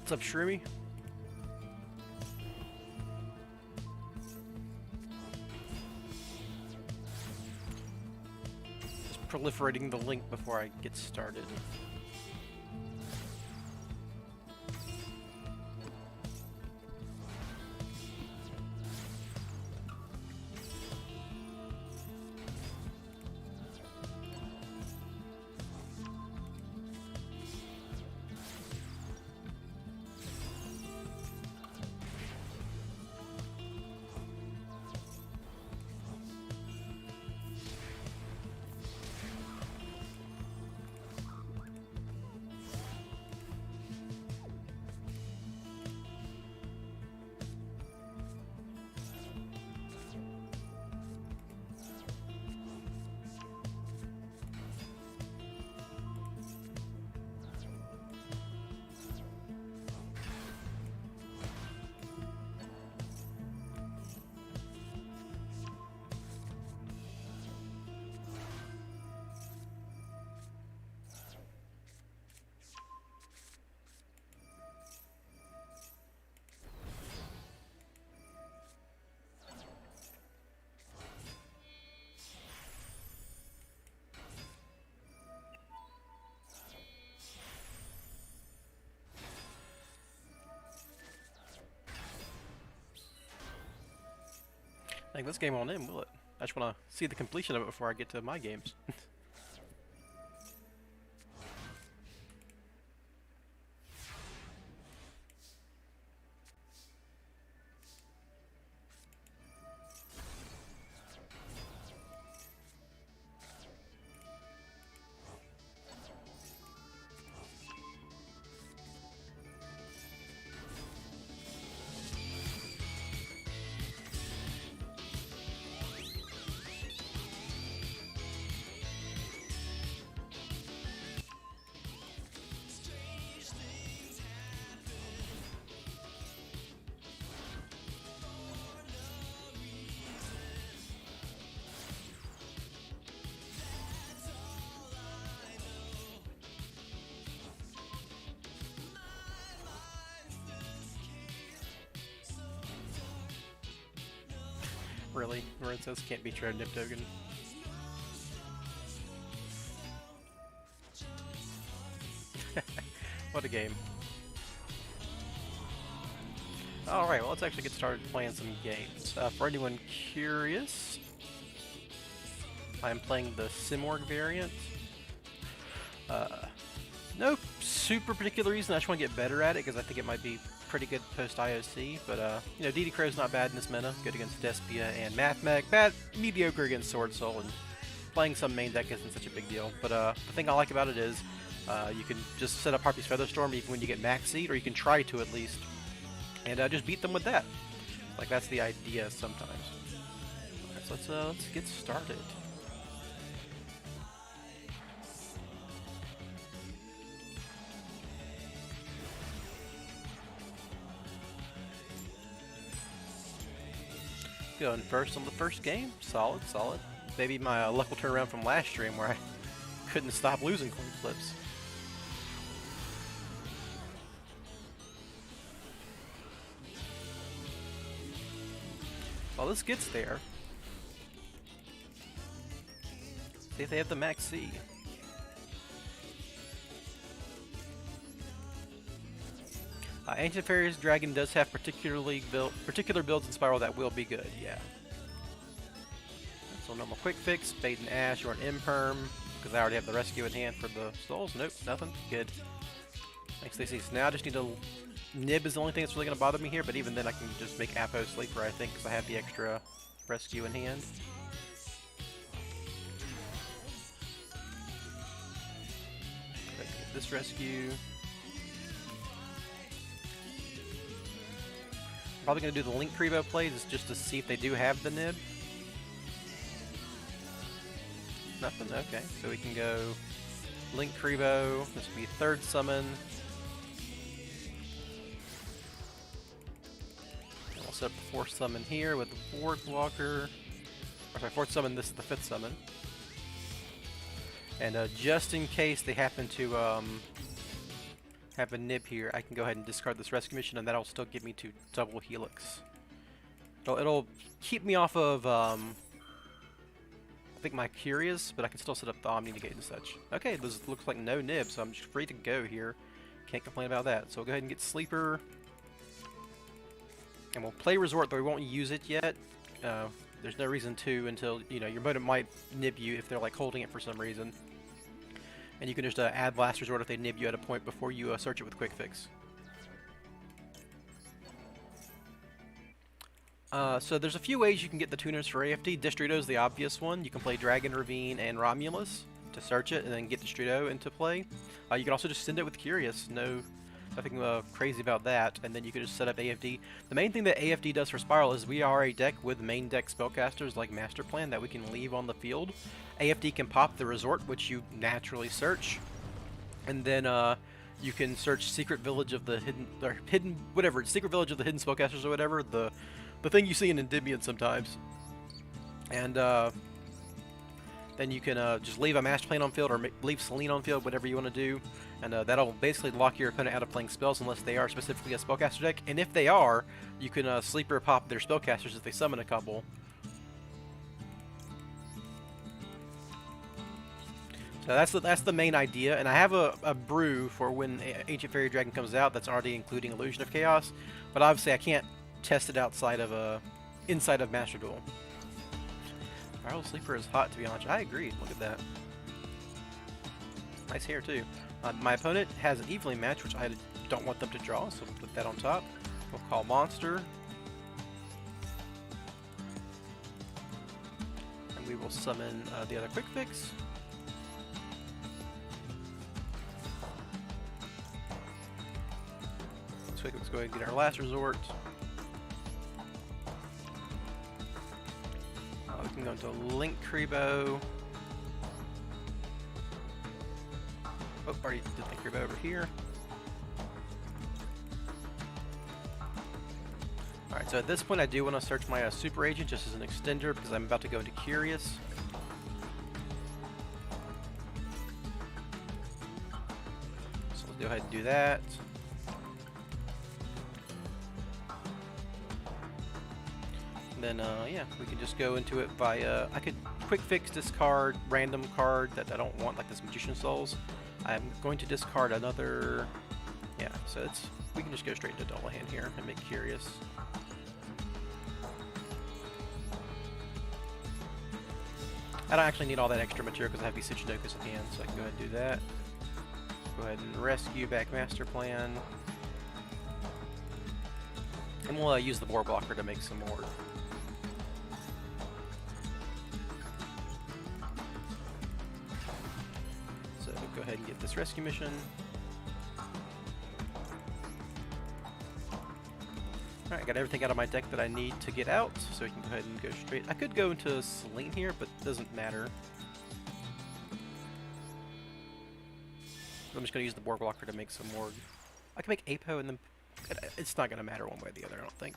What's up, Shroomy? Just proliferating the link before I get started. I think this game won't end, will it? I just want to see the completion of it before I get to my games. Really? Lorenzo's can't beat your Nip Token. What a game. Alright, well let's actually get started playing some games. For anyone curious, I'm playing the Simorg variant. No super particular reason, I just want to get better at it because I think it might be pretty good post-IOC, but you know, DD Crow's not bad in this meta. Good against Despia and Mathmech. Bad, mediocre against Sword Soul, and playing some main deck isn't such a big deal. But the thing I like about it is you can just set up Harpy's Featherstorm even when you get max seed, or you can try to at least, and just beat them with that. Like, that's the idea sometimes. Alright, so let's get started. Going first on the first game. Solid, solid. Maybe my luck will turn around from last stream where I couldn't stop losing coin flips. Well, this gets there. See if they have the max C. Ancient Fairies Dragon does have particular builds in Spiral that will be good, yeah. So normal quick fix, Bait and Ash, or an Imperm, because I already have the rescue in hand for the souls. Nope, nothing. Good. Thanks, Stacey. So now I just need to... Nib is the only thing that's really going to bother me here, but even then I can just make Apo Sleeper, I think, because I have the extra rescue in hand. Get this rescue. Probably going to do the Link Crevo plays just to see if they do have the nib. Nothing? Okay. So we can go Link Crevo. This will be third summon. And we'll set up the fourth summon here with the Board Walker. Or sorry, fourth summon, this is the fifth summon. And just in case they happen to have a nib here, I can go ahead and discard this rescue mission, and that'll still get me to double helix. It'll keep me off of, I think my Curious, but I can still set up the Omni Negate and such. Okay, this looks like no nib, so I'm just free to go here. Can't complain about that. So we'll go ahead and get Sleeper. And we'll play Resort, though we won't use it yet. There's no reason to until, you know, your opponent might nib you if they're like holding it for some reason. And you can just add Last Resort if they nib you at a point before you search it with Quick Fix. So there's a few ways you can get the tuners for AFD. Destrudo is the obvious one. You can play Dragon, Ravine, and Romulus to search it and then get Destrudo into play. You can also just send it with Curious. Nothing crazy about that, and then you can just set up AFD. The main thing that AFD does for Spiral is we are a deck with main deck spellcasters like Master Plan that we can leave on the field. AFD can pop the Resort, which you naturally search, and then you can search Secret Village of the Hidden whatever, Secret Village of the Hidden Spellcasters or whatever, the thing you see in Endymion sometimes, and then you can just leave a Master Plan on field or leave Selene on field, whatever you want to do. And that'll basically lock your opponent out of playing spells unless they are specifically a spellcaster deck. And if they are, you can sleeper pop their spellcasters if they summon a couple. So that's the main idea. And I have a brew for when Ancient Fairy Dragon comes out that's already including Illusion of Chaos. But obviously I can't test it outside of inside of Master Duel. Spiral Sleeper is hot, to be honest. I agree. Look at that. Nice hair too. My opponent has an Evelyn match, which I don't want them to draw, so we'll put that on top. We'll call Monster. And we will summon the other Quick Fix. So let's go ahead and get our Last Resort. We can go into Link Kribo. Oh, already did the Kribo over here. Alright, so at this point I do want to search my Super Agent just as an extender because I'm about to go into Curious. So let's go ahead and do that. And then, yeah, we can just go into it via... I could Quick Fix discard random card that I don't want, like this Magician Souls. I'm going to discard another... Yeah, so we can just go straight into Dullahan here and make Curious. I don't actually need all that extra material because I have these Tsuchinokas in hand, so I can go ahead and do that. Go ahead and rescue back Master Plan. And we'll use the Boar Blocker to make some more. Go ahead and get this rescue mission. Alright, got everything out of my deck that I need to get out, so we can go ahead and go straight. I could go into Selene here, but it doesn't matter. I'm just going to use the Boar Blocker to make some more. I can make Apo and then... It's not going to matter one way or the other, I don't think.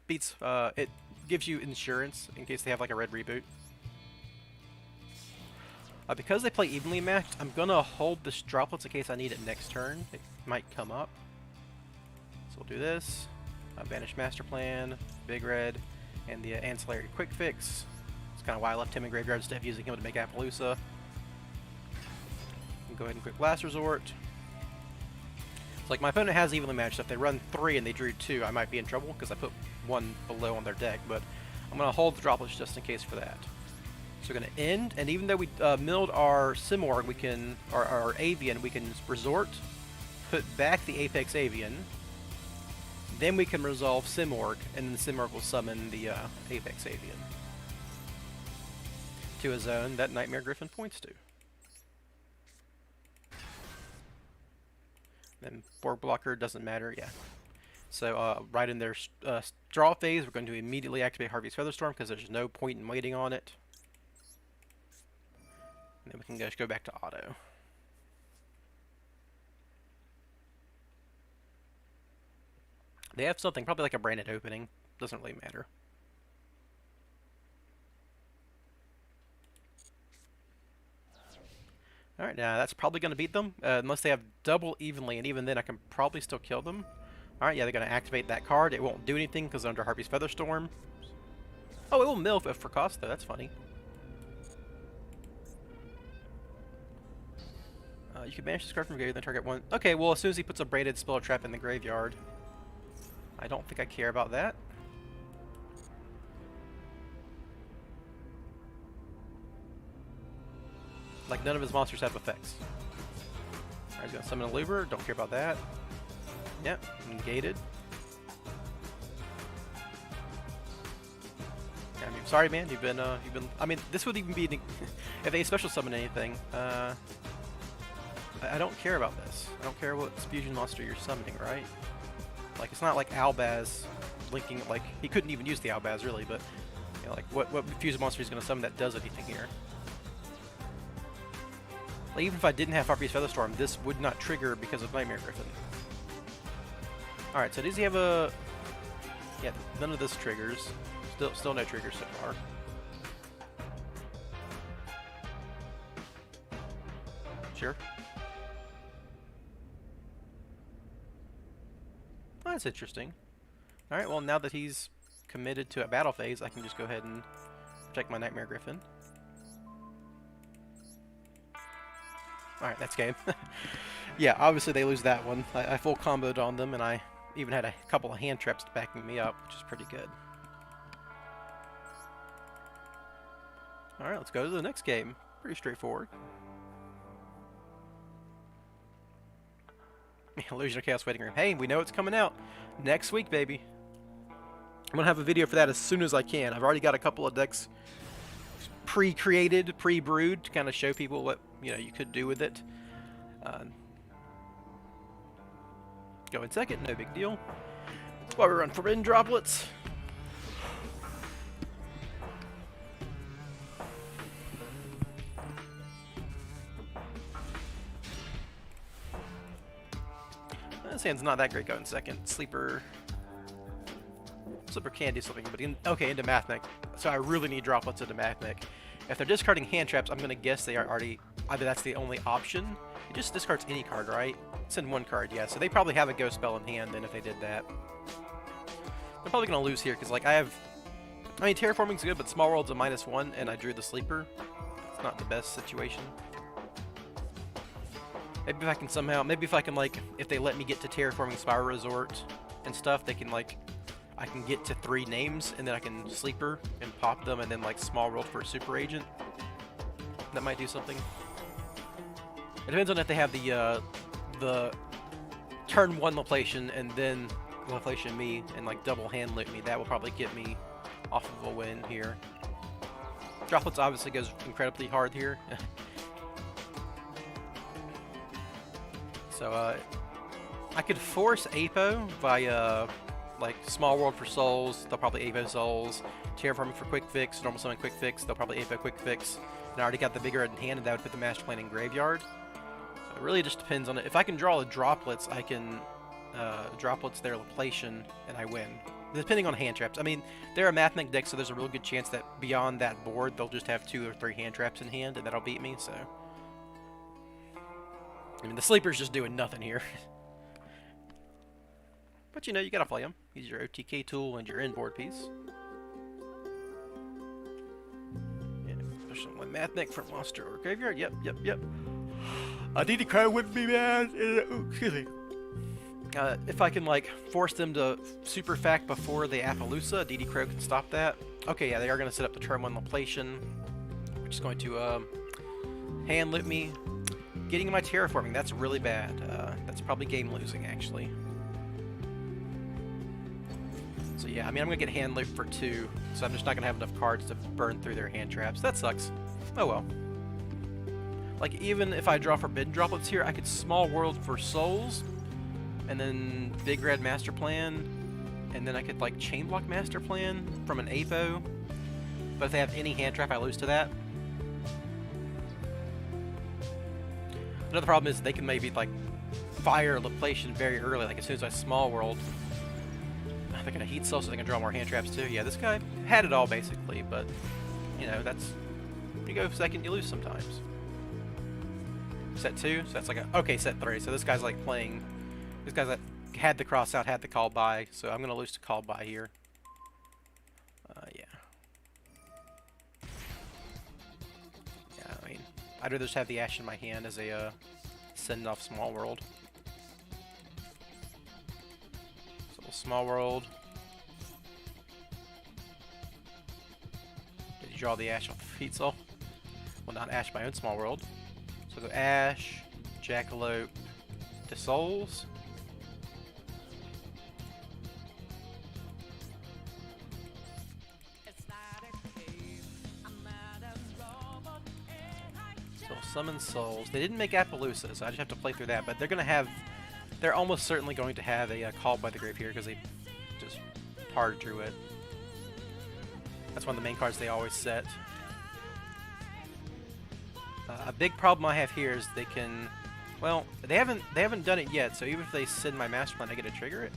beats, it gives you insurance in case they have like a red reboot. Because they play evenly matched, I'm gonna hold this droplets in case I need it next turn. It might come up. So we'll do this. Banish Master Plan, Big Red, and the Ancillary Quick Fix. That's kind of why I left him in Graveyard instead of using him to make Appaloosa. Go ahead and quick Last Resort. So like my opponent has evenly matched. If they run 3 and they drew 2, I might be in trouble because I put 1 below on their deck. But I'm gonna hold the droplets just in case for that. So we're gonna end, and even though we milled our Simorg, we can, or our Avian, we can resort, put back the Apex Avian. Then we can resolve Simorg, and then Simorg will summon the Apex Avian to a zone that Nightmare Griffin points to. Then board blocker doesn't matter, yeah. So right in their draw phase, we're going to immediately activate Harvey's Featherstorm because there's no point in waiting on it. And then we can just go back to auto. They have something, probably like a branded opening. Doesn't really matter. Alright, now that's probably going to beat them, unless they have double evenly, and even then I can probably still kill them. Alright, yeah, they're going to activate that card. It won't do anything because under Harpy's Featherstorm. Oh, it will mill for cost, though. That's funny. You can banish this card from graveyard, then target one. Okay, well, as soon as he puts a braided spell trap in the graveyard, I don't think I care about that. Like, none of his monsters have effects. Alright, he's gonna summon a Looper. Don't care about that. Yep, negated. I mean, sorry, man. You've been. I mean, this would even be if they special summon anything. I don't care about this. I don't care what fusion monster you're summoning, right? Like, it's not like Albaz linking. Like, he couldn't even use the Albaz really, but you know, like, what fusion monster he's gonna summon that does anything here? Like, even if I didn't have Harpy's Featherstorm, this would not trigger because of Nightmare Griffin. Alright, so does he have a... Yeah, none of this triggers. Still no triggers so far. Sure. Well, that's interesting. Alright, well, now that he's committed to a battle phase, I can just go ahead and check my Nightmare Griffin. Alright, that's game. Yeah, obviously they lose that one. I full comboed on them, and I even had a couple of hand traps backing me up, which is pretty good. Alright, let's go to the next game. Pretty straightforward. Illusion of Chaos Waiting Room. Hey, we know it's coming out next week, baby. I'm going to have a video for that as soon as I can. I've already got a couple of decks pre-created, pre-brewed to kind of show people what you could do with it. Go in second, no big deal. That's why we run Forbidden Droplets. This hand's not that great going second. Sleeper can do something, but okay, into Mathmech. So I really need droplets into Mathmech. If they're discarding hand traps, I'm going to guess they are already... Either that's the only option. It just discards any card, right? Send one card, yeah. So they probably have a ghost spell in hand then if they did that. They're probably going to lose here because, like, I mean, Terraforming's good, but Small World's a -1 and I drew the Sleeper. It's not the best situation. Maybe if I can somehow... Maybe if I can, like, if they let me get to Terraforming Spiral Resort and stuff, they can, like... I can get to 3 names, and then I can Sleeper and pop them, and then, like, Small World for a Super Agent. That might do something. It depends on if they have the turn 1 Laplation, and then Laplation me, and, like, double hand loot me. That will probably get me off of a win here. Droplets obviously goes incredibly hard here. So, I could force Apo via... like Small World for Souls, they'll probably Apo Souls, Terraforming for Quick Fix, Normal Summon Quick Fix, they'll probably Apo Quick Fix, and I already got the bigger in hand, and that would put the Master Plan in Graveyard. So it really just depends on it. If I can draw the Droplets, I can Droplets their Laplation, and I win. depending on hand traps. I mean, they're a Mathmech deck, so there's a real good chance that beyond that board, they'll just have 2 or 3 hand traps in hand, and that'll beat me, so... I mean, the sleeper's just doing nothing here. But, you know, you gotta play them. Use your OTK tool and your inboard piece. Yeah, especially with Mathmech from monster or graveyard. Yep. A DD Crow wouldn't be bad. Excuse me. If I can, like, force them to super fact before the Appaloosa, DD Crow can stop that. Okay, yeah, they are going to set up the turn 1 Laplation, which is going to hand loop me. Getting my terraforming, that's really bad. That's probably game losing, actually. So yeah, I mean, I'm going to get hand looped for 2, so I'm just not going to have enough cards to burn through their hand traps. That sucks. Oh well. Like, even if I draw Forbidden Droplets here, I could Small World for Souls, and then Big Red Master Plan, and then I could, like, Chain Block Master Plan from an Apo. But if they have any hand trap, I lose to that. Another problem is they can maybe, like, fire Laplation very early, like as soon as I Small World. They're going to Heat Soul, so they can draw more hand traps too. Yeah, this guy had it all, basically, but, you know, that's... You go second, you lose sometimes. Set 2, so that's like a... Okay, set 3, so this guy's, like, playing... This guy's, like, had the cross out, had the call by, so I'm going to lose to call by here. Yeah. Yeah, I mean, I'd rather just have the Ash in my hand as a send-off Small World. So, Small World. Did you draw the Ash off the Heat Soul? Well, not Ash, my own Small World. So go Ash, Jackalope, to Souls. So summon Souls. They didn't make Appaloosa, so I just have to play through that. But they're gonna have, they're almost certainly going to have a Call by the Grave here because they just hard drew it. That's one of the main cards they always set. A big problem I have here is they can, well, they haven't done it yet. So even if they send my Master Plan, I get to trigger it.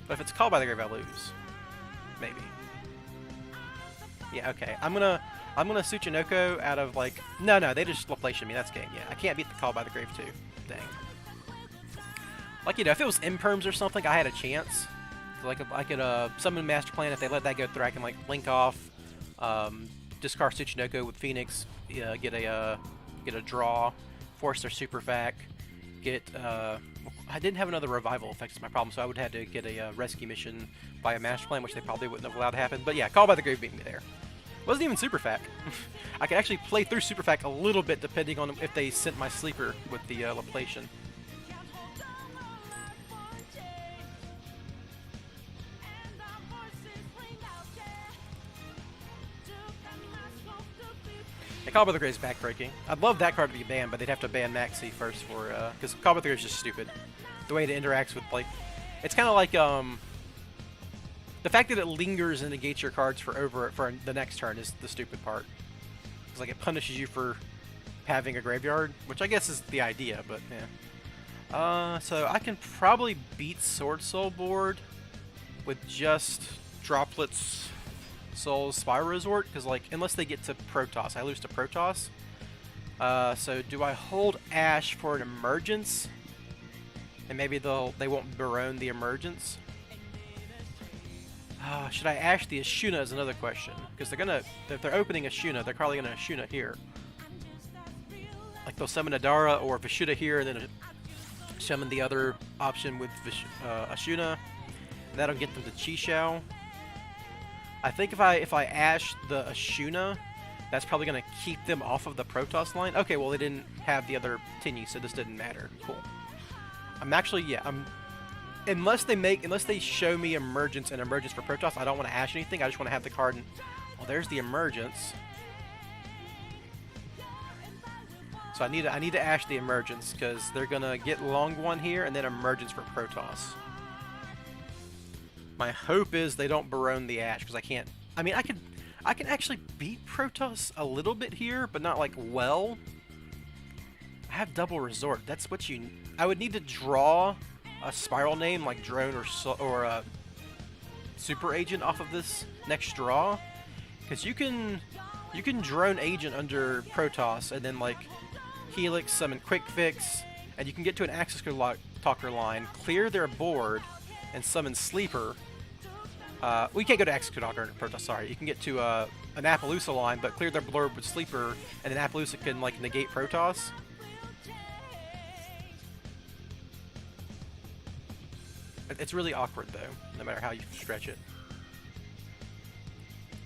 But if it's Called by the Grave, I lose. Maybe. Yeah. Okay. I'm gonna Tsuchinoko out of like no they just Laplation me. That's game. Yeah. I can't beat the Call by the Grave too. Dang. Like, you know, if it was Imperms or something, I had a chance. Like I could summon Master Plan. If they let that go through, I can like blink off, discard Tsuchinoko with Phoenix, get a draw, force their super vac, get I didn't have another revival effect is my problem, so I would have had to get a rescue mission by a Master Plan, which they probably wouldn't have allowed to happen. But yeah, Call by the Grave beat me there. Wasn't even super fac. I could actually play through super fac a little bit depending on if they sent my sleeper with the Laplation. Call by the Grave is backbreaking. I'd love that card to be banned, but they'd have to ban Maxi first for, because Call by the Grave is just stupid. The way it interacts with, like, it's kind of like, the fact that it lingers and negates your cards for the next turn is the stupid part. It's like it punishes you for having a graveyard, which I guess is the idea, but yeah. So I can probably beat Sword Soul board with just Droplets, Souls, Spiral Resort, because like unless they get to Protoss, I lose to Protoss. So do I hold Ash for an Emergence, and maybe they won't Barone the Emergence? Should I Ash the Ashuna is another question, because if they're opening Ashuna, they're probably gonna Ashuna here. Like they'll summon Adara or Vishuddha here, and then summon the other option with Ashuna, and that'll get them to Chi-Shao. I think if I Ash the Ashuna, that's probably going to keep them off of the Protoss line. Okay, well they didn't have the other Tinny, so this didn't matter. Cool. I'm actually, yeah, unless they show me Emergence and Emergence for Protoss, I don't want to Ash anything. I just want to have the card. Well, there's the Emergence. So I need to Ash the Emergence because they're gonna get Long One here and then Emergence for Protoss. My hope is they don't Barone the Ash, because I can't... I mean, I can actually beat Protoss a little bit here, but not, like, well. I have Double Resort. That's what you... I would need to draw a Spiral name, like Drone or super agent off of this next draw, because you can drone agent under Protoss and then like Helix, summon Quick Fix, and you can get to an Axis Talker line, clear their board, and summon Sleeper. Well, you can't go to Axis Talker under Protoss, sorry. You can get to an Appaloosa line, but clear their board with Sleeper, and then Appaloosa can like negate Protoss. It's really awkward though, no matter how you stretch it.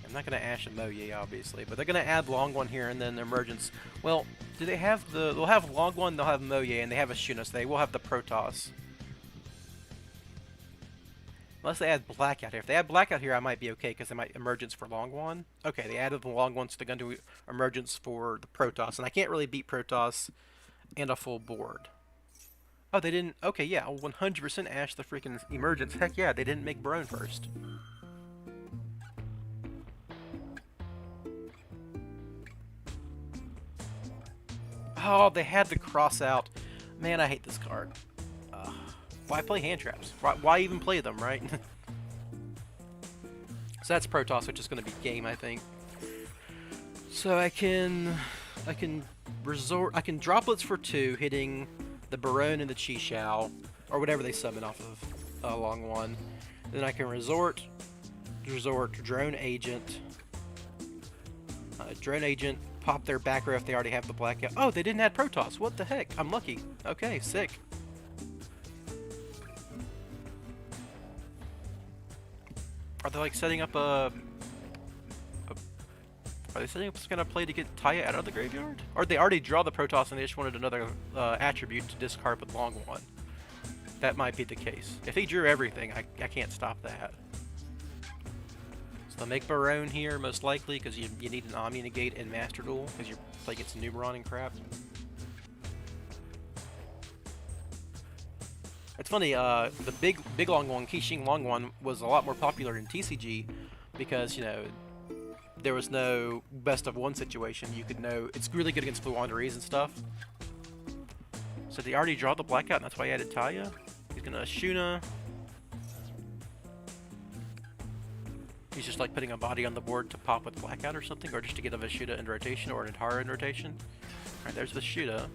I'm not going to Ash and Moye, obviously, but they're going to add Long One here and then Emergence. Well, do they have the... They'll have Long One, they'll have Moye, and they have a Shuna, so they will have the Protoss. Unless they add Blackout here. If they add Blackout here, I might be okay, because they might Emergence for Long One. Okay, they added the Long One, so they're going to do Emergence for the Protoss, and I can't really beat Protoss and a full board. Oh, they didn't... Okay, yeah, I'll 100% Ash the freaking Emergence. Heck yeah, they didn't make Barone first. Oh, they had the cross out. Man, I hate this card. Why play hand traps? Why even play them, right? So that's Protoss, which is going to be game, I think. So I can droplets for 2, hitting the Barone and the Chi-Shao, or whatever they summon off of Long One. Then I can resort, drone agent, pop their back row if they already have the Blackout. Oh, they didn't add Protoss. What the heck? I'm lucky. Okay, sick. Are they like setting up are they setting up some kind of play to get Taya out of the graveyard? Or they already draw the Protoss and they just wanted another attribute to discard with Long One? That might be the case. If he drew everything, I can't stop that. So they'll make Barone here, most likely, because you need an Omni Negate and Master Duel, because you're playing against Numeron and crap. It's funny, the big Long One, Qixing Long One, was a lot more popular in TCG, because, you know, there was no best of one situation. You could know it's really good against Floowandereeze and stuff. So they already draw the Blackout, and that's why he added Taya. He's gonna Shuna. He's just like putting a body on the board to pop with Blackout or something, or just to get a Vishuda in rotation or an Antara in rotation. Alright, there's Vishuda.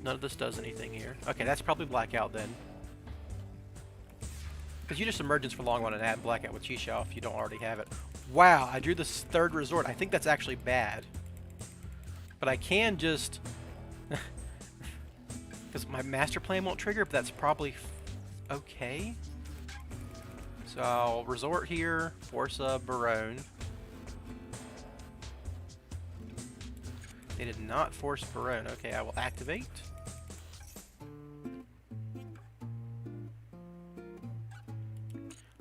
None of this does anything here. Okay, that's probably Blackout then. Because you just Emergence for Long One and add Blackout with Chi-Shao if you don't already have it. Wow, I drew this third resort. I think that's actually bad. But I can just... Because my master plan won't trigger, but that's probably okay. So I'll resort here, force a Barone. They did not force Barone. Okay, I will activate.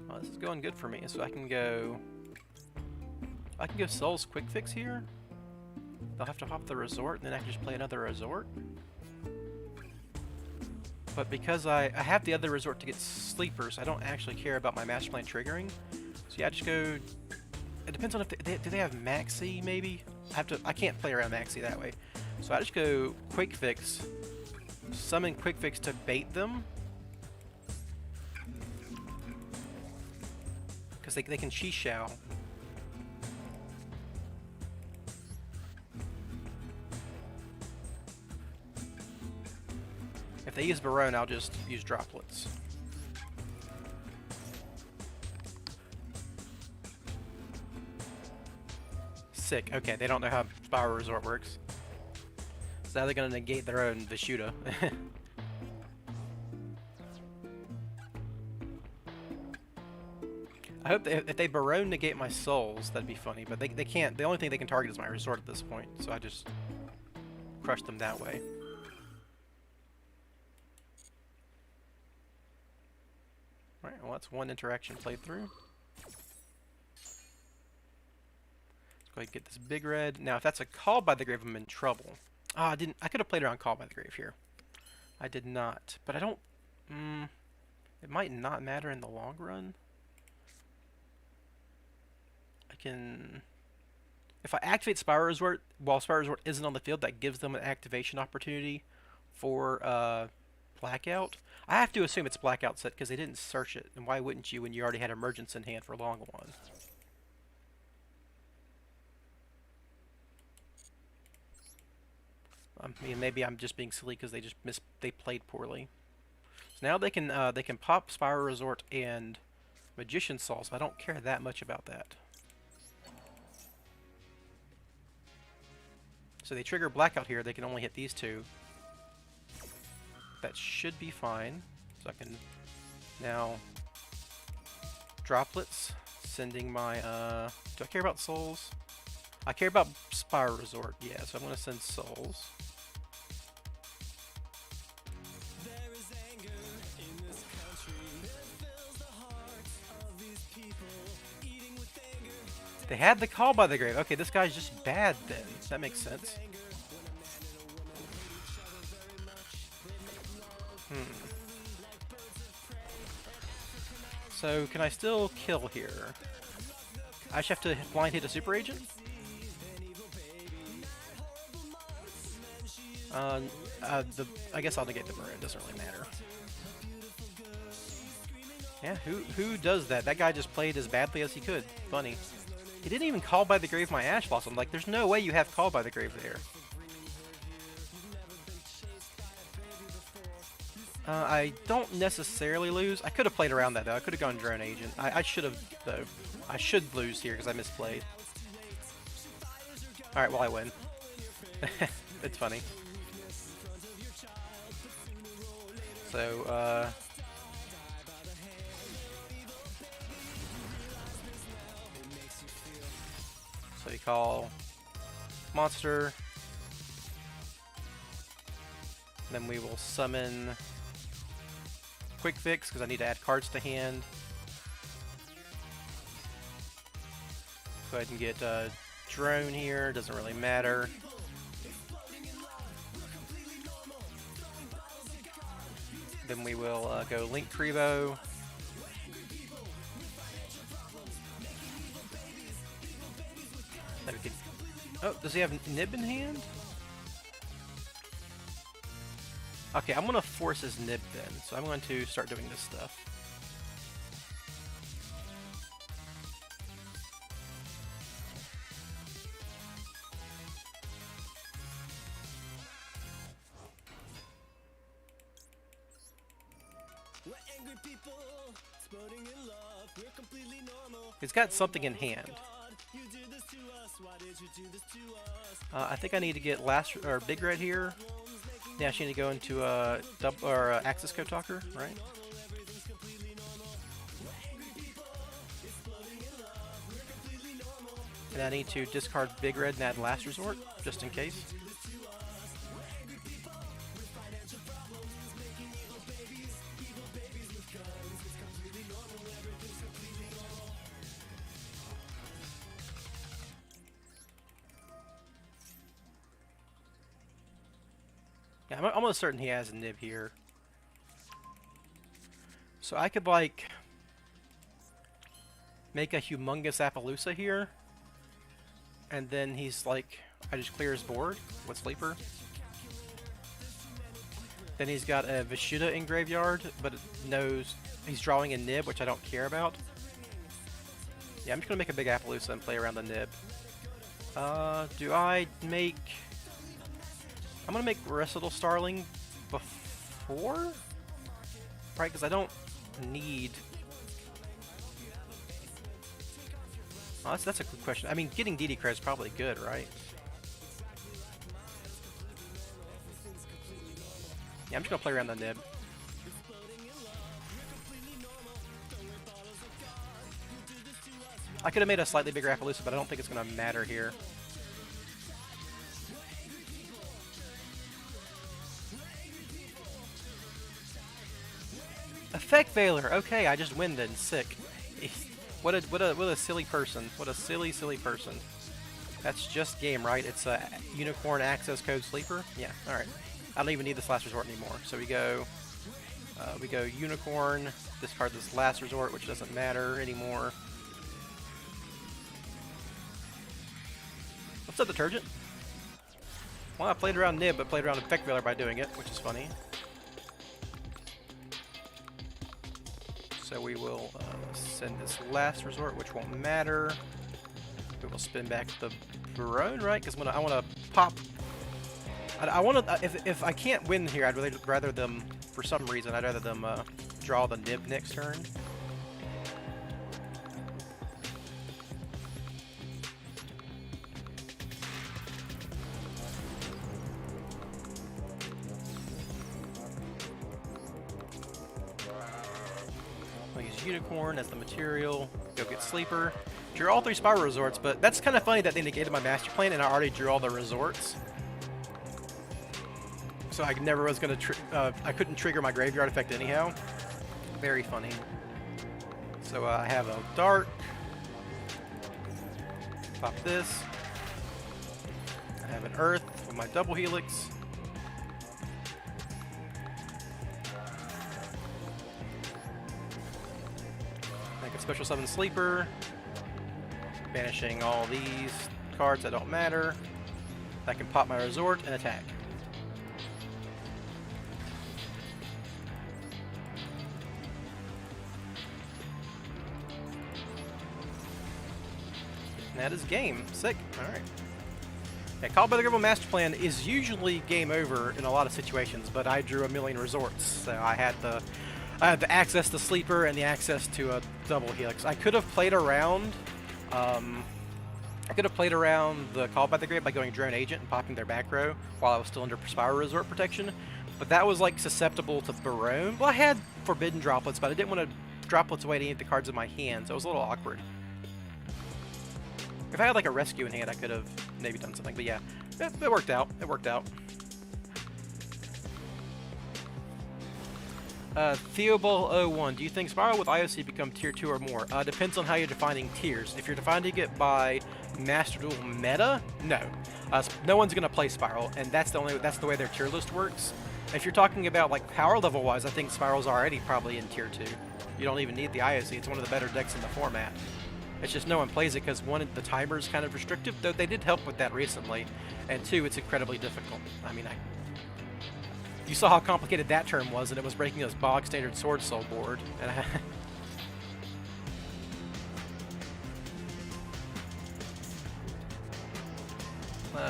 Well, this is going good for me, so I can go Soul's Quick Fix here. They'll have to hop the resort, and then I can just play another resort. But because I have the other resort to get sleepers, I don't actually care about my master plan triggering. So yeah, I just go... It depends on if do they have Maxi, maybe? I can't play around Maxi that way. So I just go Quick Fix, summon Quick Fix to bait them. Because they can Chi-Shao. If they use Barone, I'll just use droplets. Sick. Okay, they don't know how Spiral Resort works. So now they're going to negate their own Vishuda. I hope if they Barone negate my souls, that'd be funny. But they can't. The only thing they can target is my resort at this point. So I just crush them that way. Alright, well that's one interaction played through. Let's go ahead and get this big red. Now if that's a Call by the Grave, I'm in trouble. Ah, I could have played around Call by the Grave here. I did not. But I don't... it might not matter in the long run. I can... If I activate Spiral Resort while Spiral Resort isn't on the field, that gives them an activation opportunity for Blackout? I have to assume it's Blackout set because they didn't search it. And why wouldn't you when you already had Emergence in hand for long one? I mean, maybe I'm just being silly because they played poorly. So now they can pop Spiral Resort and Magician Saw, so I don't care that much about that. So they trigger Blackout here, they can only hit these two. That should be fine. So I can now Droplets, sending my do I care about souls? I care about Spiral Resort, yeah, so I'm gonna send souls. They had the Call by the Grave. Okay, this guy's just bad then. That makes sense. So, can I still kill here? I just have to blind hit a Super Agent? I guess I'll negate the Maroon. Doesn't really matter. Yeah, who does that? That guy just played as badly as he could. Funny. He didn't even Call by the Grave my Ash Blossom. Like, there's no way you have Call by the Grave there. I don't necessarily lose. I could have played around that, though. I could have gone Drone Agent. I should have, though. I should lose here because I misplayed. Alright, well, I win. It's funny. So, so we call Monster. Then we will summon Quick Fix because I need to add cards to hand. Go ahead and get Drone here, doesn't really matter. Then we will go Link Crevo. Then we can. Oh, does he have Nib in hand? Okay, I'm gonna force his Nib then, so I'm going to start doing this stuff. He's got something in hand. I think I need to get Big Red here. Yeah, she need to go into Axis Code Talker, right? And I need to discard Big Red and add Last Resort, just in case. Yeah, I'm almost certain he has a Nib here. So I could, like, make a humongous Appaloosa here. And then he's like, I just clear his board with Sleeper. Then he's got a Vishuddha in graveyard, but it knows he's drawing a Nib, which I don't care about. Yeah, I'm just going to make a big Appaloosa and play around the Nib. Do I make... I'm going to make Recital Starling before? Right, because I don't need... Oh, that's a good question. I mean, getting DD Crow is probably good, right? Yeah, I'm just going to play around the Nib. I could have made a slightly bigger Appaloosa, but I don't think it's going to matter here. Effect Veiler! Okay, I just win then. Sick. What a silly person. What a silly person. That's just game, right? It's a Unicorn Access Code Sleeper? Yeah, alright. I don't even need this Last Resort anymore. So we go Unicorn, discard this Last Resort, which doesn't matter anymore. What's up, Detergent? Well, I played around Nib, but played around Effect Veiler by doing it, which is funny. So we will send this last resort, which won't matter. We will spin back the Barone, right? Because I want to pop. I want to. If I can't win here, I'd rather them. For some reason, I'd rather them draw the nib next turn. I'll use Unicorn as the material. Go get Sleeper. Drew all 3 Spiral Resorts, but that's kind of funny that they negated my master plan and I already drew all the resorts. So I never was going to, I couldn't trigger my graveyard effect anyhow. Very funny. So I have a Dark. Pop this. I have an Earth with my double Helix. Make a special summon Sleeper. Banishing all these cards that don't matter. I can pop my resort and attack. And that is game. Sick. Alright. Yeah, Call by the Gribble Master Plan is usually game over in a lot of situations, but I drew a million resorts, so I had the access to Sleeper and the access to a double Helix. I could have played around the Call by the Grave by going Drone Agent and popping their back row while I was still under Spiral Resort protection, but that was like susceptible to Barone. Well, I had Forbidden Droplets, but I didn't want to Droplets away to any of the cards in my hand, so it was a little awkward. If I had like a rescue in hand, I could have maybe done something, but yeah, it worked out. It worked out. Theoball01, do you think Spiral with IOC become tier 2 or more? Depends on how you're defining tiers. If you're defining it by Master Duel meta, no. No one's gonna play Spiral, and that's the way their tier list works. If you're talking about like power level wise, I think Spiral's already probably in tier 2. You don't even need the IOC. It's one of the better decks in the format. It's just no one plays it because one, the timer's kind of restrictive, though they did help with that recently, and two, it's incredibly difficult. I mean, you saw how complicated that term was, and it was breaking this bog standard Sword Soul board. And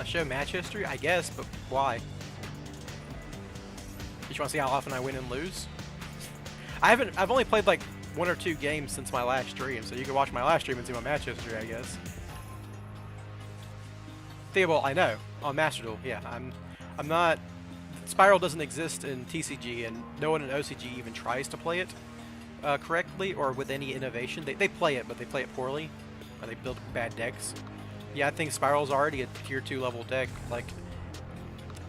show match history, I guess, but why? You just want to see how often I win and lose? I've only played like 1 or 2 games since my last stream, so you can watch my last stream and see my match history, I guess. Theobald, I know, on Master Duel, yeah. I'm not. Spiral doesn't exist in TCG, and no one in OCG even tries to play it correctly or with any innovation. They play it, but they play it poorly, or they build bad decks. Yeah, I think Spiral's already a tier 2 level deck. Like,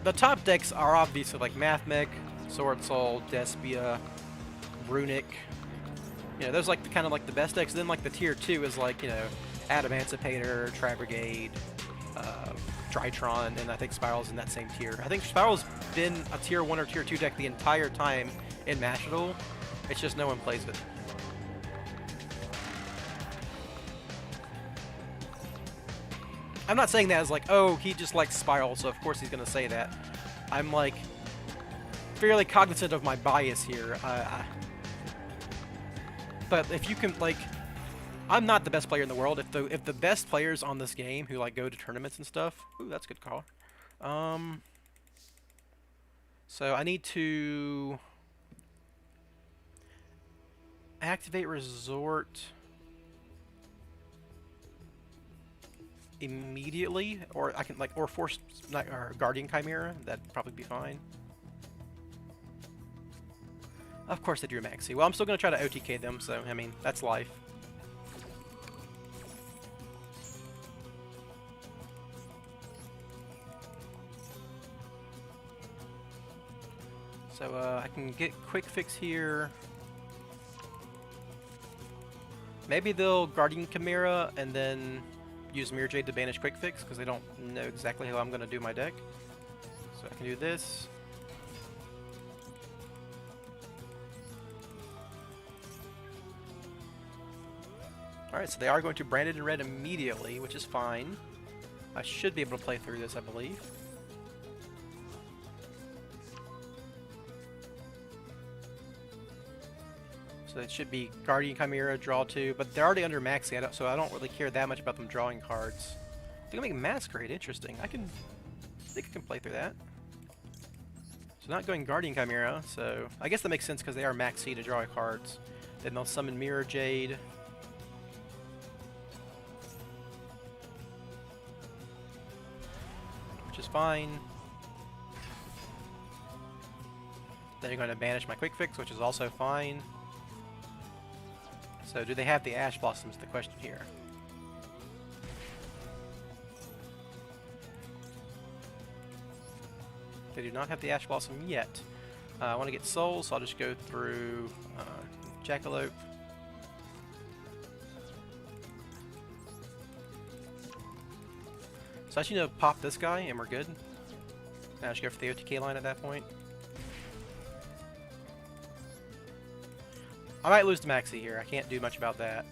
the top decks are obviously like Mathmech, Sword Soul, Despia, Runick. You know, those like kind of like the best decks. Then like the tier 2 is like, you know, Adamancipator, Tri-Brigade, Drytron, and I think Spiral's in that same tier. I think Spiral's been a tier 1 or tier 2 deck the entire time in Master Duel. It's just no one plays it. I'm not saying that as like, oh, he just likes Spiral, so of course he's going to say that. I'm like fairly cognizant of my bias here. But if you can, like, I'm not the best player in the world. If the best players on this game who like go to tournaments and stuff, ooh, that's a good call. So I need to activate Resort immediately, or I can like, or force or Guardian Chimera. That'd probably be fine. Of course they drew Maxi. Well, I'm still gonna try to OTK them, so I mean that's life. So I can get Quick Fix here. Maybe they'll Guardian Chimera and then use Mirror Jade to banish Quick Fix because they don't know exactly how I'm going to do my deck. So I can do this. Alright, so they are going to brand it in red immediately, which is fine. I should be able to play through this, I believe. So So it should be Guardian Chimera, draw 2, but they're already under maxi, so I don't really care that much about them drawing cards. They're gonna make Masquerade interesting. I think I can play through that. So not going Guardian Chimera, so I guess that makes sense because they are maxi to draw cards. Then they'll summon Mirror Jade. Which is fine. Then you're going to banish my Quick Fix, which is also fine. So do they have the Ash Blossoms is the question here. They do not have the Ash Blossom yet. I want to get Souls, so I'll just go through Jackalope. So I just need to pop this guy and we're good. Now I just go for the OTK line at that point. I might lose to Maxi here. I can't do much about that.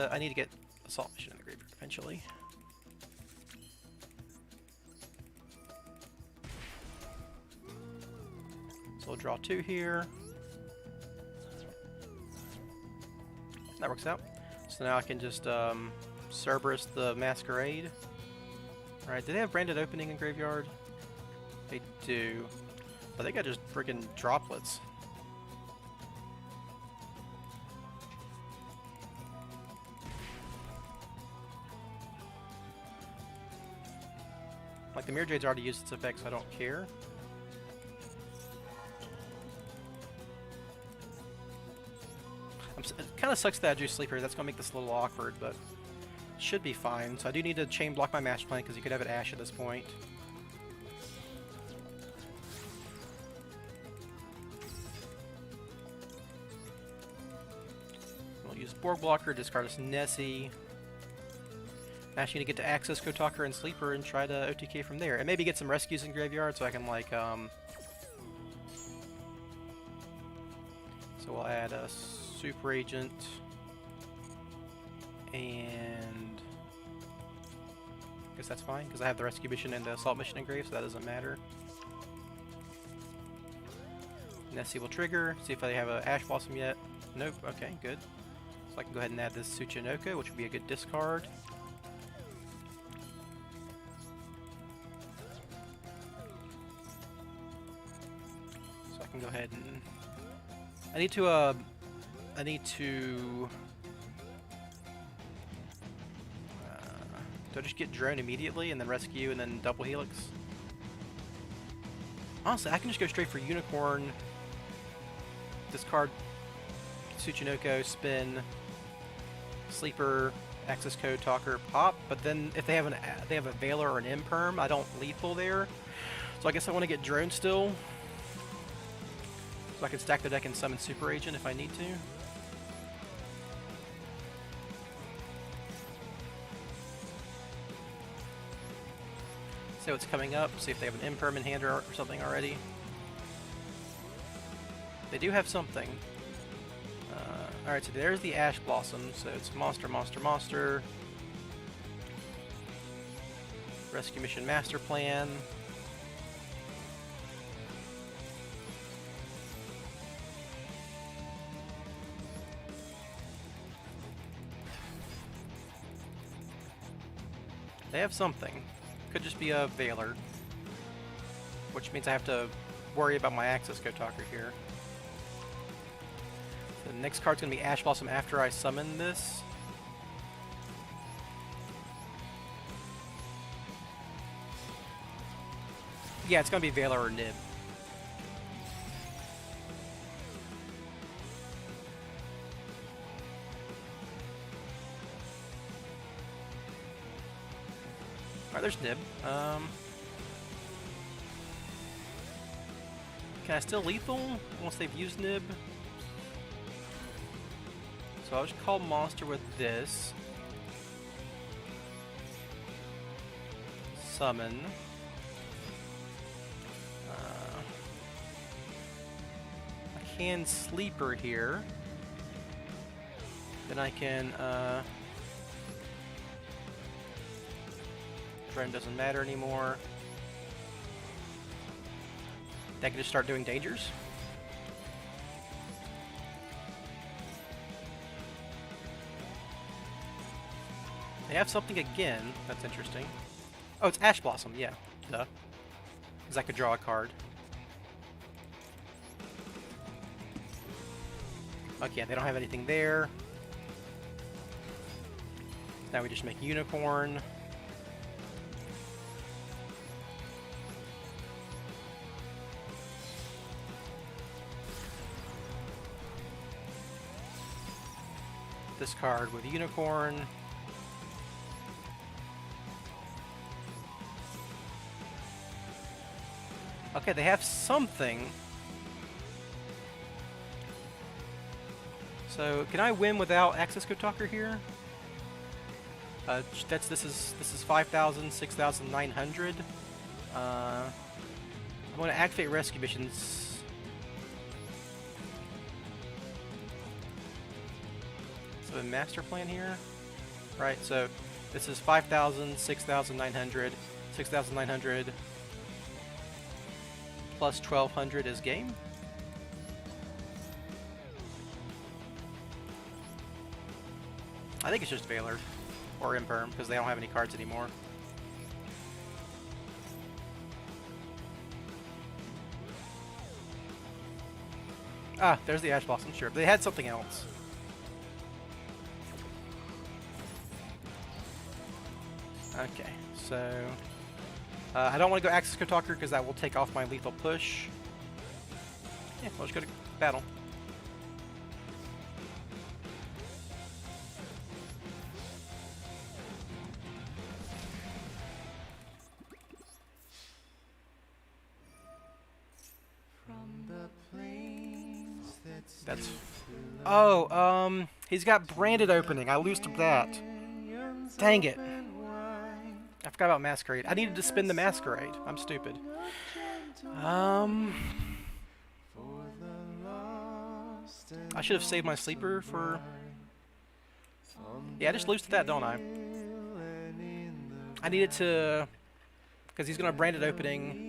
I need to get Assault Mission in the graveyard eventually. So we'll draw 2 here. That works out. So now I can just Cerberus the Masquerade. Alright, do they have Branded Opening in graveyard? They do. But they got just freaking droplets. Like, the Mirror Jade's already used its effect, so I don't care. It kind of sucks that I drew Sleeper. That's going to make this a little awkward, but should be fine. So I do need to chain block my Master Plan, because you could have it Ash at this point. We'll use Borg Blocker, discard us Nessie. Actually, need to get to Access, Kotalker, and Sleeper and try to OTK from there. And maybe get some rescues in graveyard so I can, like, So we'll add a Super Agent. And I guess that's fine, because I have the Rescue Mission and the Assault Mission in grave, so that doesn't matter. Nessie will trigger. See if I have an Ash Blossom yet. Nope. Okay, good. So I can go ahead and add this Tsuchinoko, which would be a good discard. Go ahead and I need to do I just get Drone immediately and then Rescue and then double Helix? Honestly, I can just go straight for Unicorn, discard Tsuchinoko, spin, Sleeper, Access Code, Talker, pop, but then if they have a Veiler or an Imperm, I don't lethal there. So I guess I want to get Drone still. So I can stack the deck and summon Super Agent if I need to. See what's coming up, see if they have an Imperm in hand or something already. They do have something. Alright, so there's the Ash Blossom, so it's Monster, Monster, Monster. Rescue Mission Master Plan. They have something. Could just be a Veiler. Which means I have to worry about my Access Code Talker here. The next card's going to be Ash Blossom after I summon this. Yeah, it's going to be Veiler or Nib. Alright, there's Nib. Can I still lethal once they've used Nib? So I'll just call Monster with this. summon. I can sleeper here. Then I can, Drone doesn't matter anymore. I can just start doing dangers. They have something again. That's interesting. Oh, it's Ash Blossom. Yeah, duh. Because I could draw a card. Okay, they don't have anything there. Now we just make Unicorn. This card with Unicorn. Okay, they have something. So, can I win without Access Code Talker here? This is 5,000, 6,900. I'm going to activate rescue missions. So, a master plan here, right? So, this is 5,000, 6,900, 6,900 plus 1,200 is game. I think it's just Veiler or Imperm because they don't have any cards anymore. Ah, there's the Ash Blossom, sure. But they had something else. Okay, so I don't want to go Access Code Talker because that will take off my lethal push. Yeah, we'll just go to battle. That's... Oh, he's got branded opening. I lose to that. Dang it. I forgot about Masquerade. I needed to spin the Masquerade. I'm stupid. I should have saved my sleeper for... Yeah, I just lose to that, don't I? I needed to... Because he's going to branded opening.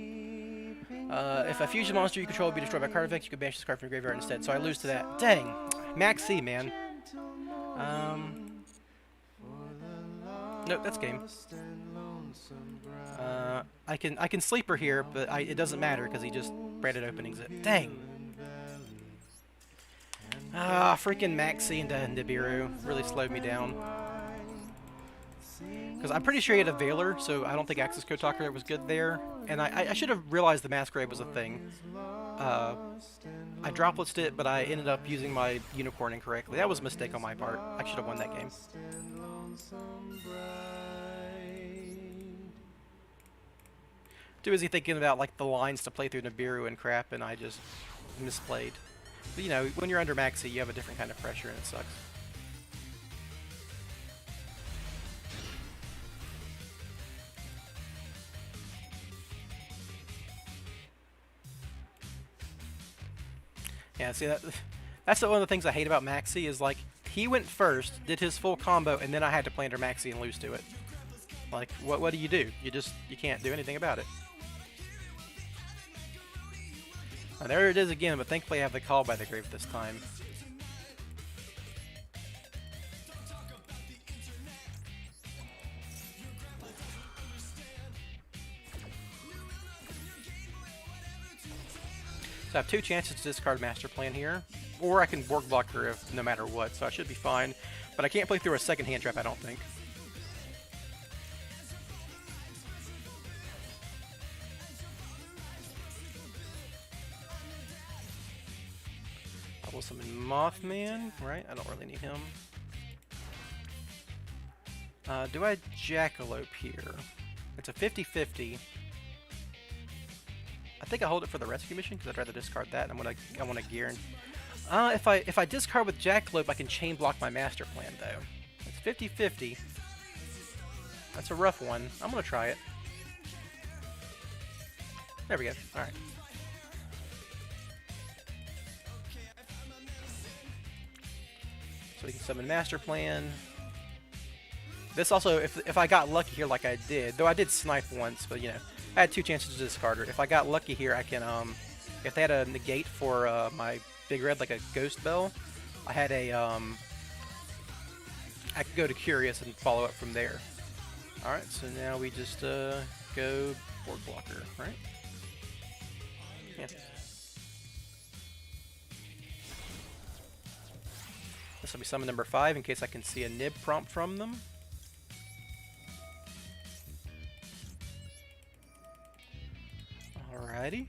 If a fusion monster you control be destroyed by card effect, you can banish this card from your graveyard instead. So I lose to that. Dang. Max C, man. Nope, that's game. I can sleeper here, but it doesn't matter because he just branded openings it. Dang. Ah, freaking Maxi into Nibiru really slowed me down. Because I'm pretty sure he had a Veiler, so I don't think Access Code Talker was good there. And I should have realized the Masquerade was a thing. I droplitzed it, but I ended up using my Unicorn incorrectly. That was a mistake on my part. I should have won that game. Too busy thinking about like the lines to play through Nibiru and crap, and I just misplayed. But you know, when you're under Maxi, you have a different kind of pressure, and it sucks. Yeah, see that's one of the things I hate about Maxi is like he went first, did his full combo, and then I had to play under Maxi and lose to it. Like what do? You can't do anything about it. And there it is again, but thankfully I have the Call by the Grave this time. So I have two chances to discard Master Plan here, or I can Borg block her if no matter what, so I should be fine. But I can't play through a second hand trap, I don't think. I will summon Mothman, right? I don't really need him. Do I Jackalope here? It's a 50-50. I think I hold it for the rescue mission because I'd rather discard that. I want to gear. If I discard with Jackalope, I can chain block my Master Plan though. It's 50-50. That's a rough one. I'm gonna try it. There we go. Alright. So we can summon Master Plan. This also, if I got lucky here like I did, though I did snipe once, but you know, I had 2 chances to discard her. If I got lucky here, I can, if they had a negate for my big red, like a Ghost Bell, I had a, I could go to Curious and follow up from there. Alright, so now we just go Board Blocker, right? Yeah. This will be summon number 5 in case I can see a nib prompt from them. Alrighty.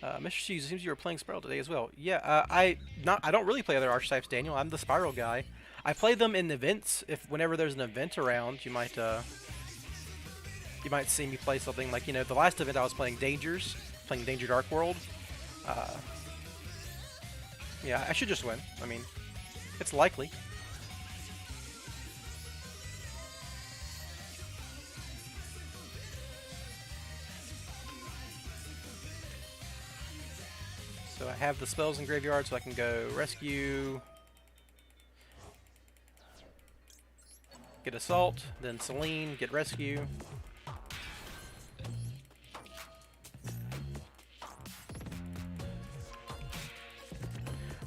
Mr. Cheese, it seems you were playing Spiral today as well. Yeah, I don't really play other archetypes, Daniel. I'm the Spiral guy. I play them in events. Whenever there's an event around, you might see me play something like, you know, the last event I was playing Dangers, playing Danger Dark World. Yeah, I should just win. I mean, it's likely. So I have the spells in graveyard, so I can go rescue, get assault, then Celine, get rescue.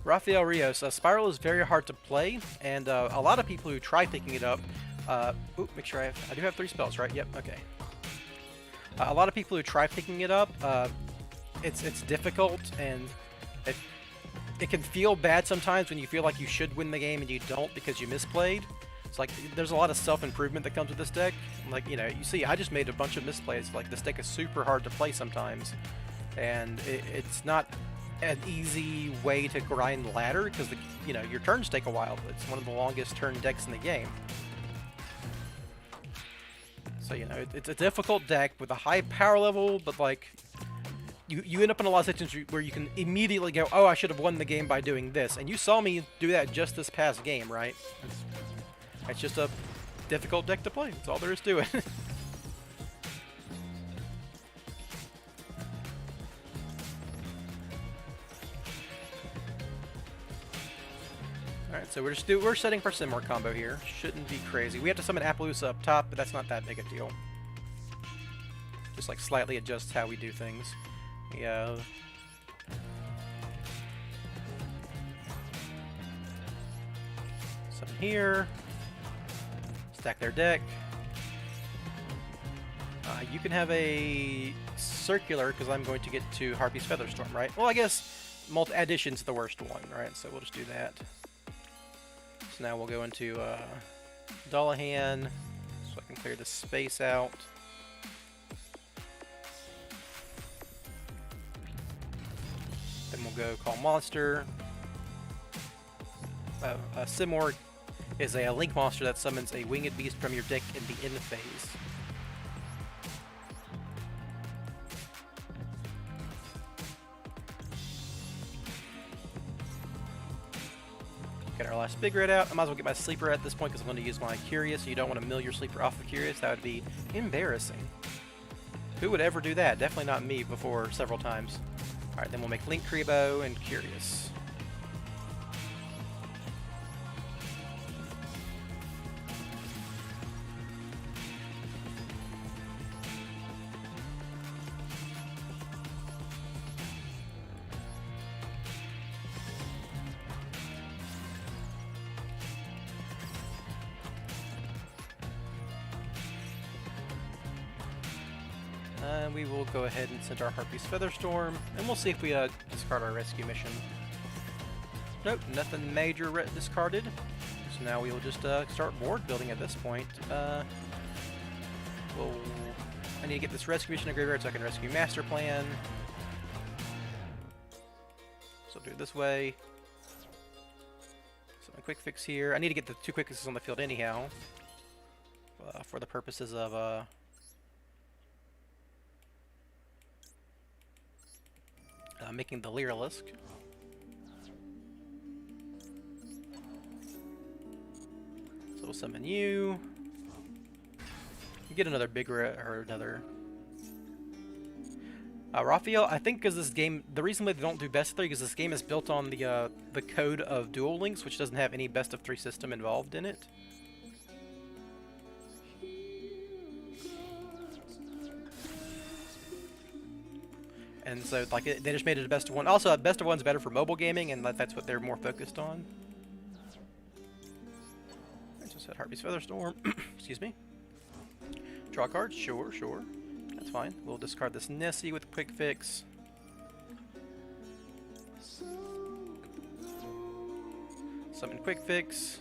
Rafael Rios, Spiral is very hard to play, and a lot of people who try picking it up, make sure I do have 3 spells, right? Yep, okay. A lot of people who try picking it up, it's difficult, and it can feel bad sometimes when you feel like you should win the game and you don't because you misplayed. It's like there's a lot of self-improvement that comes with this deck. Like, you know, you see, I just made a bunch of misplays. Like, this deck is super hard to play sometimes, and it's not an easy way to grind ladder because, you know, your turns take a while. It's one of the longest turn decks in the game. So, you know, it's a difficult deck with a high power level, but like, you end up in a lot of situations where you can immediately go, oh, I should have won the game by doing this. And you saw me do that just this past game, right? It's just a difficult deck to play. That's all there is to it. Alright, so we're setting for Simor combo here. Shouldn't be crazy. We have to summon Appaloosa up top, but that's not that big a deal. Just like slightly adjust how we do things. Yeah. Summon here. Stack their deck. You can have a circular because I'm going to get to Harpy's Featherstorm, right? Well, I guess addition's the worst one, right? So we'll just do that. So now we'll go into Dullahan, so I can clear this space out. Then we'll go call monster. Simor is a link monster that summons a winged beast from your deck in the end phase. Get our last big red out. I might as well get my sleeper at this point because I'm going to use my Curious. So you don't want to mill your sleeper off of Curious. That would be embarrassing. Who would ever do that? Definitely not me before several times. Alright, then we'll make Link Kribo and Curious. We will go ahead and send our Harpy's Featherstorm, and we'll see if we discard our rescue mission. Nope, nothing major discarded. So now we will just start board building at this point. I need to get this rescue mission in graveyard so I can rescue Master Plan. So I'll do it this way. So my quick fix here. I need to get the 2 quick fixes on the field anyhow, for the purposes of making the Lyrilisk. So we'll summon you. Get another big red, or another Raphael, I think because this game, the reason why they don't do best of 3 is this game is built on the code of Duel Links, which doesn't have any best of 3 system involved in it. And so, like, they just made it a best of 1. Also, a best of 1's better for mobile gaming, and that's what they're more focused on. I just said Harpy's Featherstorm. Excuse me. Draw cards? Sure, sure. That's fine. We'll discard this Nessie with Quick Fix. Summon Quick Fix.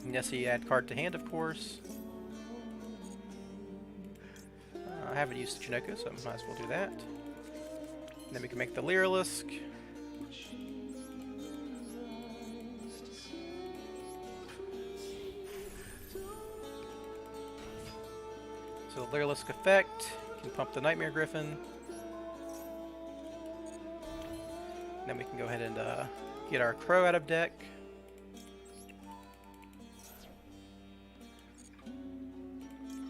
Nessie add card to hand, of course. I haven't used Chinooko, so I might as well do that. And then we can make the Lyrilisk. So the Lyrilisk effect can pump the Nightmare Griffin. And then we can go ahead and get our Crow out of deck.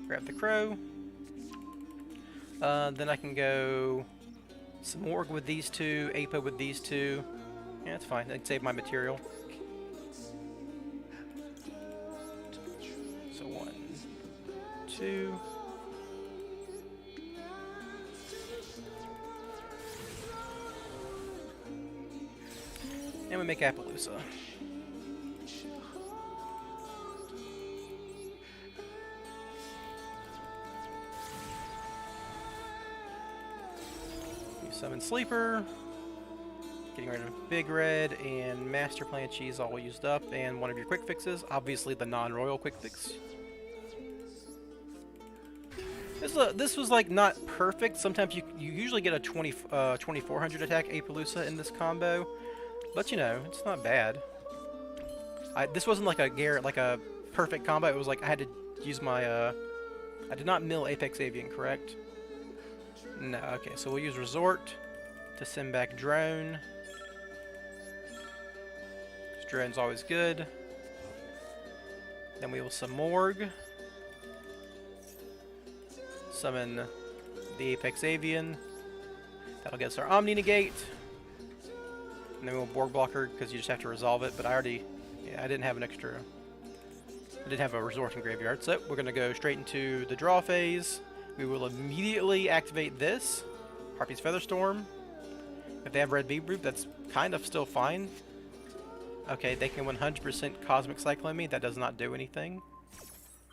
Grab the Crow. Then I can go some Org with these two, Apo with these two. Yeah, that's fine. I can save my material. So 1, 2. And we make Appaloosa. Summon Sleeper, getting rid of Big Red and Master Plan Cheese all used up, and one of your quick fixes, obviously the non-royal quick fix. This was like not perfect. Sometimes you usually get a 2400 attack Appaloosa in this combo, but you know, it's not bad. This wasn't like a perfect combo. It was like I had to use my I did not mill Apex Avian, correct? No, okay, so we'll use Resort to send back Drone. Drone's always good. Then we will summon Morg. Summon the Apex Avian. That'll get us our Omni Negate. And then we'll Borg Blocker because you just have to resolve it, but I didn't have an extra. I didn't have a Resort in Graveyard, so we're going to go straight into the draw phase. We will immediately activate this, Harpy's Featherstorm. If they have Red Bead Root, that's kind of still fine. Okay, they can 100% Cosmic Cyclone me. That does not do anything.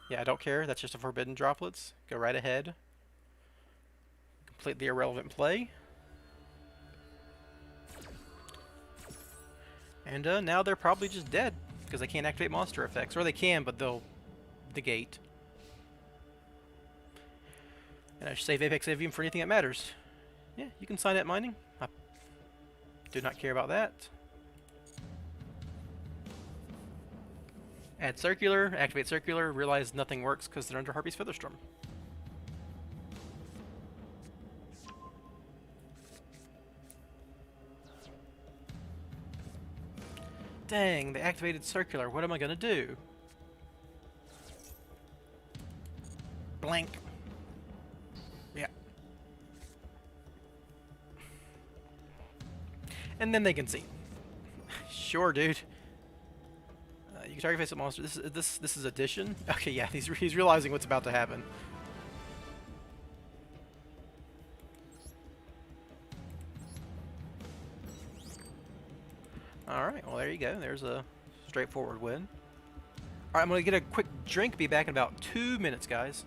Yeah, I don't care. That's just a Forbidden Droplets. Go right ahead. Completely irrelevant play. And now they're probably just dead because they can't activate monster effects. Or they can, but they'll negate. And I should save Apex Avian for anything that matters. Yeah, you can sign at mining. I do not care about that. Add Circular, activate Circular, realize nothing works because they're under Harpy's Featherstorm. Dang, they activated Circular. What am I gonna do? Blank. Yeah. And then they can see. Sure, dude. You can target face a monster. This is addition. Okay, yeah, he's realizing what's about to happen. All right, well there you go. There's a straightforward win. All right, I'm gonna get a quick drink. Be back in about 2 minutes, guys.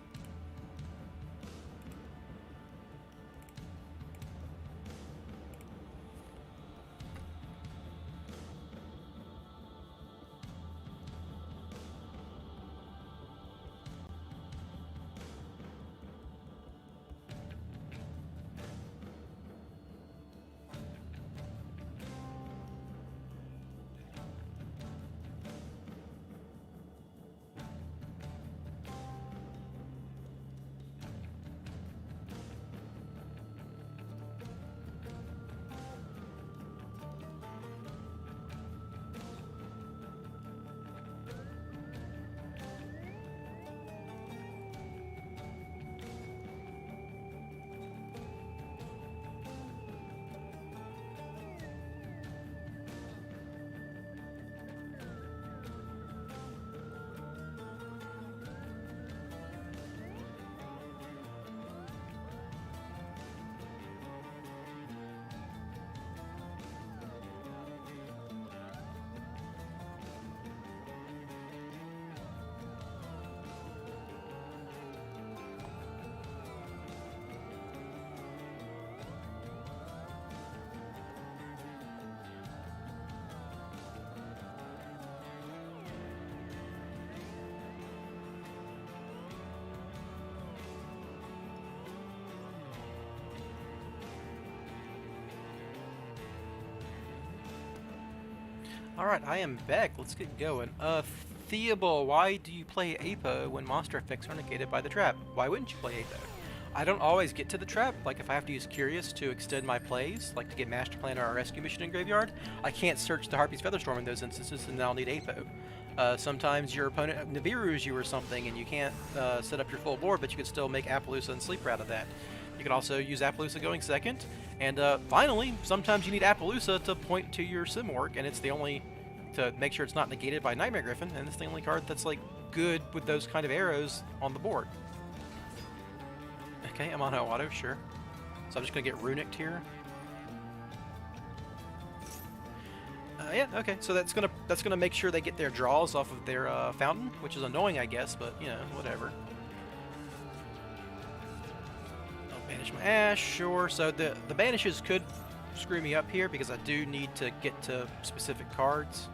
Alright, I am back. Let's get going. Theobald, why do you play Apo when monster effects are negated by the trap? Why wouldn't you play Apo? I don't always get to the trap. Like, if I have to use Curious to extend my plays, like to get Master Plan or a Rescue Mission in Graveyard, I can't search the Harpy's Featherstorm in those instances, and then I'll need Apo. Sometimes your opponent Nibiru's you or something, and you can't set up your full board, but you can still make Appaloosa and Sleeper out of that. You can also use Appaloosa going second. And finally, sometimes you need Appaloosa to point to your sim work, and it's the only, to make sure it's not negated by Nightmare Griffin, and it's the only card that's like good with those kind of arrows on the board. Okay, I'm on auto, sure. So I'm just gonna get Runicked here. Yeah, okay, so that's gonna make sure they get their draws off of their fountain, which is annoying, I guess, but you know, whatever. Banish my Ash, sure. So the banishes could screw me up here because I do need to get to specific cards.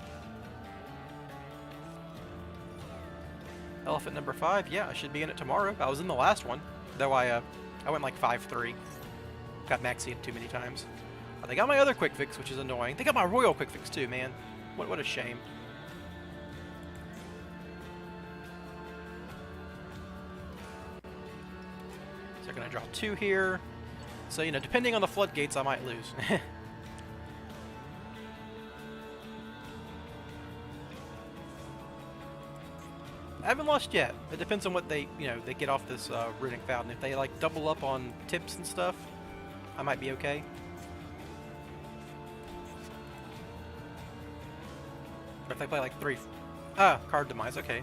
Elephant number 5, yeah, I should be in it tomorrow. I was in the last one, though I went like 5-3. Got Maxied too many times. They got my other quick fix, which is annoying. They got my Royal quick fix too, man. What a shame. So they're gonna draw 2 here. So, you know, depending on the floodgates, I might lose. I haven't lost yet. It depends on what they get off this Runick Fountain. If they like double up on tips and stuff, I might be okay. Or if they play like 3, card demise. Okay,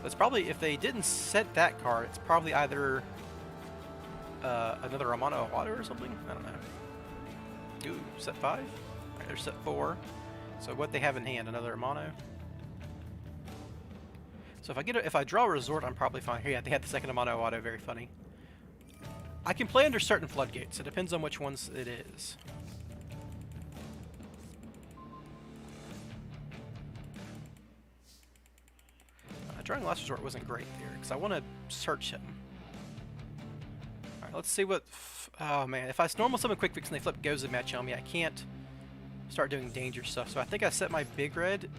that's probably, if they didn't set that card, it's probably either another Amano Water or something. I don't know. Ooh, set 5. Alright, there's set 4. So what they have in hand, another Amano. So if I draw a Resort, I'm probably fine. Here, yeah, they had the second Amano Auto, very funny. I can play under certain floodgates. It depends on which ones it is. Drawing Last Resort wasn't great there, because I want to search him. Alright, let's see what... oh man, if I normal summon Quick Fix and they flip Goes and Match on me, I can't start doing danger stuff. So I think I set my Big Red,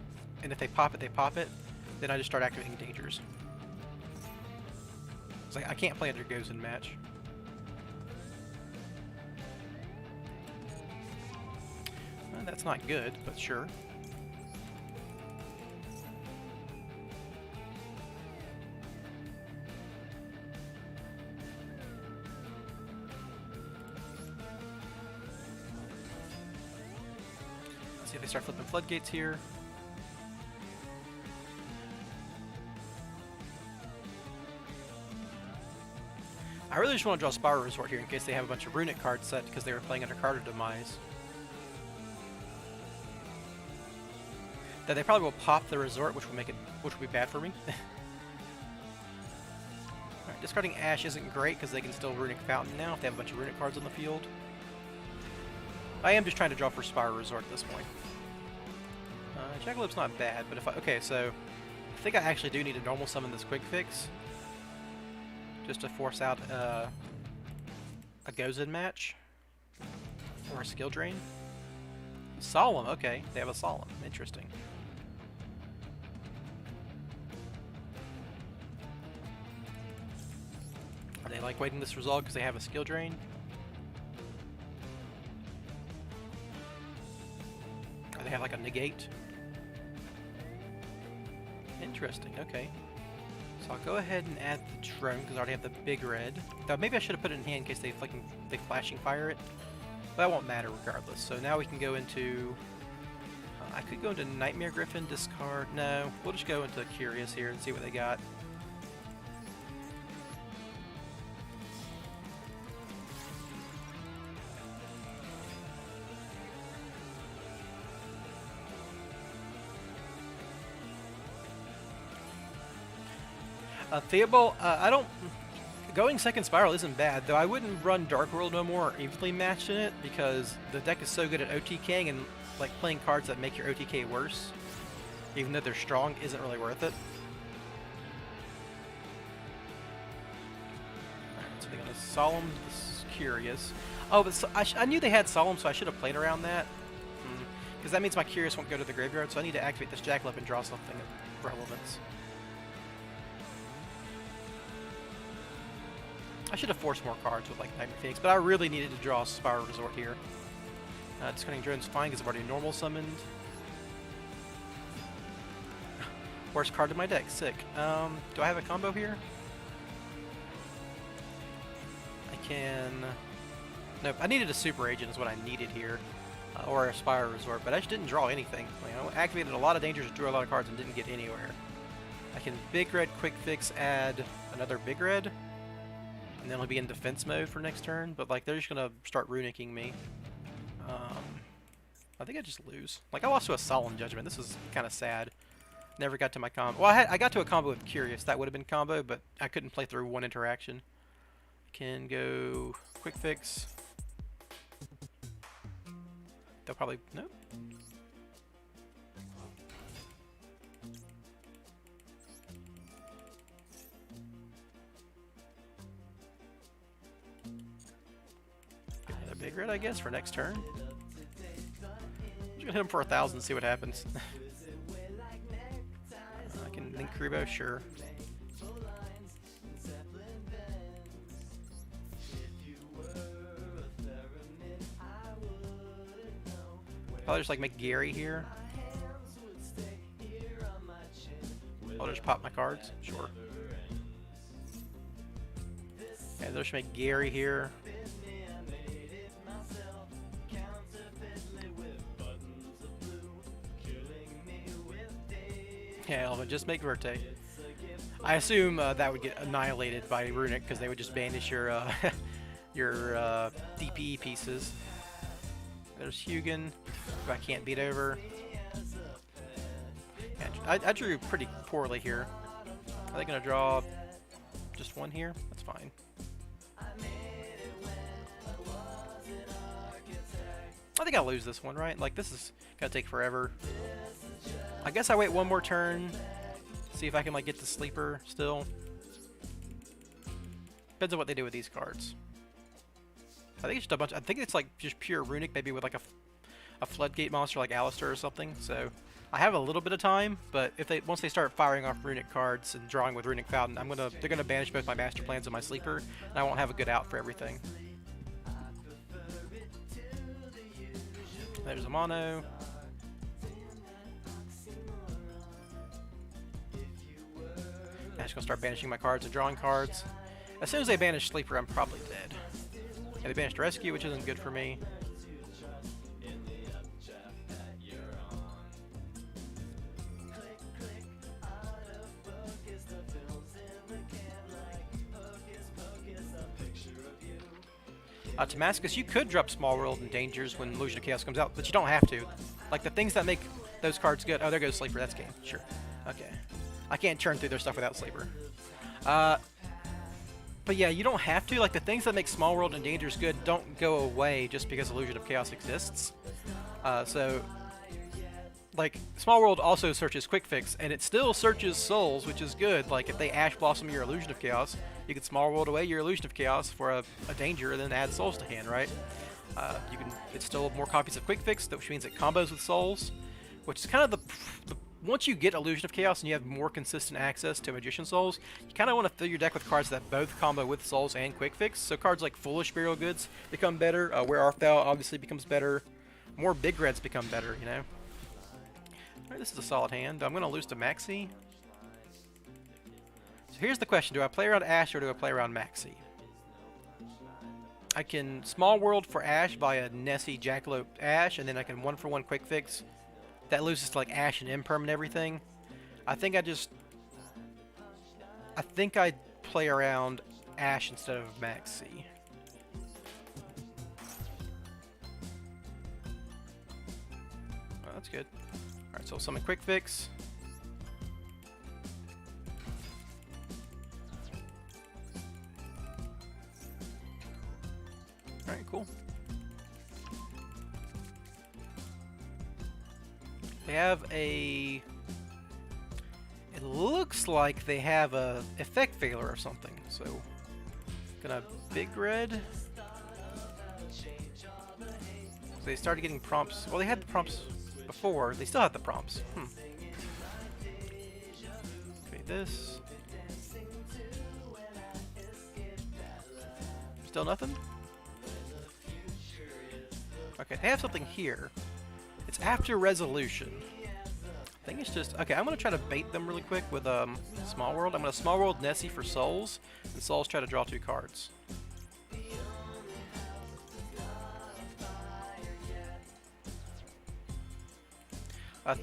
and if they pop it, they pop it. Then I just start activating dangers. It's like I can't play under Goes and Match. Well, that's not good, but sure. Let's see if they start flipping floodgates here. I really just want to draw Spiral Resort here in case they have a bunch of Runick cards set because they were playing under Card of Demise. That they probably will pop the Resort, which will be bad for me. Alright, discarding Ash isn't great because they can still Runick Fountain now if they have a bunch of Runick cards on the field. I am just trying to draw for Spiral Resort at this point. Jackalope's not bad, but okay, so I think I actually do need to normal summon this Quick Fix. Just to force out a Gozen match. Or a skill drain. Solemn, okay. They have a Solemn. Interesting. Are they like waiting this result because they have a skill drain? Or they have like a negate? Interesting, okay. So I'll go ahead and add the drone because I already have the Big Red. Though maybe I should have put it in hand in case they flashing fire it. But that won't matter regardless. So now we can go into... I could go into Nightmare Griffin, discard... No, we'll just go into Curious here and see what they got. Theobald, going second Spiral isn't bad, though I wouldn't run Dark World no more or evenly matched in it because the deck is so good at OTKing, and like playing cards that make your OTK worse, even though they're strong, isn't really worth it. Alright, so they're gonna Solemn. This is Curious. Oh, but I knew they had Solemn, so I should have played around that. Because that means my Curious won't go to the graveyard, so I need to activate this Jackalope and draw something of relevance. I should have forced more cards with like Nightmare Phoenix, but I really needed to draw Spiral Resort here. Discarding Drone's fine because I've already normal summoned. Worst card in my deck, sick. Do I have a combo here? I can... Nope, I needed a Super Agent is what I needed here. Or a Spiral Resort, but I just didn't draw anything. You know, activated a lot of dangers, drew a lot of cards, and didn't get anywhere. I can Big Red Quick Fix, add another Big Red, and then I'll be in defense mode for next turn, but like they're just gonna start Runicking me. I think I just lose. Like I lost to a Solemn Judgment. This is kind of sad. Never got to my combo. Well, I got to a combo with Curious. That would have been combo, but I couldn't play through one interaction. Can go Quick Fix. They'll probably... Nope. Get another Big Red, I guess, for next turn. I'm just gonna hit him for 1,000 and see what happens. I can link Karibo, sure. I'll just like make Gary here. I'll just pop my cards, sure. Yeah, they'll just make Gary here. Yeah, I'll just make Verte. I assume that would get annihilated by Runick because they would just banish your your DPE pieces. There's Hugin, who I can't beat over. Yeah, I drew pretty poorly here. Are they going to draw just one here? That's fine. I think I'll lose this one, right? Like, this is going to take forever. I guess I wait one more turn, see if I can, like, get the sleeper still. Depends on what they do with these cards. I think it's just a bunch. I think it's like just pure Runick, maybe with like a floodgate monster like Alistair or something. So I have a little bit of time, but if they once they start firing off Runick cards and drawing with Runick Fountain, they're gonna banish both my master plans and my sleeper, and I won't have a good out for everything. There's a mono. I'm just gonna start banishing my cards and drawing cards. As soon as they banish sleeper, I'm probably dead. Yeah, they banished Rescue, which isn't good for me. Damascus, you could drop Small World and Dangers when Illusion of Chaos comes out, but you don't have to. Like, the things that make those cards good... Oh, there goes Sleeper. That's game. Sure. Okay. I can't churn through their stuff without Sleeper. But yeah, you don't have to. Like, the things that make Small World and Dangers good don't go away just because Illusion of Chaos exists. Like, Small World also searches Quick Fix, and it still searches Souls, which is good. Like, if they Ash Blossom your Illusion of Chaos, you can Small World away your Illusion of Chaos for a Danger, and then add Souls to hand, right? It's still more copies of Quick Fix, which means it combos with Souls, which is kind of the once you get Illusion of Chaos and you have more consistent access to Magician Souls, you kind of want to fill your deck with cards that both combo with Souls and Quick Fix. So cards like Foolish Burial Goods become better, Where Art Thou obviously becomes better, more Big Reds become better, you know? Alright, this is a solid hand. I'm going to lose to Maxi. So here's the question, do I play around Ash or do I play around Maxi? I can Small World for Ash via Nessie, Jackalope, Ash, and then I can 1-for-1 Quick Fix. That loses to like Ash and Imperm and everything. I think I'd play around Ash instead of Maxi. Oh, that's good. Alright, so I'll summon Quick Fix. Alright, cool. They have a... It looks like they have a effect failure or something, so... Gonna Big Red. So they started getting prompts. Well, they had the prompts. before, they still have the prompts. Okay, this. Still nothing? Okay, they have something here. It's after resolution. I think it's just... Okay, I'm going to try to bait them really quick with Small World. I'm going to Small World Nessie for Souls, and Souls try to draw 2 cards.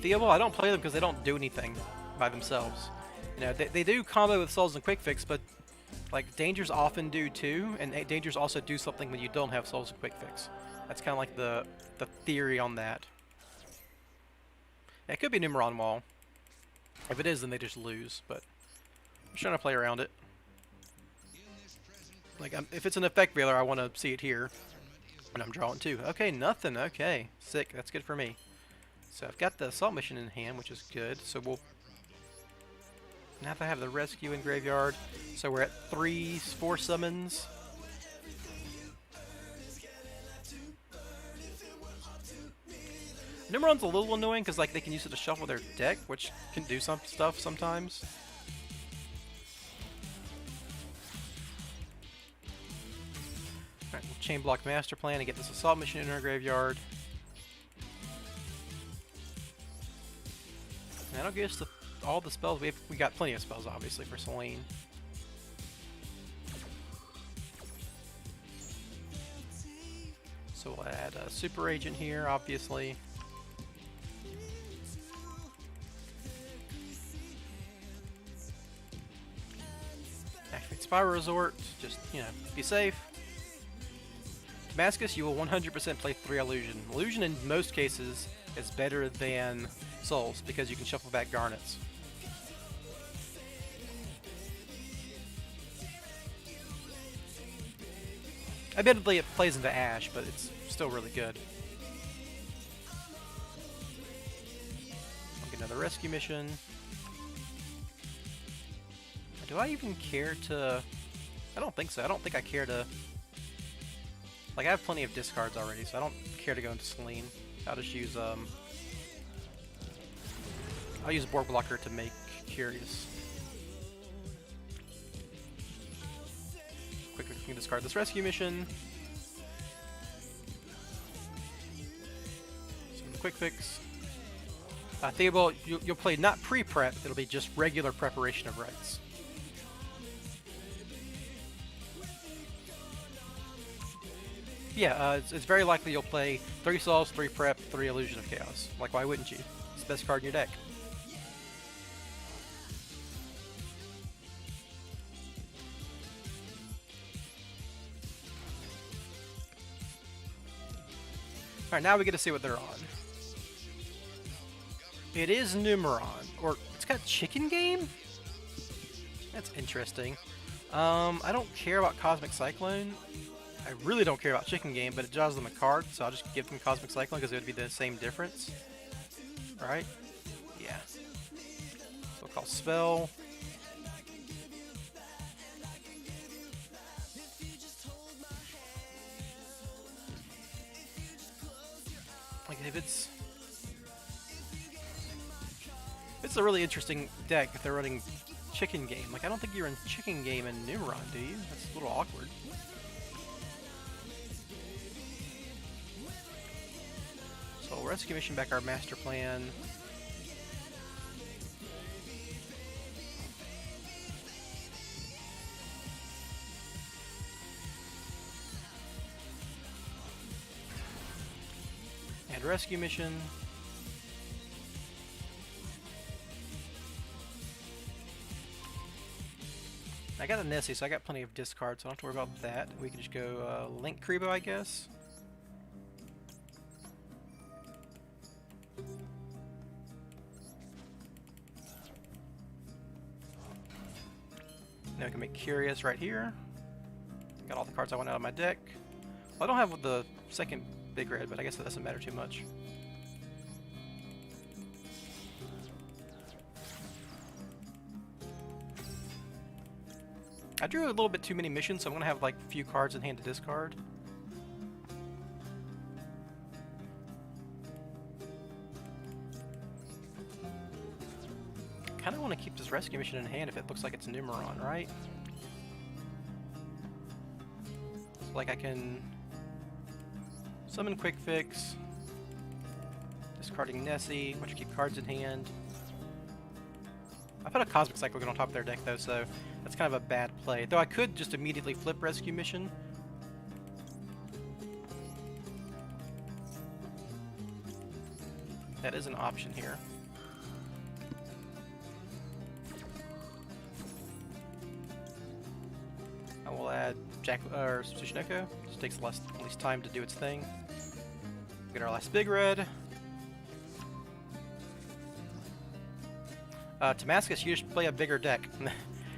Theobald, I don't play them because they don't do anything by themselves. You know, they do combo with Souls and Quick Fix, but like Dangers often do too, and Dangers also do something when you don't have Souls and Quick Fix. That's kind of like the theory on that. Yeah, it could be Numeron Wall. If it is, then they just lose, but I'm just trying to play around it. Like, if it's an effect veiler, I want to see it here. And I'm drawing 2. Okay, nothing. Okay, sick. That's good for me. So I've got the Assault Mission in hand, which is good. So we'll... Now that I have the Rescue in Graveyard, so we're at 4 summons. Numeron's a little annoying because like they can use it to shuffle their deck, which can do some stuff sometimes. Alright, we'll Chain Block Master Plan and get this Assault Mission in our graveyard. And that'll get us to all the spells. We got plenty of spells, obviously, for Selene. So we'll add a Super Agent here, obviously. Activate Spiral Resort, just, you know, be safe. Damascus, you will 100% play 3 Illusion. Illusion, in most cases, is better than Souls, because you can shuffle back Garnets. Admittedly, it plays into Ash, but it's still really good. I'll get another Rescue Mission. Do I even care to... I don't think so. I don't think I care to... Like, I have plenty of discards already, so I don't care to go into Selene. I'll just use, I'll use Board Blocker to make Curious. Quickly we can discard this Rescue Mission. Some Quick Fix. Theobald, you'll play not pre-prep, it'll be just regular preparation of rights. Yeah, it's very likely you'll play 3 Souls, 3 Prep, 3 Illusion of Chaos. Like, why wouldn't you? It's the best card in your deck. Alright, now we get to see what they're on. It is Numeron, or it's got Chicken Game? That's interesting. I don't care about Cosmic Cyclone. I really don't care about Chicken Game, but it draws them a card, so I'll just give them Cosmic Cyclone because it would be the same difference. Alright? Yeah. So we'll call Spell. Like, if it's a really interesting deck if they're running Chicken Game. Like, I don't think you're in Chicken Game in Numeron, do you? That's a little awkward. So we'll Rescue Mission back our Master Plan. And Rescue Mission. I got a Nessie, so I got plenty of discards, so I don't have to worry about that. We can just go Link Kribo, I guess. Now we can make Curious right here. Got all the cards I want out of my deck. Well, I don't have the second big red, but I guess that doesn't matter too much. I drew a little bit too many missions, so I'm going to have like a few cards in hand to discard. kind of want to keep this rescue mission in hand if it looks like it's Numeron, right? So, like, I can summon Quick Fix, discarding Nessie, which keep cards in hand. I put a Cosmic Cyclone on top of their deck though, so that's kind of a bad play. Though I could just immediately flip rescue mission. That is an option here. I will add Tsushinoko. Just takes at least time to do its thing. Get our last big red. Damascus, you just play a bigger deck.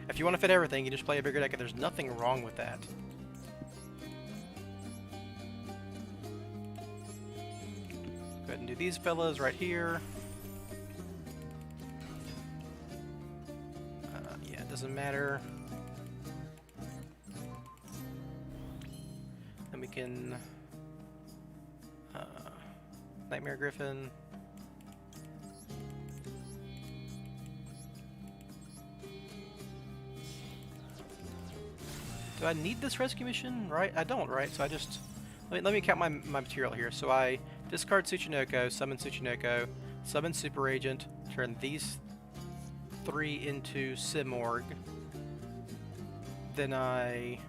If you want to fit everything, you just play a bigger deck, and there's nothing wrong with that. Go ahead and do these fellas right here. Yeah, it doesn't matter. Then we can Nightmare Griffin. Do I need this rescue mission? Right? I don't, right? So I just... Let me count my material here. So I discard Tsuchinoko, summon Tsuchinoko, summon Super Agent, turn these 3 into Simorg. Then I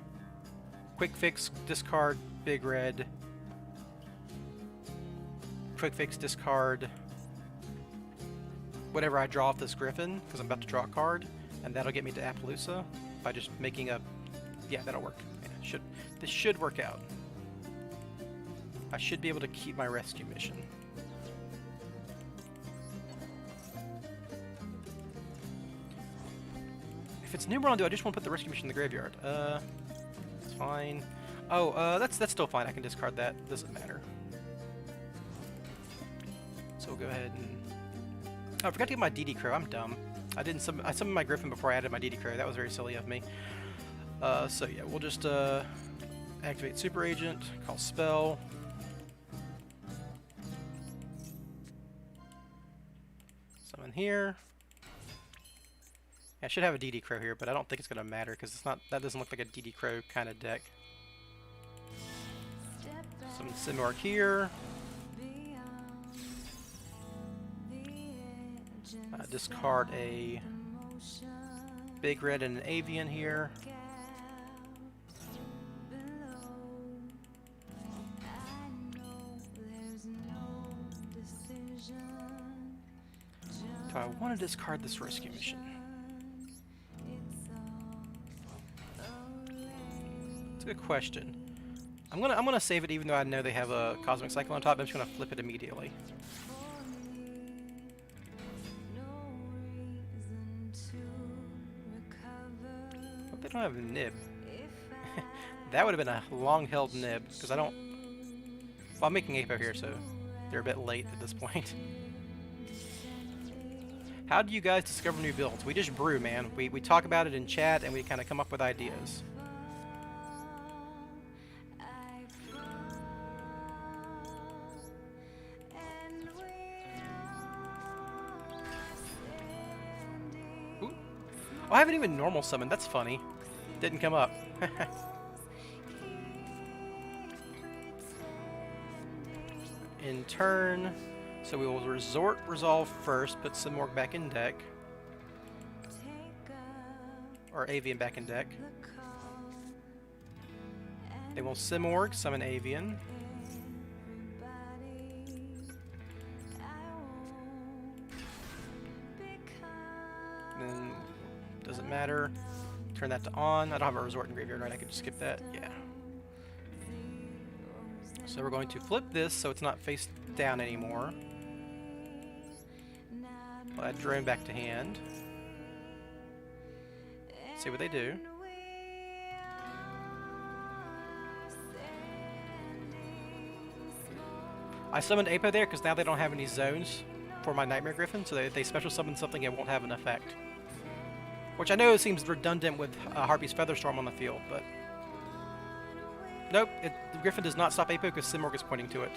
Quick Fix, discard Big Red. Quick Fix, discard whatever I draw off this Griffin, because I'm about to draw a card, and that'll get me to Appaloosa by just making a... Yeah, that'll work. Yeah, this should work out. I should be able to keep my rescue mission. If it's Numeron, do I just want to put the rescue mission in the graveyard? It's fine. Oh, that's still fine. I can discard that. Doesn't matter. So we'll go ahead and... Oh, I forgot to get my DD Crow. I'm dumb. I summoned my Griffin before I added my DD Crow. That was very silly of me. So yeah, we'll just activate Super Agent, call spell. Summon here. Yeah, I should have a DD Crow here, but I don't think it's gonna matter because it's not. That doesn't look like a DD Crow kind of deck. Summon Simorg here. Discard a Big Red and an Avian here. Do I want to discard this rescue mission? It's a good question. I'm gonna save it even though I know they have a Cosmic Cyclone on top. I'm just gonna flip it immediately. Hope they don't have a nib. That would have been a long-held nib because I don't. Well, I'm making Apo here, so they're a bit late at this point. How do you guys discover new builds? We just brew, man. We talk about it in chat and we kind of come up with ideas. Ooh. Oh, I haven't even normal summoned. That's funny. Didn't come up. In turn. So we will resort resolve first, put Simorg back in deck. Or Avian back in deck. They will Simorg, summon Avian. Then, doesn't matter. Turn that to on. I don't have a resort in graveyard, right? I could just skip that. Yeah. So we're going to flip this so it's not face down anymore. I'll add drone back to hand. See what they do. I summoned Apo there because now they don't have any zones for my Nightmare Griffin, so they special summon something it won't have an effect. Which I know seems redundant with Harpy's Featherstorm on the field, but... Nope, the Griffin does not stop Apo because Simorg is pointing to it.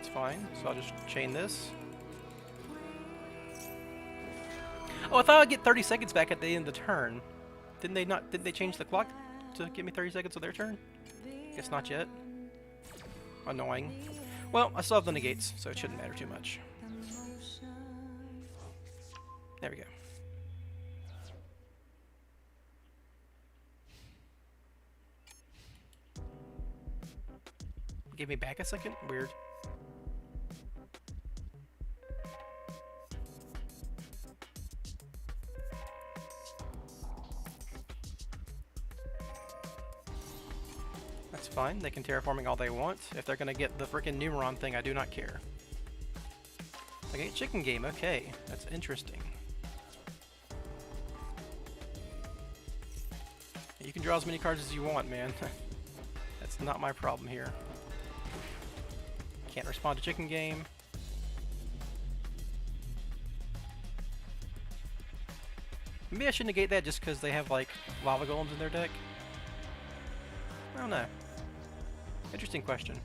That's fine. So I'll just chain this. Oh, I thought I'd get 30 seconds back at the end of the turn. Didn't they not? Didn't they change the clock to give me 30 seconds of their turn? Guess not yet. Annoying. Well, I still have the negates, so it shouldn't matter too much. There we go. Give me back a second? Weird. That's fine. They can terraforming all they want. If they're gonna get the frickin' Numeron thing, I do not care. Okay, chicken game. Okay, that's interesting. You can draw as many cards as you want, man. That's not my problem here. Can't respond to chicken game. Maybe I should negate that just because they have, like, lava golems in their deck. I don't know. Interesting question.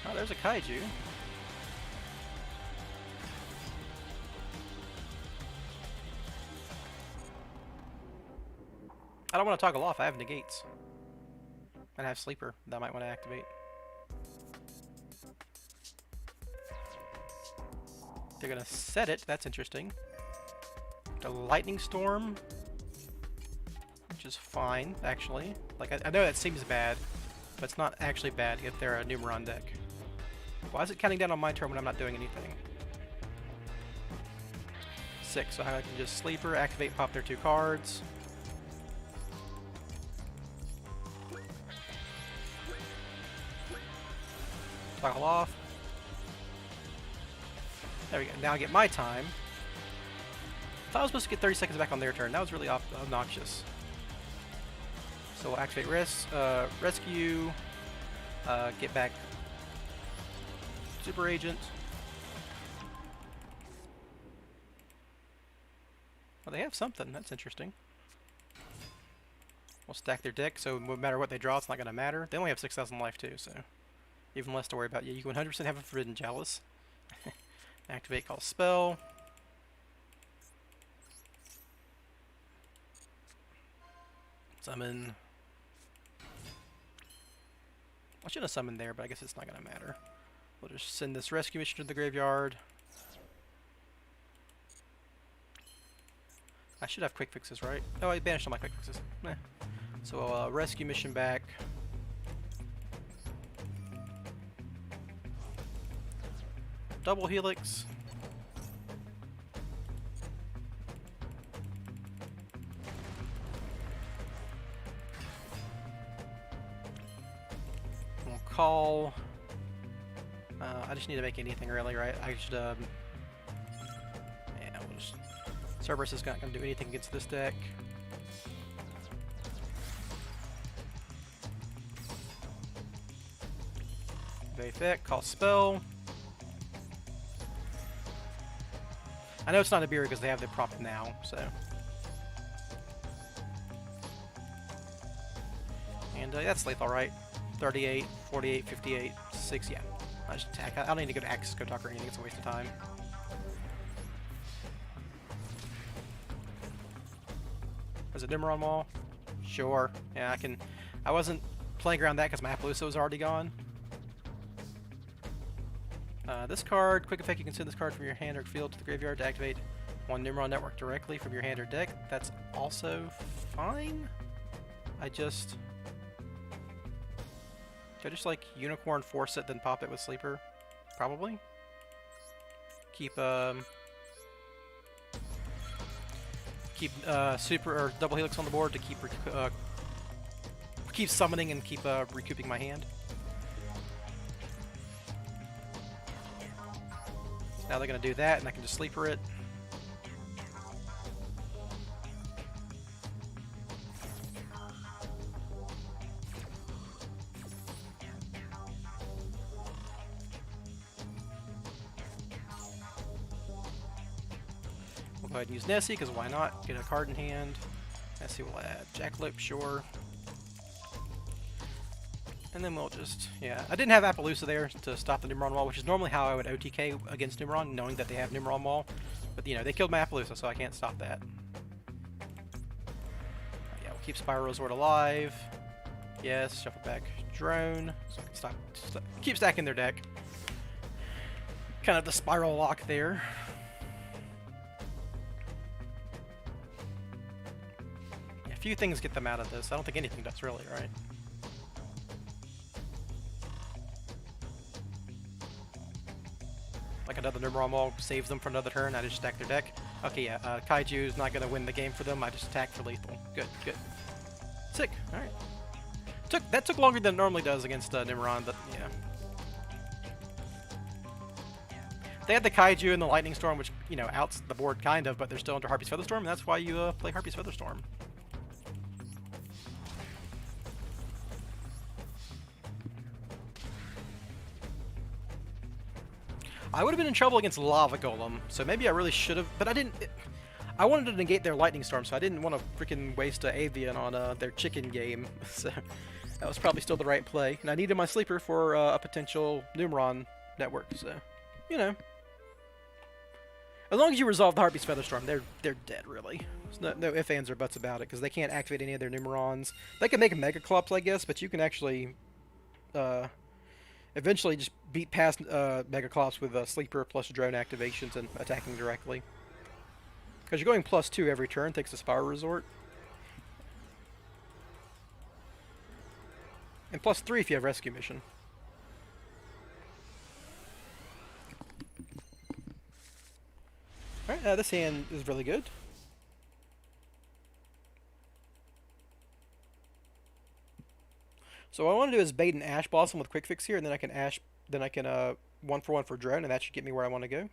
Oh, there's a kaiju. I don't want to toggle off. I have negates. And I have sleeper that I might want to activate. They're gonna set it. That's interesting. The lightning storm, which is fine actually. Like I know that seems bad, but it's not actually bad if they're a Numeron deck. Why is it counting down on my turn when I'm not doing anything? 6. So I can just sleeper, activate, pop their 2 cards. Toggle off. There we go. Now I get my time. I thought I was supposed to get 30 seconds back on their turn. That was really obnoxious. So we'll activate rescue. Get back super agent. Well, they have something. That's interesting. We'll stack their deck, so no matter what they draw, it's not going to matter. They only have 6,000 life too, so even less to worry about. Yeah, you can 100% have a Forbidden Chalice. Activate, call spell. Summon. I should have summoned there, but I guess it's not going to matter. We'll just send this rescue mission to the graveyard. I should have quick fixes, right? Oh, I banished all my quick fixes. Eh. So rescue mission back. Double helix. We'll call. I just need to make anything really, right? I should. Yeah, we'll just. Cerberus is not going to do anything against this deck. Effect, call spell. I know it's not a beer because they have their prop now, so. And that's lethal, right? 38, 48, 58, 6, yeah. I just attack. I don't need to go to Axis Go Talk or anything, it's a waste of time. Was it Numeron Wall? Sure. Yeah, I can. I wasn't playing around that because my Appaloosa was already gone. This card, quick effect, you can send this card from your hand or field to the graveyard to activate one Numeron network directly from your hand or deck. That's also fine. Do I just like Unicorn force it, then pop it with Sleeper? Probably. Keep super or double helix on the board to keep summoning and keep recouping my hand. Now they're going to do that, and I can just sleeper it. We'll go ahead and use Nessie, because why not? Get a card in hand. Let's see, we'll add Jackalope, sure. And then we'll just, yeah. I didn't have Appaloosa there to stop the Numeron wall, which is normally how I would OTK against Numeron, knowing that they have Numeron wall. But, you know, they killed my Appaloosa, so I can't stop that. Yeah, we'll keep Spyrosaur alive. Yes, shuffle back Drone, so I can keep stacking their deck. Kind of the spiral lock there. Yeah, a few things get them out of this. I don't think anything does really, right? Like another Numeron wall saves them for another turn. I just stack their deck. Okay, yeah, Kaiju is not going to win the game for them. I just attack for lethal. Good, good. Sick. All right. That took longer than it normally does against Numeron, but yeah. They had the Kaiju and the Lightning Storm, which, you know, outs the board kind of, but they're still under Harpy's Featherstorm, and that's why you play Harpy's Featherstorm. I would have been in trouble against Lava Golem, so maybe I really should have, but I didn't. I wanted to negate their Lightning Storm, so I didn't want to freaking waste Avian on their chicken game, so that was probably still the right play. And I needed my sleeper for a potential Numeron network, so, you know. As long as you resolve the Harpy's Featherstorm, they're dead, really. There's no ifs, ands, or buts about it, because they can't activate any of their Numerons. They can make a Mega Clops, I guess, but you can actually eventually just beat past Mega Clops with Sleeper plus Drone activations and attacking directly. Because you're going +2 every turn, thanks to Spyro Resort. And +3 if you have Rescue Mission. Alright, this hand is really good. So what I want to do is bait an Ash Blossom with Quick Fix here, and then I can 1-for-1 for Drone, and that should get me where I want to go.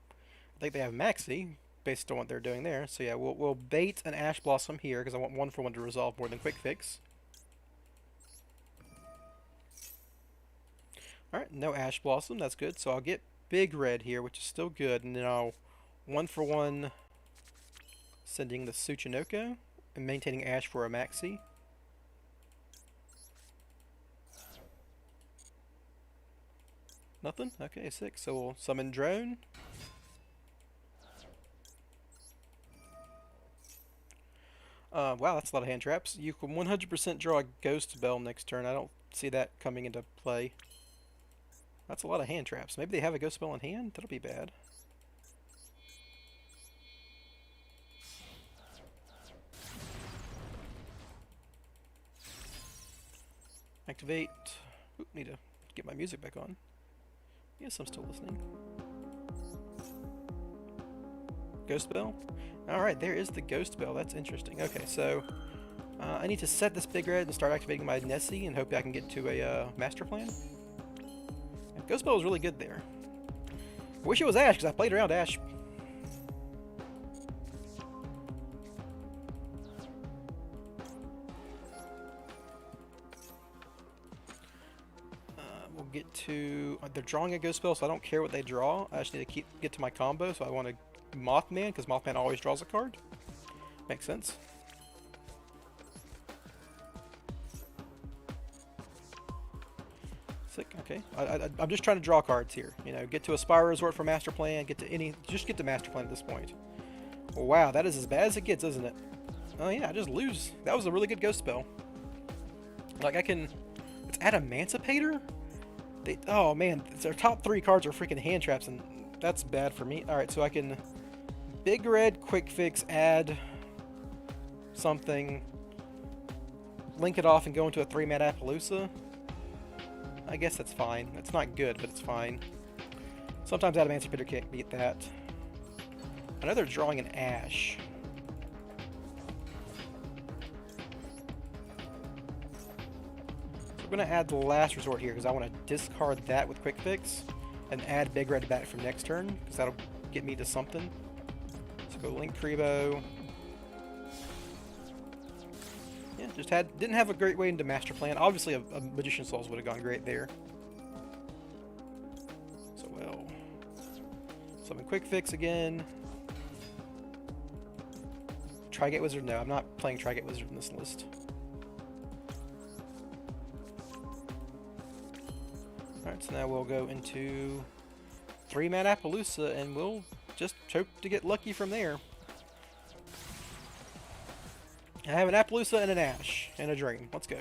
I think they have Maxi, based on what they're doing there. So yeah, we'll bait an Ash Blossom here, because I want 1-for-1 to resolve more than Quick Fix. Alright, no Ash Blossom, that's good. So I'll get Big Red here, which is still good, and then I'll 1-for-1 sending the Tsuchinoko and maintaining Ash for a Maxi. Nothing? Okay, sick. So we'll summon Drone. Wow, that's a lot of hand traps. You can 100% draw a Ghost Bell next turn. I don't see that coming into play. That's a lot of hand traps. Maybe they have a Ghost Bell in hand? That'll be bad. Activate. Oop, need to get my music back on. Yes, I'm still listening. Ghost Bell? Alright, there is the Ghost Bell. That's interesting. Okay, so I need to set this Big Red and start activating my Nessie and hope I can get to a Master Plan. Ghost Bell is really good there. I wish it was Ash, because I played around Ash. We'll get to... they're drawing a Ghost Bell, so I don't care what they draw. I just need to get to my combo, so I want to Mothman, because Mothman always draws a card. Makes sense. Sick, okay. I'm just trying to draw cards here. You know, get to a Spyro Resort for Master Plan, just get to Master Plan at this point. Wow, that is as bad as it gets, isn't it? Oh yeah, I just lose. That was a really good Ghost Spell. Like I can... It's Adamancipator? Oh man, their top 3 cards are freaking hand traps, and that's bad for me. Alright, so I can Big Red, Quick Fix, add something, link it off and go into a 3-mana Appaloosa. I guess that's fine. It's not good, but it's fine. Sometimes Adamancipator can't beat that. I know they're drawing an Ash. So I'm going to add the Last Resort here because I want to discard that with Quick Fix and add Big Red back from next turn because that'll get me to something. So go Link Kribo. Yeah, just didn't have a great way into Master Plan. Obviously, a Magician's Souls would have gone great there. So, well, summon Quick Fix again. Tri-Gate Wizard? No, I'm not playing Tri-Gate Wizard in this list. Alright, so now we'll go into 3-man Appaloosa, and we'll just hope to get lucky from there. I have an Appaloosa and an Ash, and a Drain. Let's go.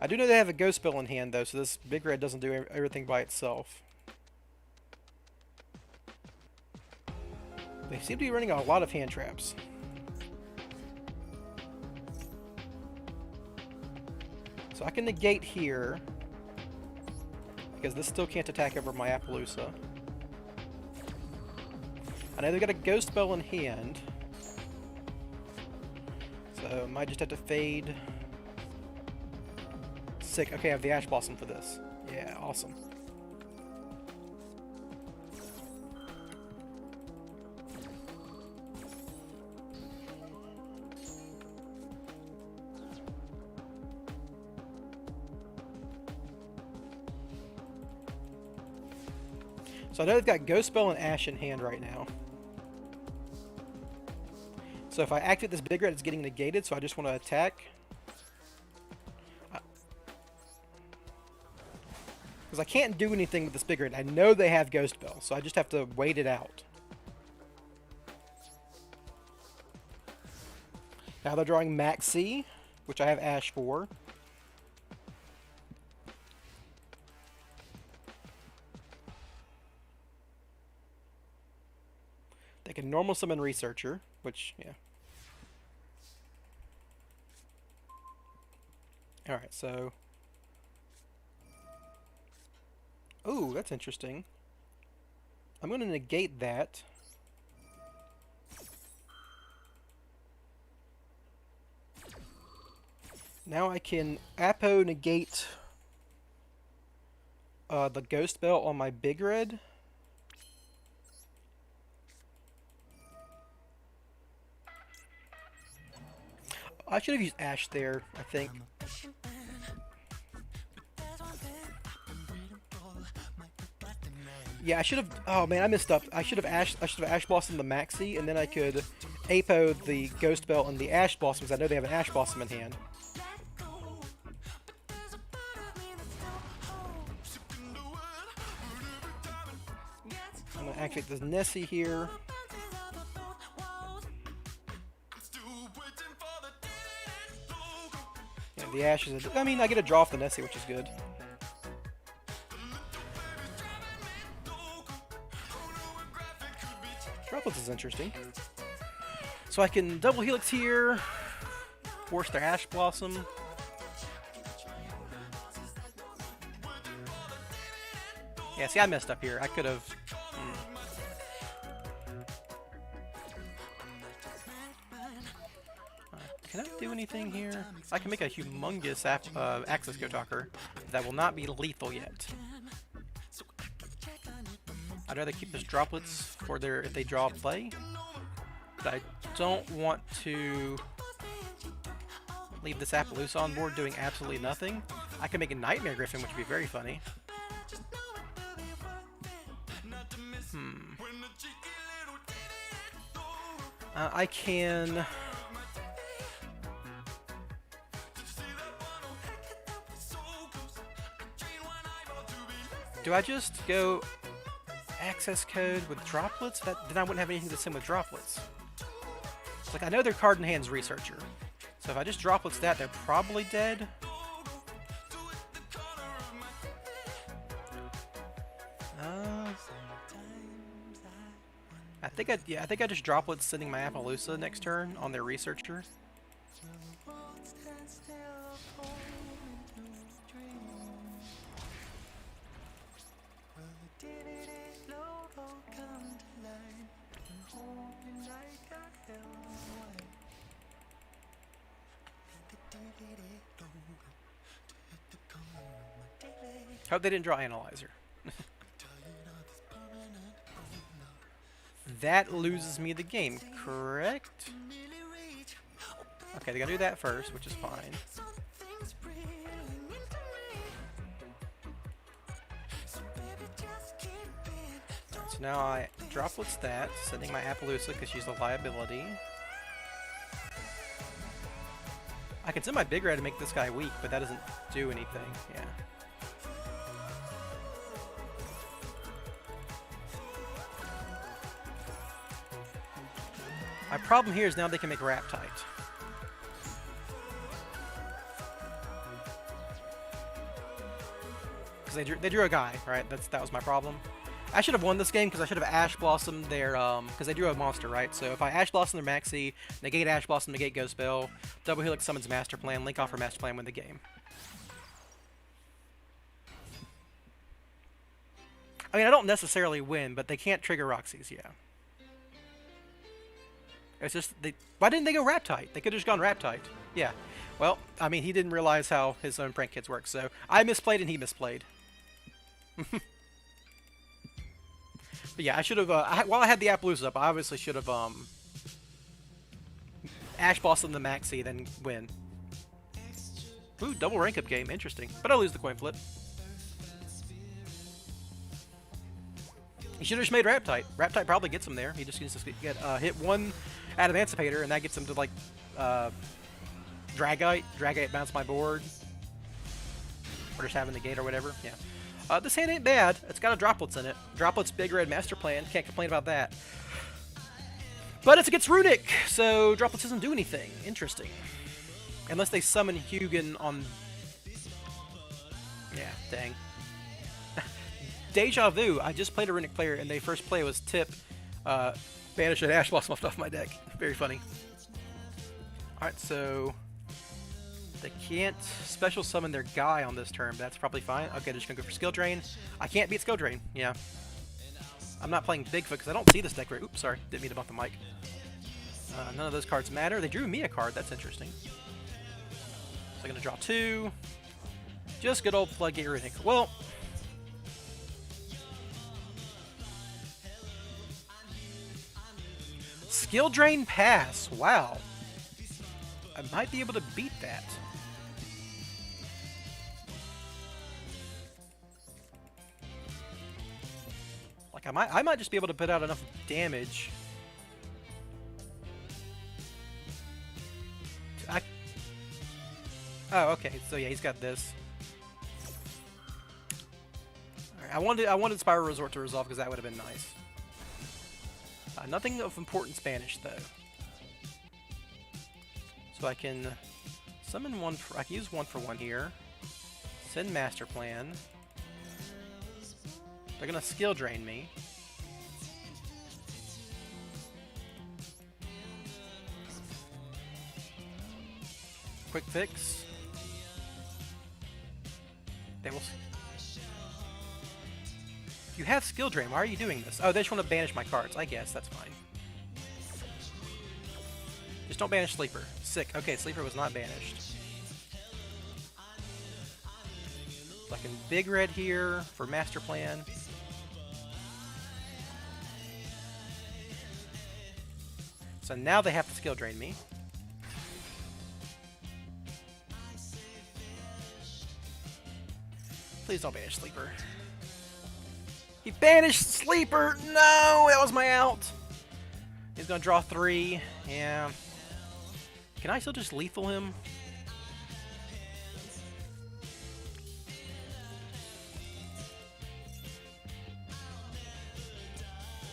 I do know they have a Ghost Spell in hand, though, so this Big Red doesn't do everything by itself. They seem to be running a lot of hand traps. So I can negate here, because this still can't attack over my Appaloosa. I know they've got a Ghost Spell in hand, so I might just have to fade. Sick. Okay, I have the Ash Blossom for this. Yeah, awesome. So I know they've got Ghost Spell and Ash in hand right now. So if I activate this Big Red, it's getting negated, so I just want to attack. Because I can't do anything with this Big Red. I know they have Ghost Spell, so I just have to wait it out. Now they're drawing Maxi, which I have Ash for. They can normal summon Researcher, which, yeah. Alright, so... Ooh, that's interesting. I'm going to negate that. Now I can Apo negate the Ghost Spell on my Big Red. I should have used Ash there, I think. Yeah, I should have. Oh man, I messed up. I should have Ash Blossom the Maxi, and then I could Apo the Ghost Spell and the Ash Blossom, because I know they have an Ash Blossom in hand. I'm gonna activate this Nessie here. Yeah, the Ash is. I mean, I get a draw off the Nessie, which is good. Droplets is interesting. So I can double Helix here, force their Ash Blossom. Yeah, see, I messed up here. I could have. Can I do anything here? I can make a humongous Access Code Talker that will not be lethal yet. I'd rather keep this Droplets for their if they draw a play. But I don't want to leave this Appaloosa on board doing absolutely nothing. I can make a Nightmare Griffin, which would be very funny. I can... Do I just go Access Code with Droplets? Then I wouldn't have anything to send with Droplets. It's like, I know their card in hand's Researcher. So if I just Droplets that, they're probably dead. I think I just Droplets sending my Appaloosa next turn on their Researcher. Hope they didn't draw Analyzer. That loses me the game, correct? Okay, they gotta do that first, which is fine. so now I droplets that, sending my Appaloosa because she's a liability. I can send my Big Red to make this guy weak, but that doesn't do anything. Yeah. My problem here is now they can make Raptite. Because they drew a guy, right? That was my problem. I should have won this game because I should have Ash Blossomed their, because they drew a monster, right? So if I Ash Blossom their Maxi, negate Ash Blossom, negate Ghost Spell, Double Helix summons Master Plan, link off for Master Plan, win the game. I mean, I don't necessarily win, but they can't trigger Roxy's, yeah. It's just, why didn't they go Raptite? They could have just gone Raptite. Yeah. Well, I mean, he didn't realize how his own prank kits work, so I misplayed and he misplayed. But yeah, I should have, while I had the Appaloosa up, I obviously should have, Ash Blossom the Maxi, then win. Ooh, double rank up game, interesting. But I lose the coin flip. He should have just made Raptite. Raptite probably gets him there. He just needs to get, hit one Adamancipator, and that gets him to, like, Dragite bounce my board. Or just having the gate or whatever, yeah. This hand ain't bad. It's got a Droplets in it. Droplets, Big Red, Master Plan. Can't complain about that. But it's against Runick, so Droplets doesn't do anything. Interesting. Unless they summon Hugin on... Yeah, dang. Deja Vu. I just played a Runick player, and their first play was Tip. Banish an Ash Blossom off my deck. Very funny. Alright, so... They can't special summon their guy on this turn, but that's probably fine. Okay, they're just gonna go for Skill Drain. I can't beat Skill Drain, yeah. I'm not playing Bigfoot because I don't see this deck right. Oops, sorry, didn't mean to bump the mic. None of those cards matter. They drew me a card, that's interesting. So I'm gonna draw two. Just good old Floodgate Runick. Well, Skill Drain pass, wow. I might be able to beat that. Like I might just be able to put out enough damage. Oh, okay. So yeah, he's got this. All right, I wanted Spiral Resort to resolve because that would have been nice. Nothing of importance banished though. So I can summon one for, I can use 1/1 here. Send Master Plan. They're gonna Skill Drain me. Quick Fix. They will. You have Skill Drain. Why are you doing this? Oh, they just want to banish my cards. I guess that's fine. Just don't banish Sleeper. Sick. Okay, Sleeper was not banished. So I can Big Red here for Master Plan. So now they have to Skill Drain me. Please don't banish Sleeper. He banished Sleeper! No! That was my out! He's gonna draw 3. Yeah. Can I still just lethal him?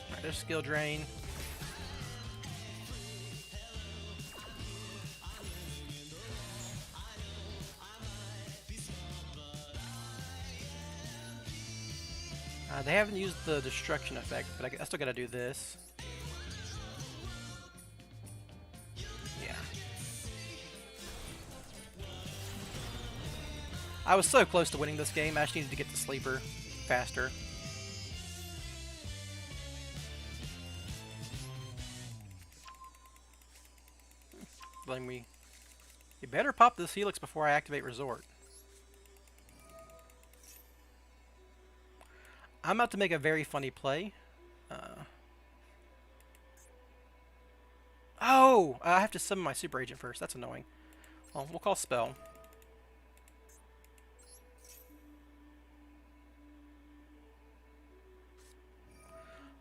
Alright, there's Skill Drain. They haven't used the destruction effect, but I still gotta do this. Yeah. I was so close to winning this game, I just needed to get the Sleeper faster. Letting me... You better pop this Helix before I activate Resort. I'm about to make a very funny play. Oh! I have to summon my Super Agent first. That's annoying. Well, we'll call Spell.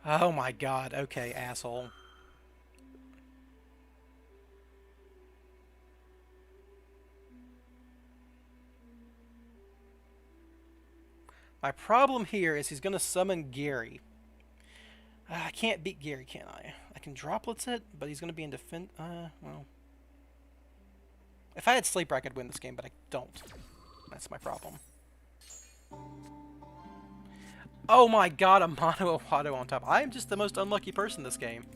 Oh my god, okay, asshole. My problem here is he's gonna summon Gary. I can't beat Gary, can I? I can droplets it, but he's gonna be in defense. Well. If I had Sleeper, I could win this game, but I don't. That's my problem. Oh my god, a mono Awado on top. I am just the most unlucky person this game.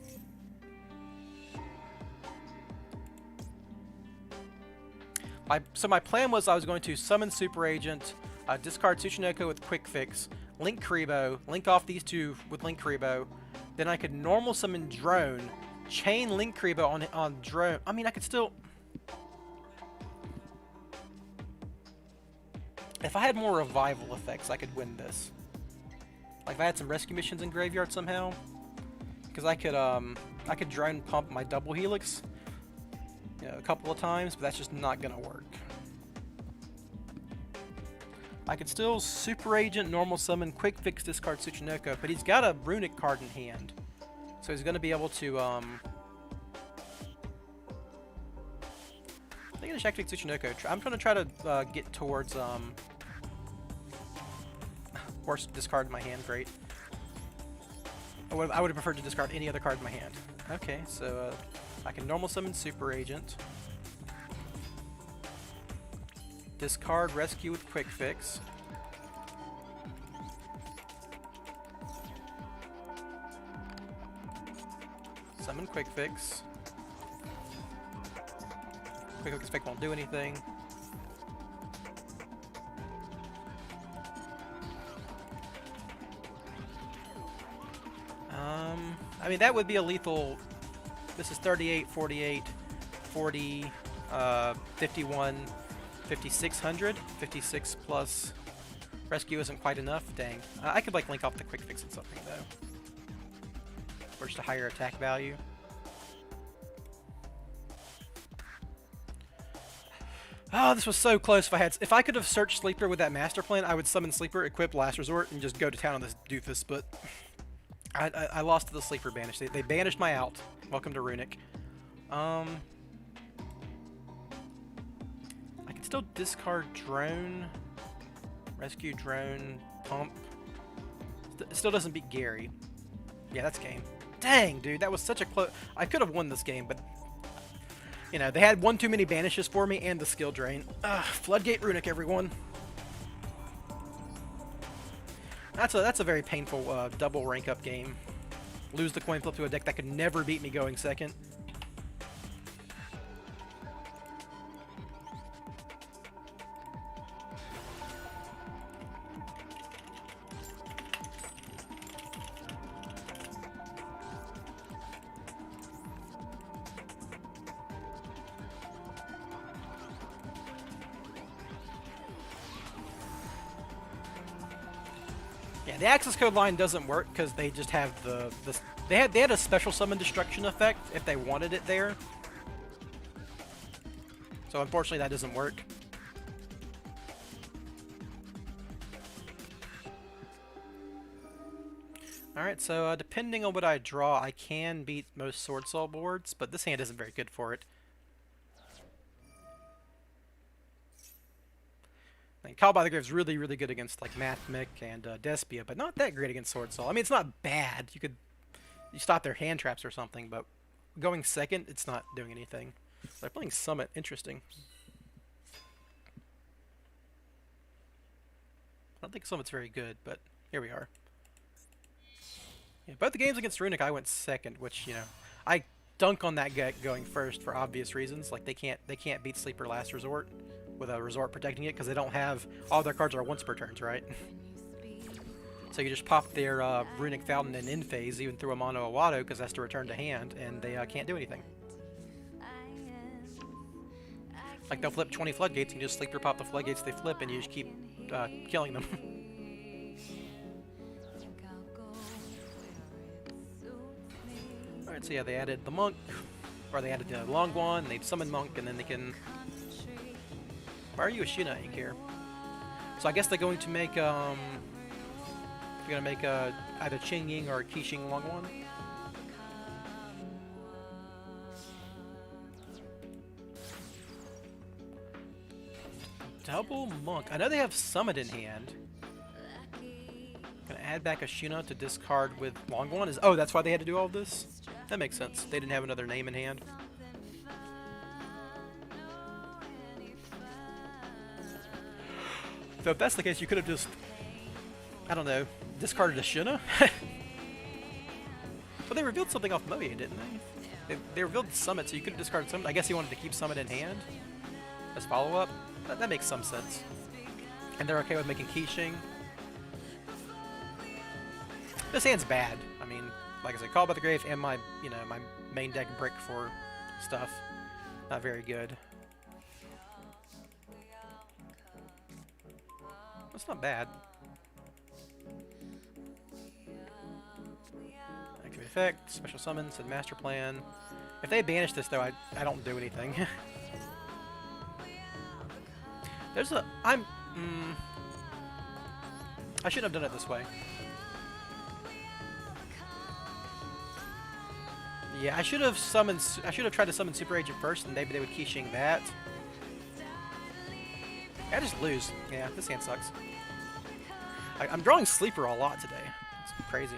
So my plan was I was going to summon Super Agent, discard Tsuchinoko with Quick Fix, link Karibo, link off these two with link Karibo, then I could normal summon Drone, chain link Karibo on Drone. I mean, I could still... If I had more revival effects, I could win this. Like if I had some rescue missions in Graveyard somehow, because I could Drone pump my double Helix, you know, a couple of times, but that's just not gonna work. I could still Super Agent, normal summon, Quick Fix, discard Tsuchinoko, but he's got a Runick card in hand, so he's gonna be able to I think I should activate Tsuchinoko. I'm trying to try to get towards Horse discard in my hand, great. I would have preferred to discard any other card in my hand. Okay, so I can normal summon Super Agent. Discard Rescue with Quick Fix. Summon Quick Fix. Quick Fix won't do anything. I mean, that would be a lethal. This is 38, 48, 40, 51, 5600. 56 plus rescue isn't quite enough. Dang. I could like link off the Quick Fix and something though. Or just a higher attack value. Oh, this was so close. If I could have searched Sleeper with that master plan, I would summon Sleeper, equip Last Resort, and just go to town on this doofus, but I lost to the Sleeper banish. They banished my out. Welcome to Runick. I can still discard Drone, Rescue Drone, Pump. It still doesn't beat Gary. Yeah, that's game. Dang, dude, that was such a close... I could have won this game, but... You know, they had one too many banishes for me and the skill drain. Floodgate Runick, everyone. That's a very painful double rank up game. Lose the coin flip to a deck that could never beat me going second. Yeah, the access code line doesn't work because they just have they had a special summon destruction effect if they wanted it there. So unfortunately that doesn't work. Alright, so depending on what I draw, I can beat most Sword Soul boards, but this hand isn't very good for it. Call by the Grave is really, really good against like Mathmech and Despia, but not that great against Sword Soul. I mean, it's not bad. You stop their hand traps or something, but going second, it's not doing anything. They're playing Summit. Interesting. I don't think Summit's very good, but here we are. Yeah, both the games against Runick, I went second, which, you know, I dunk on that guy going first for obvious reasons. Like they can't beat Sleeper Last Resort with a Resort protecting it because they don't have all their cards are once per turns, right? So you just pop their Runick Fountain and in phase, even through a mono Awado because that's to return to hand, and they can't do anything. Like they'll flip 20 floodgates, and you just Sleeper pop the floodgates they flip, and you just keep killing them. Alright, so yeah, they added the Monk, or they added the Long One, they summon Monk, and then they can... Why are you a Shina Ink here? So I guess they're going to make, You're gonna make either Qingying or Qixing long one. Double Monk. I know they have Summit in hand. Gonna add back a Shuna to discard with long one. Oh, that's why they had to do all this? That makes sense. They didn't have another name in hand. So if that's the case, you could have just, I don't know, discarded a Shuna? But they revealed something off Moe, didn't they? They revealed Summit, so you could have discarded Summit. I guess he wanted to keep Summit in hand as follow-up. That makes some sense. And they're okay with making Qixing. This hand's bad. I mean, like I said, Call by the Grave and my, you know, my main deck brick for stuff. Not very good. That's not bad. Activate effect, special summons, and master plan. If they banish this though, I don't do anything. There's a I shouldn't have done it this way. Yeah, I should have tried to summon Super Agent first, and maybe they would Qixing that. I just lose. Yeah, this hand sucks. I'm drawing Sleeper a lot today. It's crazy.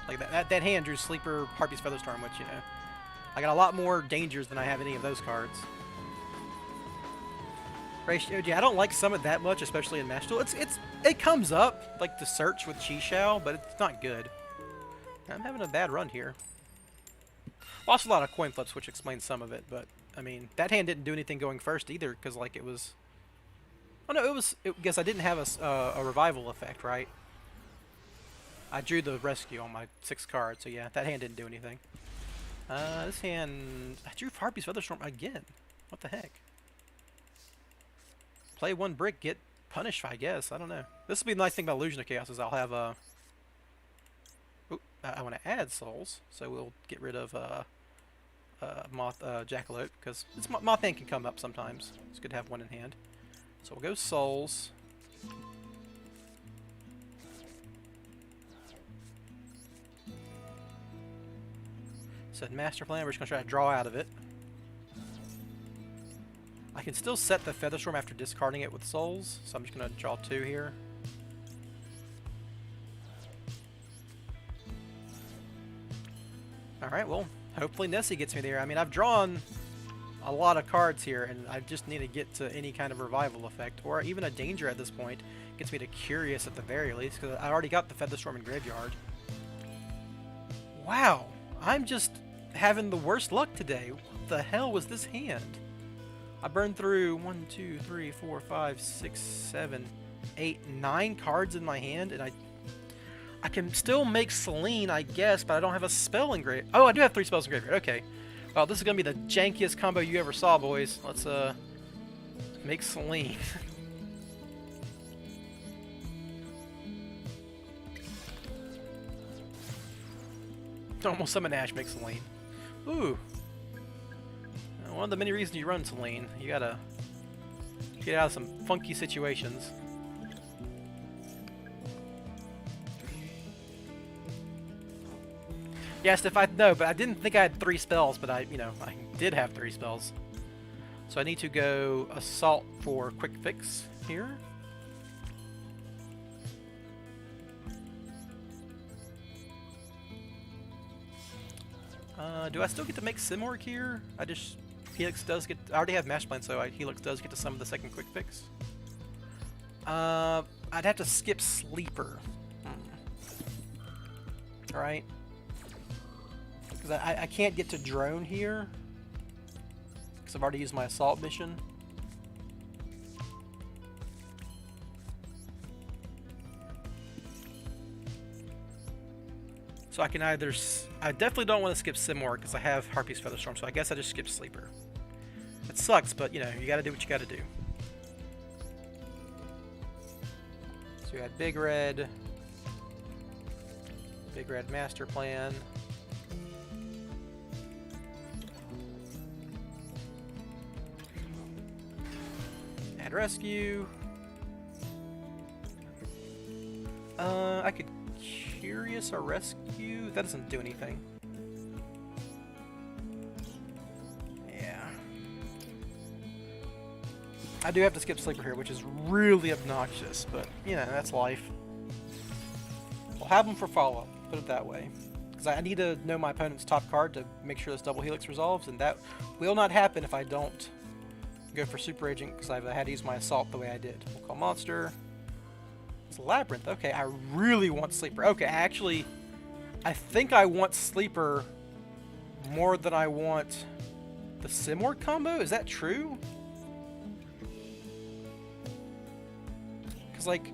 Like that hand drew Sleeper, Harpy's Featherstorm, which, you know, I got a lot more dangers than I have any of those cards. Ratio, yeah, I don't like Summit that much, especially in Match Duel. It comes up like the search with Chi-Shao, but it's not good. I'm having a bad run here. Lost a lot of coin flips, which explains some of it, but I mean that hand didn't do anything going first either, because like it was. Oh no, guess I didn't have a revival effect, right? I drew the rescue on my 6th card, so yeah, that hand didn't do anything. This hand, I drew Harpy's Featherstorm again. What the heck? Play 1 brick, get punished, I guess. I don't know. This will be the nice thing about Illusion of Chaos is I'll have a. I want to add souls, so we'll get rid of Jackalope, because Moth Hand can come up sometimes. It's good to have one in hand. So we'll go souls. Said master plan. We're just gonna try to draw out of it. I can still set the Featherstorm after discarding it with souls, so I'm just gonna draw 2 here. Alright, well, hopefully Nessie gets me there. I mean, I've drawn a lot of cards here, and I just need to get to any kind of revival effect, or even a danger at this point. Gets me to Curious at the very least, because I already got the Featherstorm in Graveyard. Wow, I'm just having the worst luck today. What the hell was this hand? I burned through 1, 2, 3, 4, 5, 6, 7, 8, 9 cards in my hand, and I can still make Selene, I guess, but I don't have a spell in Graveyard. Oh, I do have 3 spells in Graveyard. Okay. Well, this is going to be the jankiest combo you ever saw, boys. Let's, make Selene. Almost summon Ash, make Selene. Ooh. One of the many reasons you run Selene. You gotta get out of some funky situations. Yes, if I know, but I didn't think I had 3 spells, but I did have 3 spells. So I need to go Assault for Quick Fix here. Do I still get to make Simorg here? Helix does get. I already have Master Plan, so Helix does get to summon the second Quick Fix. I'd have to skip Sleeper. Alright. Because I can't get to Drone here. Because I've already used my Assault mission. So I can either. I definitely don't want to skip Simorg because I have Harpy's Featherstorm, so I guess I just skip Sleeper. It sucks, but you know, you gotta do what you gotta do. So we had Big Red Master Plan. Add Rescue. I could Curious or Rescue? That doesn't do anything. Yeah. I do have to skip Sleeper here, which is really obnoxious, but, you know, that's life. We'll have them for follow-up, put it that way. Because I need to know my opponent's top card to make sure this double helix resolves, and that will not happen if I don't go for Super Agent, because I had to use my Assault the way I did. We'll call Monster. It's Labyrinth. Okay, I really want Sleeper. Okay, actually, I think I want Sleeper more than I want the Simward combo. Is that true? Because, like,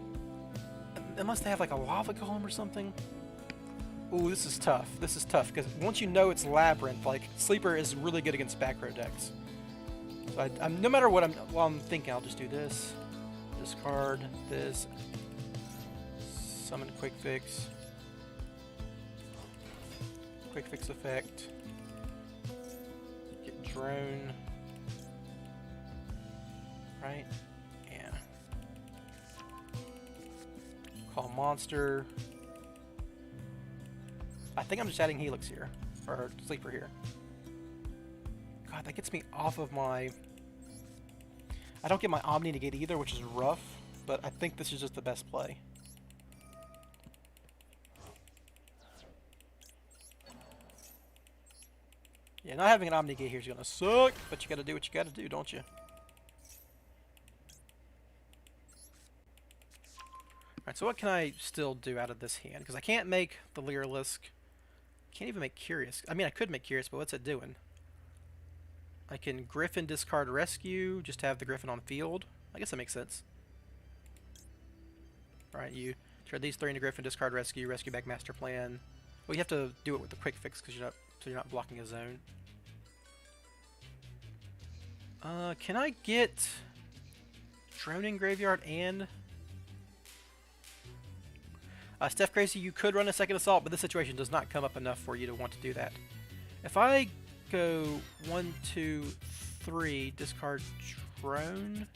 unless they have, like, a Lava Golem or something. Ooh, this is tough. This is tough, because once you know it's Labyrinth, like, Sleeper is really good against back row decks. So I'm no matter what I'm thinking, I'll just do this. Discard this. Summon Quick Fix. Quick Fix effect. Get Drone. Right? Yeah. Call Monster. I think I'm just adding Helix here. Or Sleeper here. God, that gets me off of my... I don't get my Omni Negate either, which is rough. But I think this is just the best play. Yeah, not having an Omni Negate here is gonna suck, but you gotta do what you gotta do, don't you? Alright, so what can I still do out of this hand? Because I can't make the Lyrilisc. Can't even make Curious. I mean, I could make Curious, but what's it doing? I can Griffin discard Rescue, just to have the Griffin on field. I guess that makes sense. Alright, you turn these three into Griffin, discard Rescue, Rescue back Master Plan. Well, you have to do it with the Quick Fix, because you're not blocking a zone. Can I get Droning Graveyard and... Steph Crazy, you could run a second Assault, but this situation does not come up enough for you to want to do that. If I go 1, 2, 3, discard Drone...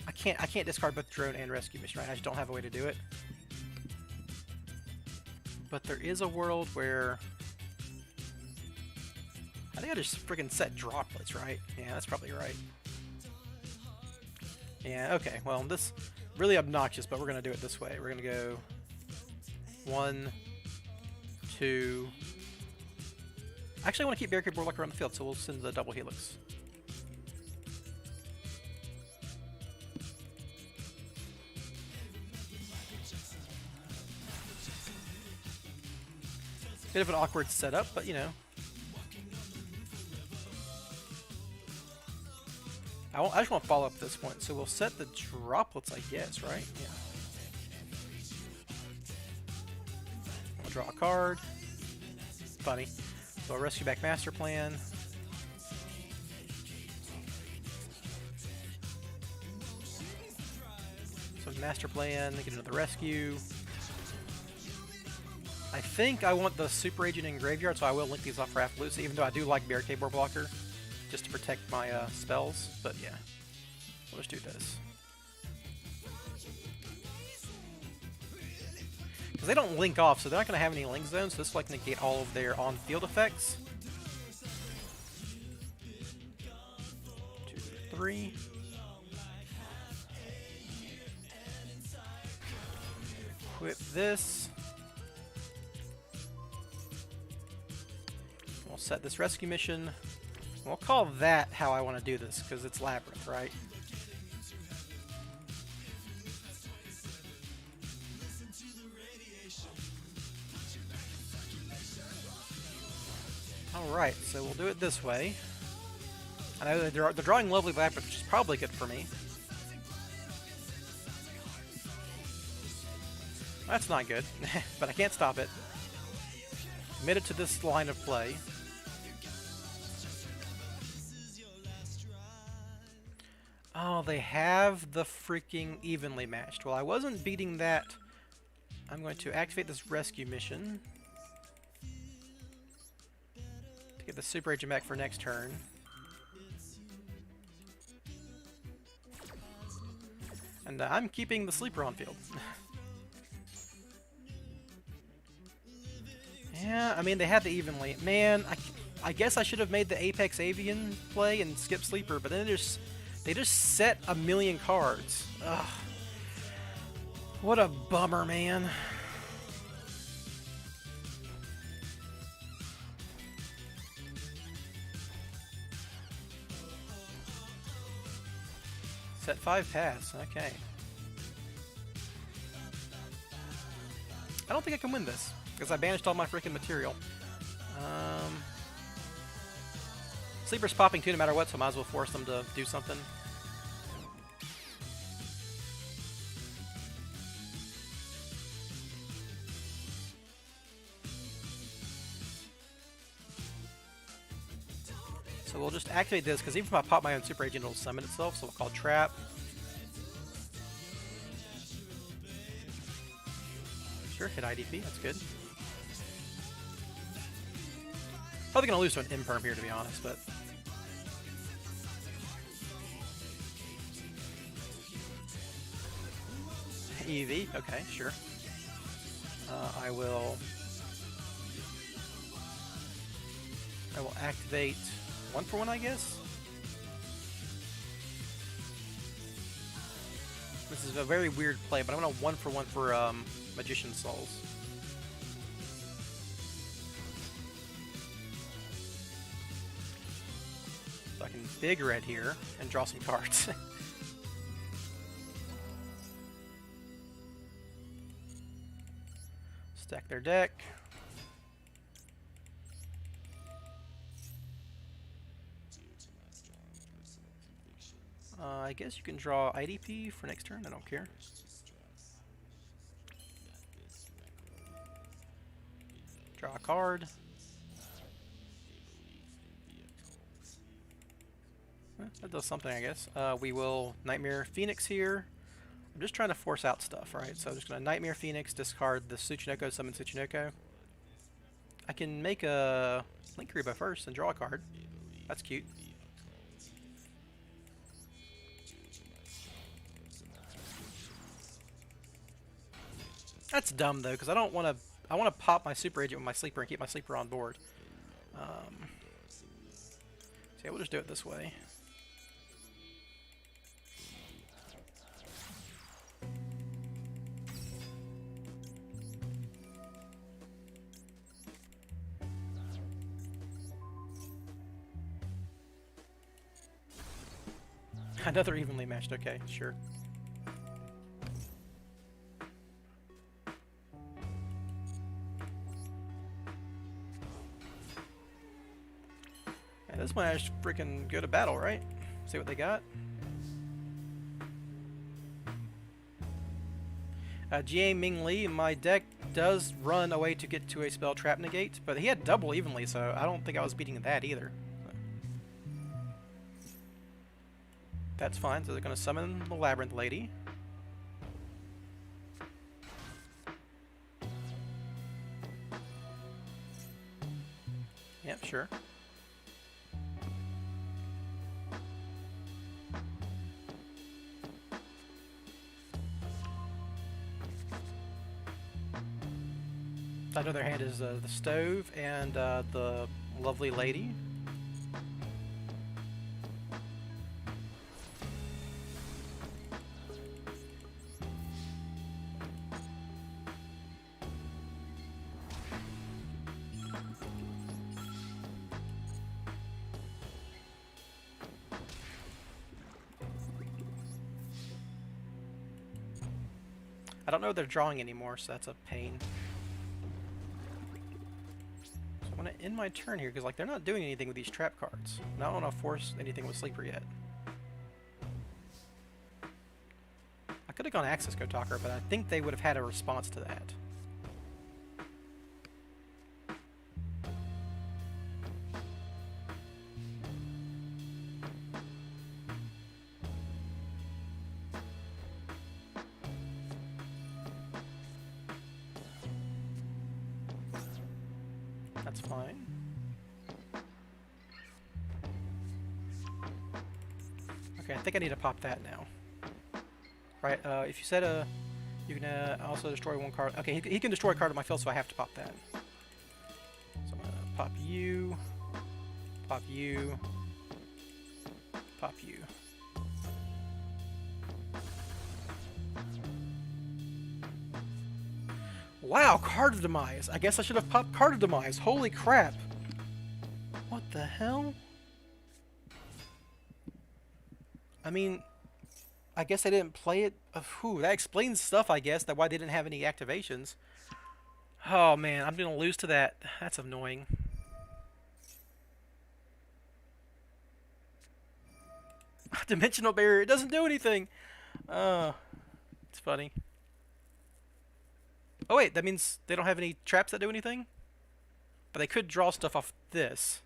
I can't discard both Drone and Rescue Mission, right? I just don't have a way to do it. But there is a world where... I think I just freaking set Droplets, right? Yeah, that's probably right. Yeah, okay. Well, this... really obnoxious, but we're going to do it this way. We're going to go 1, 2... Actually, I want to keep Barricade Warlock around the field, so we'll send the double Helix. Bit of an awkward setup, but you know. I just want to follow up at this point, so we'll set the Droplets, I guess, right? Yeah. We'll draw a card. Funny. So I'll Rescue back Master Plan. So Master Plan, get another Rescue. I think I want the Super Agent in Graveyard, so I will link these off for Appaloosa, even though I do like Barricade Board Blocker, just to protect my spells. But yeah, we'll just do this. Because they don't link off, so they're not going to have any link zones, so this will like negate all of their on-field effects. 2, 3. Equip this. We'll set this rescue mission. We'll call that how I want to do this, because it's Labyrinth, right? Alright, so we'll do it this way. I know they're drawing Lovely Labyrinth, which is probably good for me. That's not good, but I can't stop it. Committed to this line of play. Oh, they have the freaking evenly matched. Well, I wasn't beating that. I'm going to activate this rescue mission to get the Super Agent back for next turn. And I'm keeping the Sleeper on field. Yeah, I mean, they had the evenly. Man, I guess I should have made the Apex Avian play and skip Sleeper, but then they just set a million cards. Ugh. What a bummer, man. Set 5 pass, okay. I don't think I can win this, because I banished all my freaking material. Sleeper's popping too no matter what, so I might as well force them to do something. So we'll just activate this, because even if I pop my own super agent, it'll summon itself, so we'll call Trap. Sure, hit IDP, that's good. Probably gonna lose to an Imperm here, to be honest, but... EV, okay, sure. I will activate 1-for-1, I guess? This is a very weird play, but I'm gonna 1-for-1 for Magician Souls. So I can big red here and draw some cards. Stack their deck. I guess you can draw IDP for next turn, I don't care. Draw a card. That does something, I guess. We will Nightmare Phoenix here. I'm just trying to force out stuff, right? So I'm just going to Nightmare Phoenix, discard the Tsuchinoko, summon Tsuchinoko. I can make a Link Karibo first and draw a card. That's cute. That's dumb though, because I don't want to. I want to pop my super agent with my sleeper and keep my sleeper on board. So yeah, we'll just do it this way. Another evenly matched. Okay, sure. And this one I just freaking go to battle, right? See what they got. GA Ming Lee, my deck does run away to get to a spell trap negate, but he had double evenly, so I don't think I was beating that either. That's fine, so they're going to summon the Labyrinth Lady. Yep, sure. That other hand is the stove and the lovely lady. I don't know if they're drawing anymore, so that's a pain. So I'm going to end my turn here, because like they're not doing anything with these trap cards. And I don't want to force anything with Sleeper yet. I could have gone Access Kotaker, but I think they would have had a response to that. That's fine. Okay, I think I need to pop that now. Right, if you said you can also destroy one card. Okay, he can destroy a card on my field, so I have to pop that. Pop you. Pop you. Pop you. Wow, Card of Demise. I guess I should have popped Card of Demise. Holy crap. What the hell? I mean, I guess I didn't play it. Whew, that explains stuff, I guess, that why they didn't have any activations. Oh man, I'm gonna lose to that. That's annoying. Dimensional barrier, it doesn't do anything. It's funny. Oh wait, that means they don't have any traps that do anything? But they could draw stuff off this.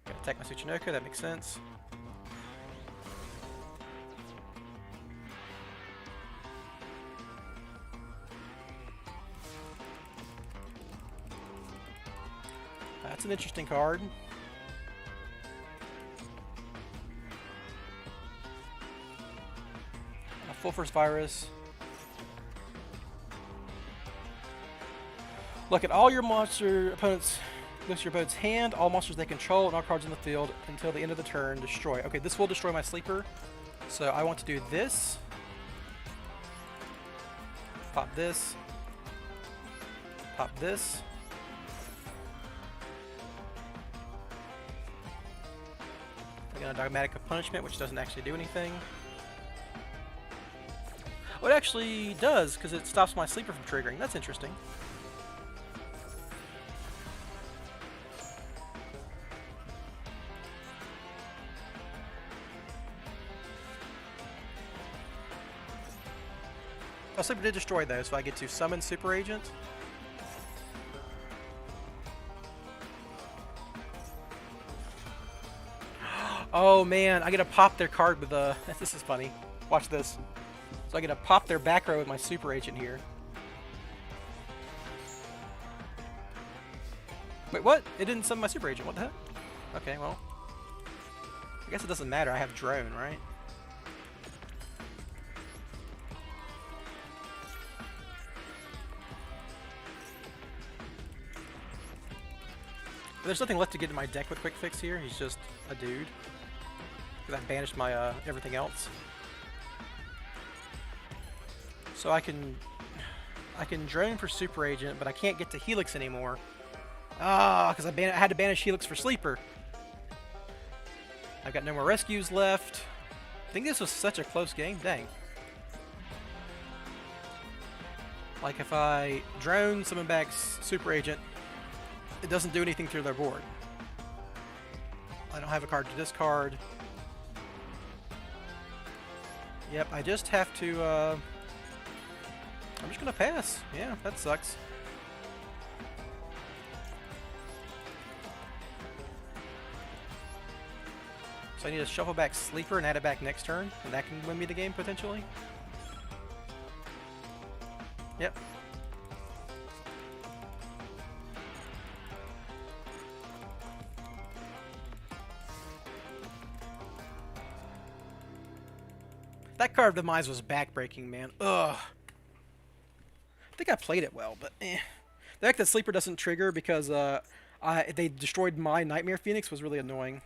Gotta attack my Tsuchinoko, that makes sense. That's an interesting card. Full Force Virus. Look at all your monster opponents. Looks your opponent's hand, all monsters they control, and all cards in the field until the end of the turn. Destroy. Okay, this will destroy my sleeper. So I want to do this. Pop this. Pop this. I got a Dogmatic of Punishment, which doesn't actually do anything. Oh, it actually does, because it stops my sleeper from triggering. That's interesting. Oh, sleeper did destroy those, so I get to summon Super Agent. Oh man, I get to pop their card with the... This is funny. Watch this. So I get to pop their back row with my Super Agent here. Wait, what? It didn't summon my Super Agent. What the heck? Okay, well. I guess it doesn't matter. I have Drone, right? There's nothing left to get in my deck with Quick Fix here. He's just a dude. Because I banished my everything else. So I can drone for Super Agent, but I can't get to Helix anymore. Ah, because I had to banish Helix for Sleeper. I've got no more rescues left. I think this was such a close game. Dang. Like if I drone, summon back Super Agent, it doesn't do anything through their board. I don't have a card to discard. Yep, I just have to, I'm just gonna pass. Yeah, that sucks. So I need to shuffle back Sleeper and add it back next turn, and that can win me the game, potentially. Yep. That card of Demise was backbreaking, man. Ugh. I think I played it well, but eh. The fact that Sleeper doesn't trigger because they destroyed my Nightmare Phoenix was really annoying.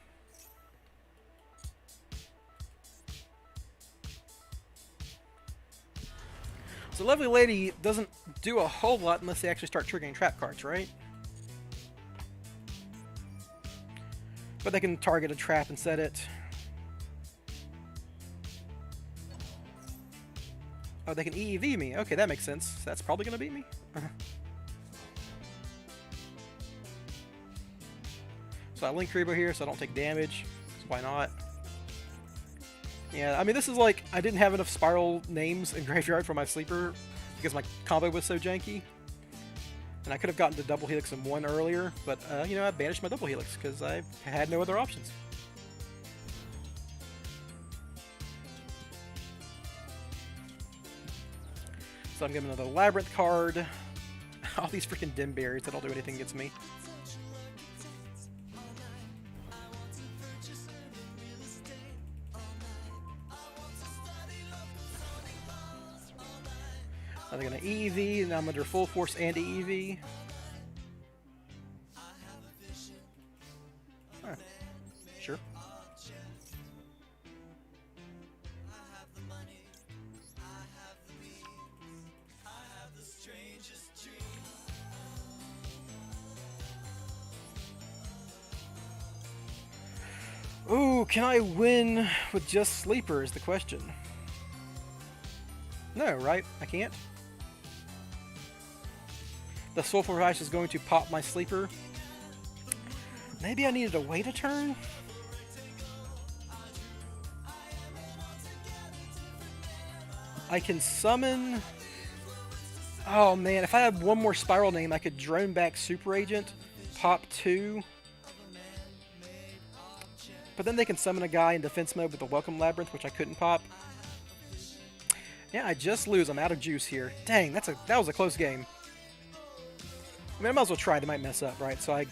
So Lovely Lady doesn't do a whole lot unless they actually start triggering trap cards, right? But they can target a trap and set it. Oh, they can EEV me. Okay, that makes sense. That's probably going to beat me. So I link Karibo here so I don't take damage. So why not? Yeah, I mean, this is like, I didn't have enough Spiral names in Graveyard for my Sleeper because my combo was so janky. And I could have gotten to Double Helix in one earlier, but, you know, I banished my Double Helix because I had no other options. So I'm giving another Labyrinth card. All these freaking dim berries that don't do anything against me. Now they're going to EEV, and I'm under full force and EEV. Huh. Sure. Ooh, can I win with just Sleeper is the question. No, right? I can't? The Sulfur Ice is going to pop my Sleeper. Maybe I needed to wait a turn? I can summon... Oh man, if I had one more Spiral name, I could drone back Super Agent, pop 2... But then they can summon a guy in defense mode with the Welcome Labyrinth, which I couldn't pop. Yeah, I just lose. I'm out of juice here. Dang, that was a close game. I mean, I might as well try. They might mess up, right? So I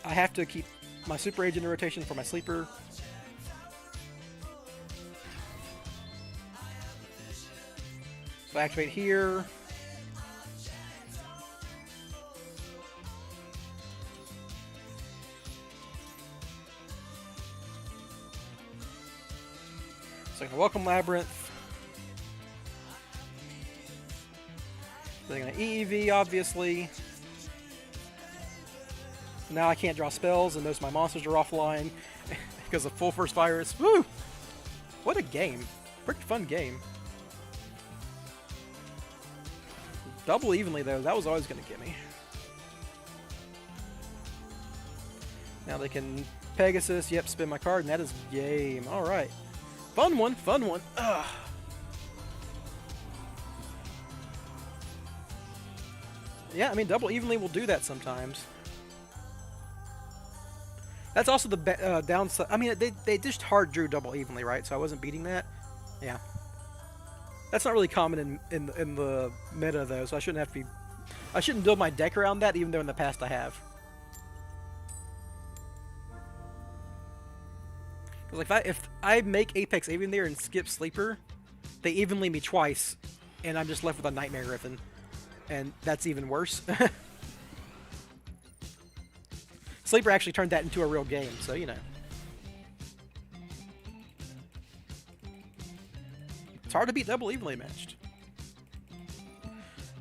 have to keep my Super Agent in rotation for my Sleeper. So I activate here. So I can Welcome Labyrinth. They're going to EEV, obviously. Now I can't draw spells, and most of my monsters are offline because of Full Force Virus. Woo! What a game. Pretty fun game. Double evenly, though. That was always going to get me. Now they can Pegasus. Yep, spin my card, and that is game. All right. Fun one. Fun one. Ugh. Yeah, I mean, double evenly will do that sometimes. That's also the downside. I mean, they just hard drew double evenly, right? So I wasn't beating that. Yeah. That's not really common in the meta, though, so I shouldn't have to be... I shouldn't build my deck around that, even though in the past I have. Because like if I make Apex Avian there and skip Sleeper, they evenly me twice, and I'm just left with a Nightmare Griffin. And that's even worse. Sleeper actually turned that into a real game, so you know. It's hard to beat double evenly matched.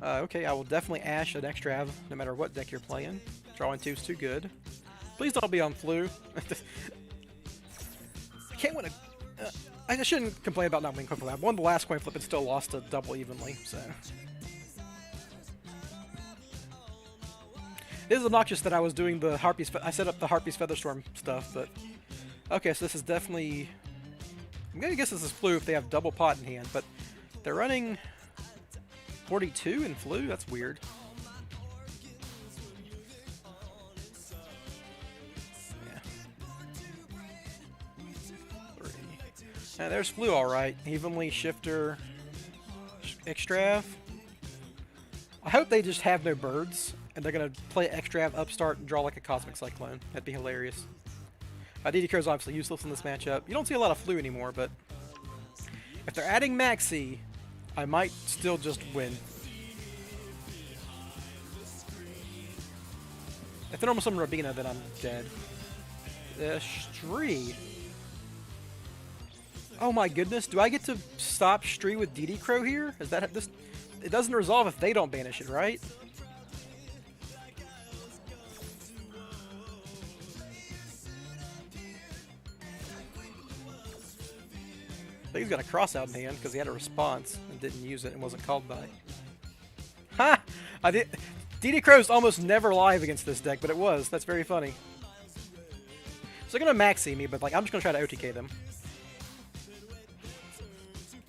Okay, I will definitely Ash an extra Av no matter what deck you're playing. Drawing 2 is too good. Please don't be on Flu. I can't win a... I shouldn't complain about not winning coin flip. I won the last coin flip and still lost to double evenly, so... It is obnoxious that I was doing the Harpy's... I set up the Harpy's Featherstorm stuff, but... Okay, so this is definitely... I'm gonna guess this is Flu if they have double pot in hand, but... They're running... 42 in Flu? That's weird. Yeah. 3. Now there's Flu alright. Evenly, Shifter... Extrav. I hope they just have no birds. And they're going to play Extrav, Upstart, and draw like a Cosmic Cyclone. That'd be hilarious. DD Crow is obviously useless in this matchup. You don't see a lot of Flu anymore, but... If they're adding Maxi, I might still just win. If they normal summon Rabina, then I'm dead. Stree. Oh my goodness, do I get to stop Stree with DD Crow here? Is that this? It doesn't resolve if they don't banish it, right? I think he's got a cross out in hand because he had a response and didn't use it and wasn't called by. Ha! I did. DD Crow's almost never live against this deck, but it was. That's very funny. So they're gonna maxi me, but like I'm just gonna try to OTK them.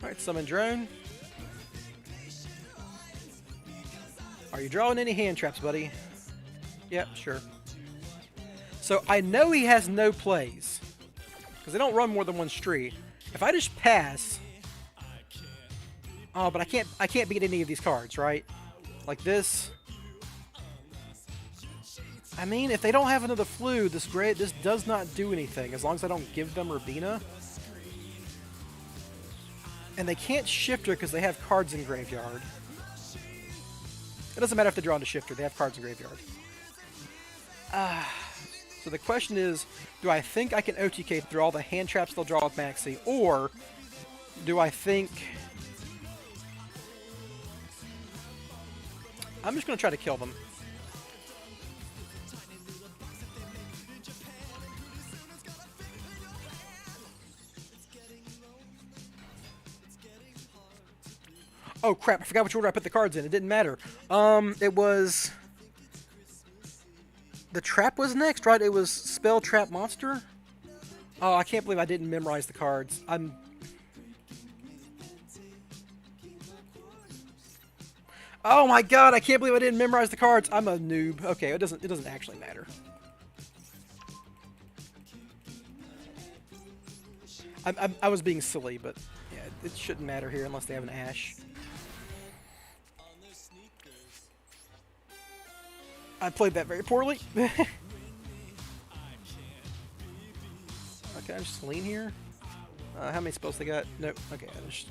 All right, summon drone. Are you drawing any hand traps, buddy? Yep, sure. So I know he has no plays because they don't run more than one Stree. If I just pass... Oh, but I can't beat any of these cards, right? Like this. I mean, if they don't have another Flu, this does not do anything, as long as I don't give them Rabina. And they can't Shifter because they have cards in graveyard. It doesn't matter if they draw into Shifter. They have cards in graveyard. So the question is, do I think I can OTK through all the hand traps they'll draw with Maxi, or do I think... I'm just going to try to kill them. Oh crap, I forgot which order I put the cards in. It didn't matter. It was... The trap was next, right? It was Spell, Trap, Monster? Oh, I can't believe I didn't memorize the cards. Oh my god, I can't believe I didn't memorize the cards. I'm a noob. Okay, it doesn't actually matter. I was being silly, but yeah, it shouldn't matter here unless they have an Ash. I played that very poorly. Okay, I just lean here. How many spells they got? Nope. Okay, I just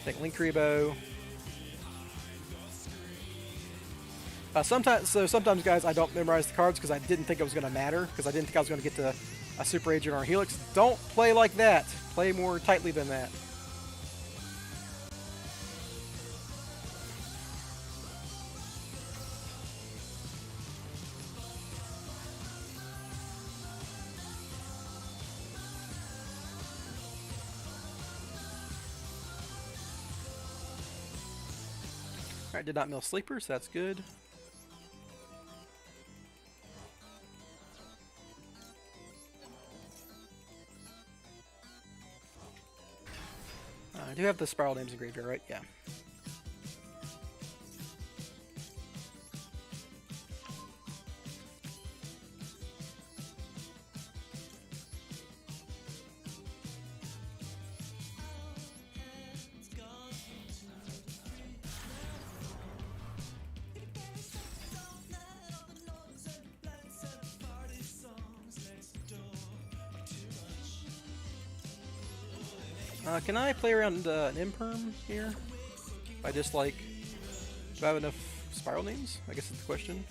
take Link Rebo. Sometimes, guys, I don't memorize the cards because I didn't think it was going to matter, because I didn't think I was going to get to a Super Agent or a Helix. Don't play like that. Play more tightly than that. Alright, did not mill Sleeper, so that's good. I do have the Spiral names in graveyard, right? Yeah. Can I play around an Imperm here? If I just like... Do I have enough Spiral names? I guess that's the question.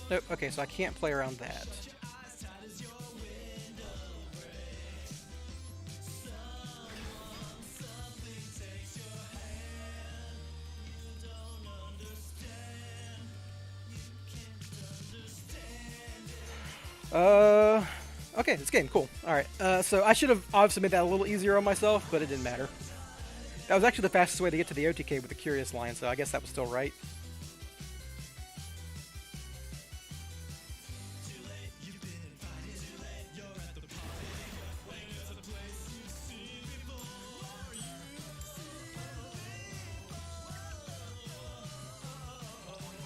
Nope, okay, so I can't play around that. Okay, this game, cool. Alright, so I should have obviously made that a little easier on myself, but it didn't matter. That was actually the fastest way to get to the OTK with the Curious line, so I guess that was still right.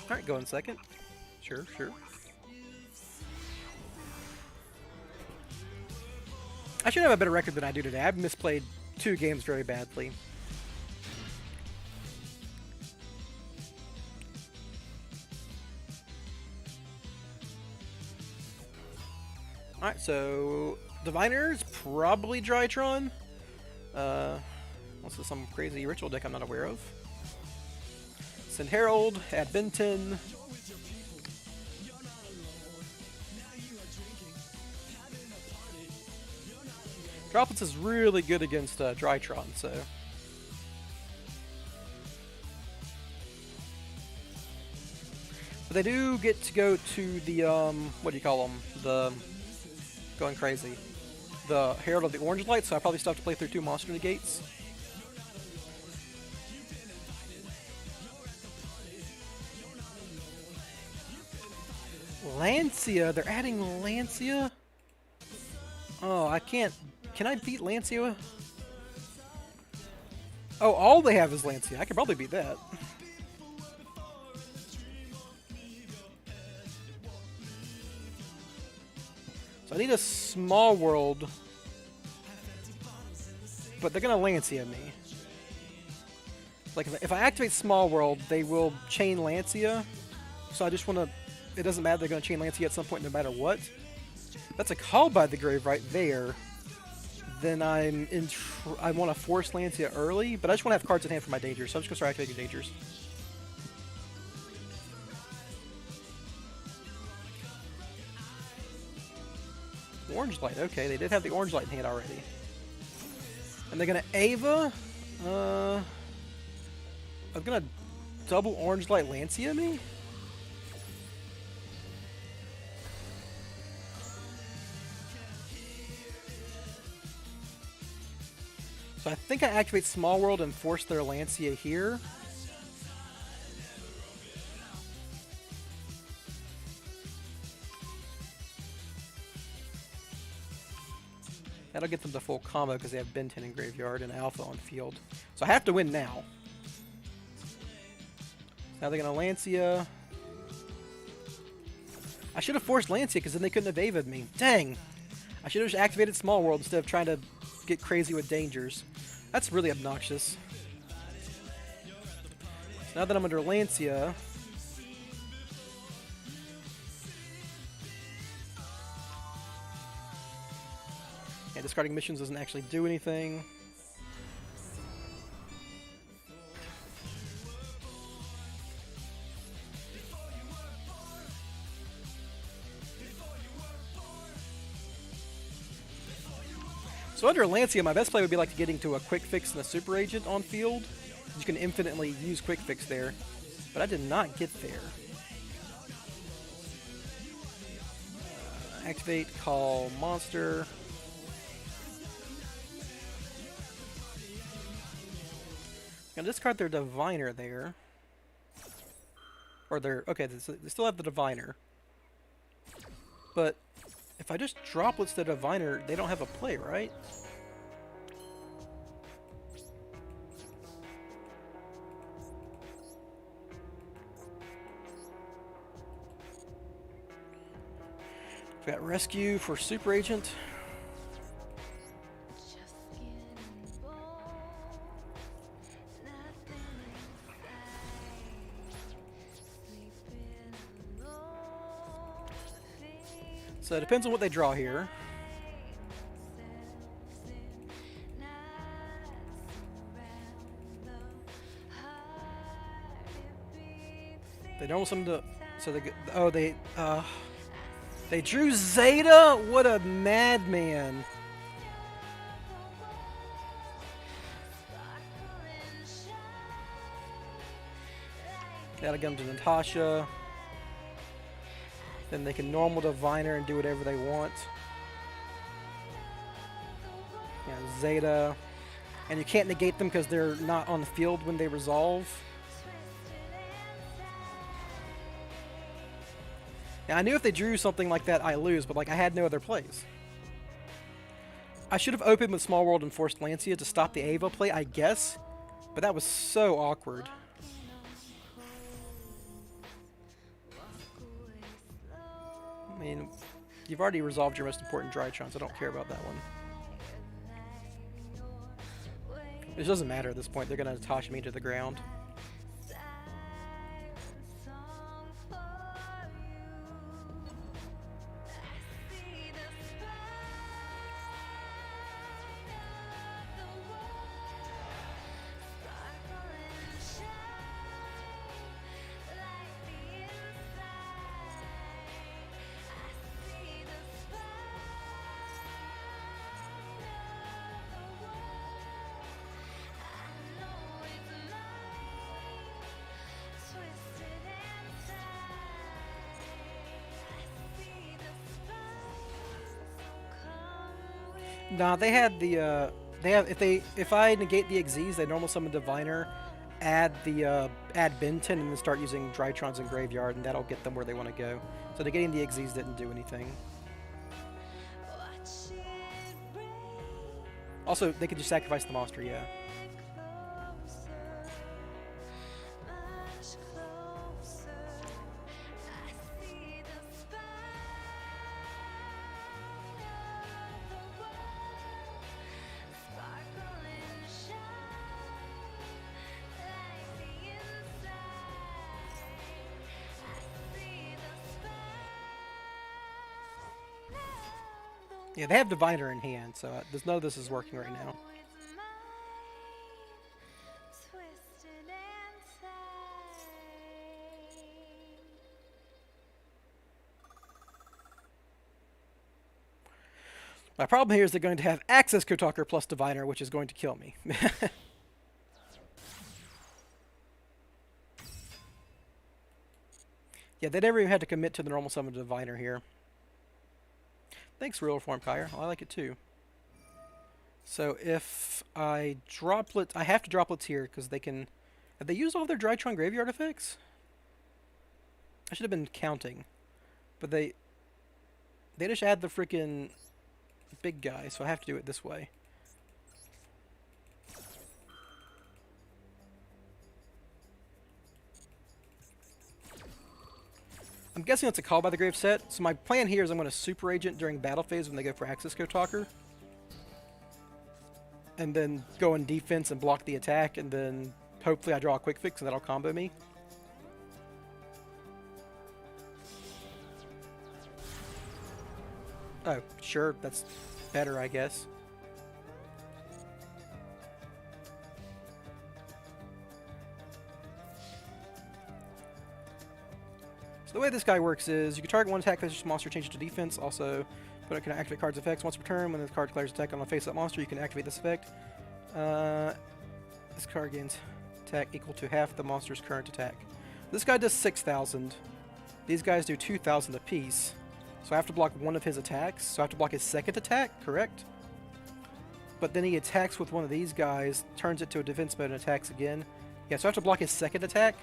Alright, go in second. Sure, sure. I should have a better record than I do today. I've misplayed 2 games very badly. Alright, so Diviner's probably Drytron. Unless there's some crazy ritual deck I'm not aware of. Send Herald, add Benton. Droplets is really good against Drytron, so... But they do get to go to the, what do you call them? The... Going crazy. The Herald of the Orange Light, so I probably still have to play through 2 Monster Negates. Lancia! They're adding Lancia? Oh, I can't... Can I beat Lancia? Oh, all they have is Lancia. I could probably beat that. So I need a small world. but they're gonna Lancia me. Like if I activate Small World, they will chain Lancia. So I just want to. It doesn't matter. They're gonna chain Lancia at some point, no matter what. That's a call by the grave right there. Then I'm in. I want to force Lancia early, but I just want to have cards in hand for my dangers. So I'm just gonna start activating dangers. Orange light. Okay, they did have the orange light in hand already. And they're gonna Ava. I'm gonna double orange light Lancia me? So I think I activate Small World and force their Lancia here. That'll get them the full combo because they have Ben 10 in graveyard and Alpha on field. So I have to win now. Now they're going to Lancia. I should have forced Lancia because then they couldn't have Ava'd me. Dang! I should have just activated Small World instead of trying to get crazy with dangers. That's really obnoxious. So now that I'm under Lancia... Yeah, discarding missions doesn't actually do anything. So under Lancia, my best play would be like getting to a Quick Fix and a Super Agent on field. You can infinitely use Quick Fix there. But I did not get there. Activate, call monster. I'm gonna discard their Diviner there. Or their... Okay, they still have the Diviner. But if I just droplets the Diviner, they don't have a play, right? We got Rescue for Super Agent. So it depends on what they draw here. They don't want something to... So they get... Oh, they drew Zeta? What a madman. That'll get them to Natasha. Then they can normal Diviner and do whatever they want. Yeah, Zeta. And you can't negate them because they're not on the field when they resolve. Now, I knew if they drew something like that, I lose, but like I had no other plays. I should have opened with Small World and forced Lancia to stop the Ava play, I guess. But that was so awkward. I mean, you've already resolved your most important Drytron, so I don't care about that one. It doesn't matter at this point. They're going to Natasha me to the ground. Nah, they had the if I negate the Xyz, they normal summon Diviner, add Benton, and then start using Drytrons in graveyard, and that'll get them where they want to go. So negating the Xyz didn't do anything. Also, they could just sacrifice the monster, yeah. Yeah, they have Diviner in hand, so there's none of this is working right now. My problem here is they're going to have Access Code Talker plus Diviner, which is going to kill me. Yeah, they never even had to commit to the normal summon Diviner here. Thanks, Real Reform Kyre. I like it too. So if I droplet, I have to droplets here because they can. Have they used all their Drytron graveyard effects? I should have been counting, but they just add the freaking big guy, so I have to do it this way. I'm guessing that's a Call by the Grave set. So my plan here is I'm going to Super Agent during battle phase when they go for Access Code Talker. And then go in defense and block the attack, and then hopefully I draw a Quick Fix and that'll combo me. Oh, sure, that's better, I guess. So the way this guy works is you can target one attack face monster, change it to defense. Also, but it can activate card's effects once per turn. When the card declares attack on the face of that monster, you can activate this effect. This card gains attack equal to half the monster's current attack. This guy does 6,000. These guys do 2,000 apiece. So I have to block one of his attacks. So I have to block his second attack, correct? But then he attacks with one of these guys, turns it to a defense mode and attacks again. Yeah, so I have to block his second attack.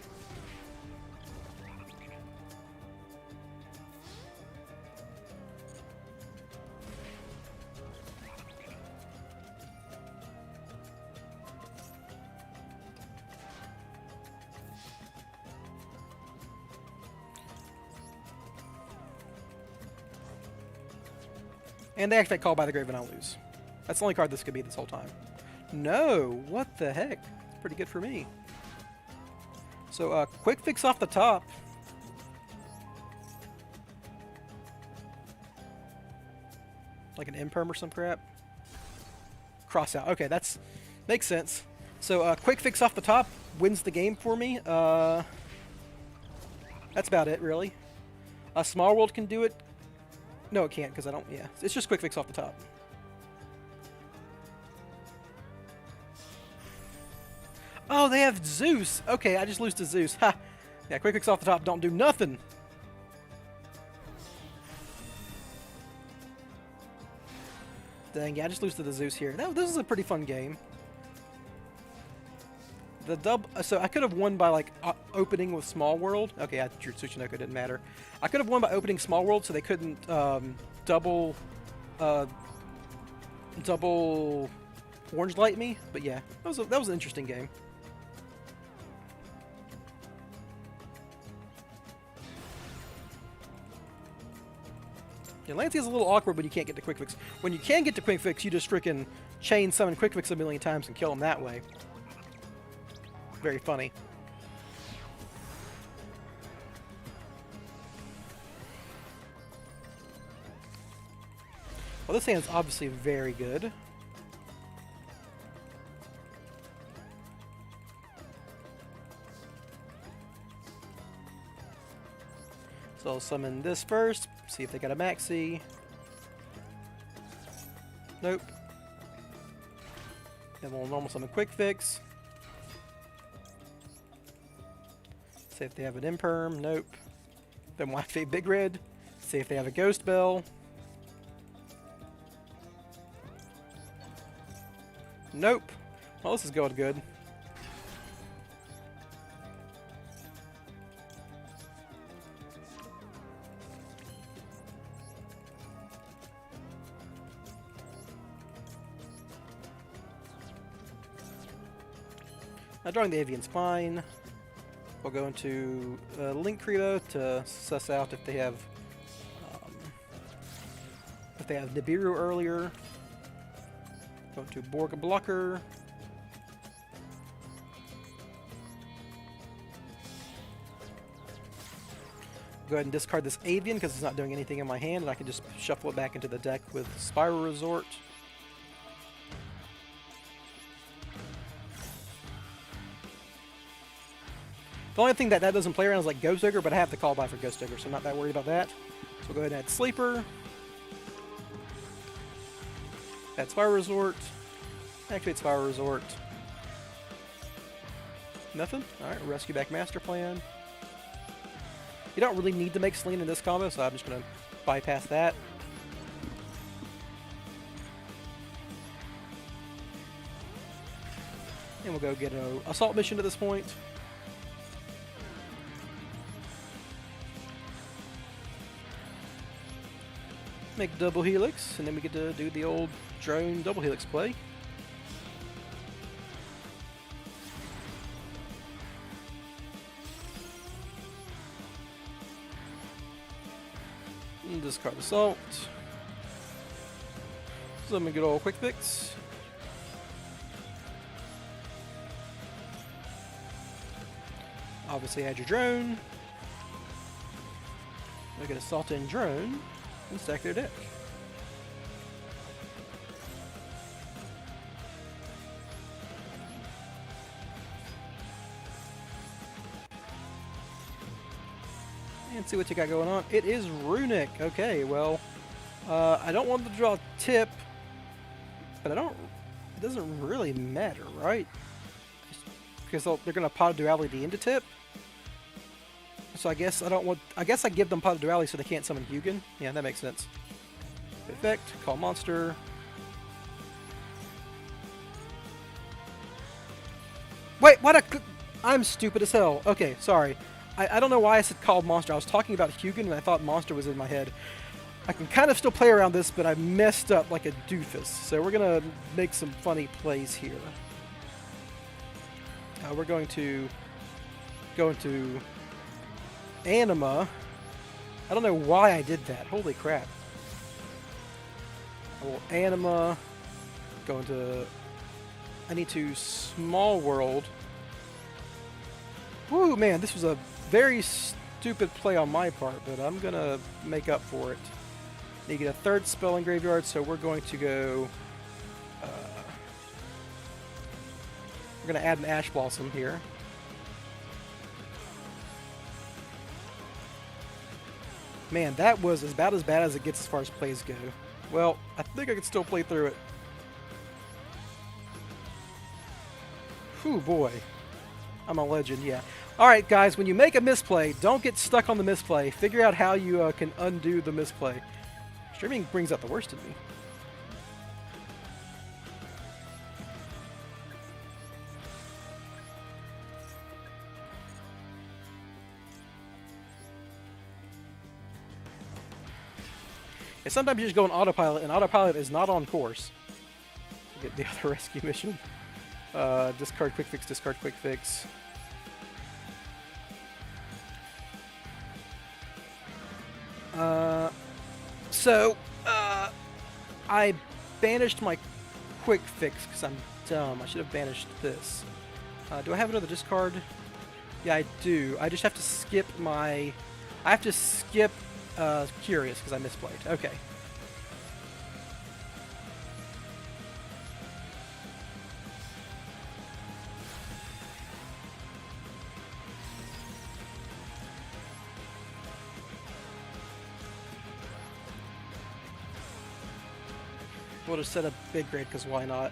And they activate Call by the Grave and I lose. That's the only card this could be this whole time. No! What the heck? It's pretty good for me. So, Quick Fix off the top. Like an Imperm or some crap. Cross out. Okay, that's... makes sense. So, Quick Fix off the top wins the game for me. That's about it, really. Small World can do it. No, it can't, because I don't... Yeah, it's just Quick Fix off the top. Oh, they have Zeus! Okay, I just lose to Zeus. Ha! Yeah, Quick Fix off the top don't do nothing! Dang, yeah, I just lose to the Zeus here. This is a pretty fun game. So I could have won by like opening with Small World. Okay, I drew Tsuchinoko, didn't matter. I could have won by opening Small World, so they couldn't double Orange Light me. But yeah, that was an interesting game. Yeah, Lancia's a little awkward when you can't get to Quick Fix. When you can get to Quick Fix, you just freaking chain summon Quick Fix a million times and kill them that way. Very funny. Well, this hand's obviously very good. So I'll summon this first, see if they got a maxi. Nope. Then we'll normal summon Quick Fix. See if they have an Imperm. Nope. Then we'll activate Big Red. See if they have a Ghost Bell. Nope. Well, this is going good. Now, drawing the Avian's fine. We'll go into Link Credo to suss out if they have Nibiru earlier. Go to Borg Blocker. Go ahead and discard this Avian because it's not doing anything in my hand, and I can just shuffle it back into the deck with Spiral Resort. The only thing that doesn't play around is like Ghost Ogre, but I have the call by for Ghost Ogre, so I'm not that worried about that. So we'll go ahead and add Sleeper. Add Spiral Resort. Activate Spiral Resort. Nothing? Alright, rescue back Master Plan. You don't really need to make Selene in this combo, so I'm just going to bypass that. And we'll go get an Assault Mission at this point. Make double Helix, and then we get to do the old drone double Helix play. And discard Assault. Summon good old Quick Fix. Obviously add your drone. Look at Assault and Drone. And stack their deck. And see what you got going on. It is Runick. Okay, well, I don't want to draw tip, but it doesn't really matter, right? Because they're going to Pot of Duality into tip. So I guess I give them Pot of Duality so they can't summon Hugin. Yeah, that makes sense. Effect, call monster. Wait, I'm stupid as hell. Okay, sorry. I don't know why I said called monster. I was talking about Hugin and I thought monster was in my head. I can kind of still play around this, but I messed up like a doofus. So we're going to make some funny plays here. We're going to go into Anima. I don't know why I did that. Holy crap. I will Anima. Go into... I need to Small World. Woo, man, this was a very stupid play on my part, but I'm going to make up for it. You get a third spell in graveyard, so we're going to go... we're going to add an Ash Blossom here. Man, that was about as bad as it gets as far as plays go. Well, I think I can still play through it. Whew, boy. I'm a legend, yeah. Alright, guys, when you make a misplay, don't get stuck on the misplay. Figure out how you can undo the misplay. Streaming brings out the worst in me. And sometimes you just go on autopilot, and autopilot is not on course. Get the other rescue mission. Discard Quick Fix, discard Quick Fix. I banished my Quick Fix because I'm dumb. I should have banished this. Do I have another discard? Yeah, I do. I just have to skip my... I have to skip Curious because I misplayed. Okay. We'll just set a big grade because why not?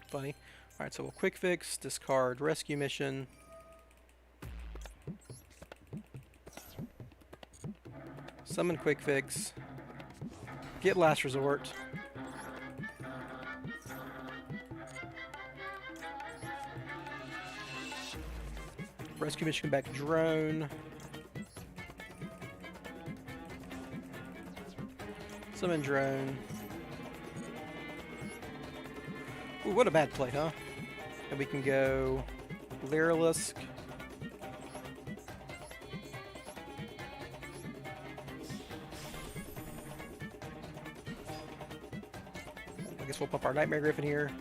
Funny. Alright, so we'll Quick Fix, discard Rescue Mission. Summon Quick Fix. Get Last Resort. Rescue Mission back Drone. Summon Drone. Ooh, what a bad play, huh? And we can go Lyrilisk. I guess we'll pump our Nightmare Griffin here.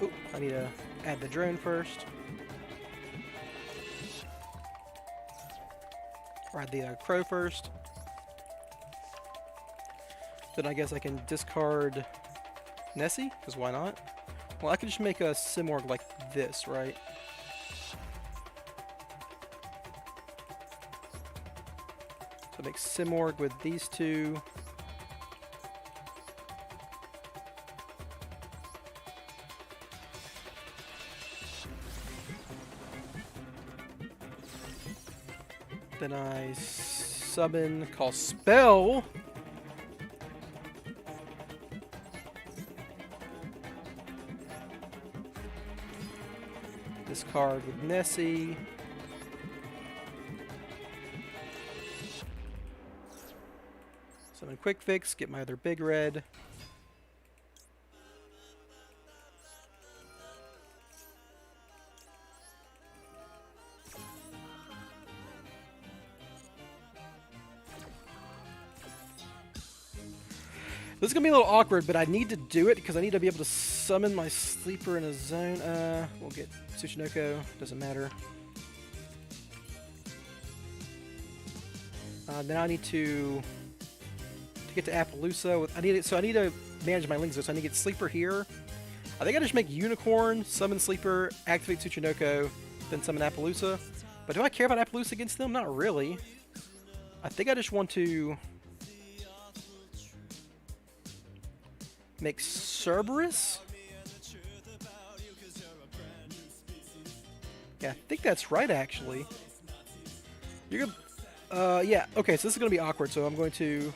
Ooh, I need to add the drone first. Or add the crow first. Then I guess I can discard Nessie, because why not? Well, I could just make a Simorgh like this, right? So make Simorgh with these two. Then I summon, call spell. Discard with Nessie. Summon Quick Fix, get my other big red. This is going to be a little awkward, but I need to do it because I need to be able to summon my sleeper in a zone. We'll get Tsuchinoko, doesn't matter. Then I need to get to Appaloosa. I need to manage my links, so I need to get sleeper here. I think I just make Unicorn, summon sleeper, activate Tsuchinoko, then summon Appaloosa. But do I care about Appaloosa against them? Not really. I think I just want to make Cerberus? Yeah, I think that's right, actually. You're gonna... yeah, okay, so this is gonna be awkward, so I'm going to...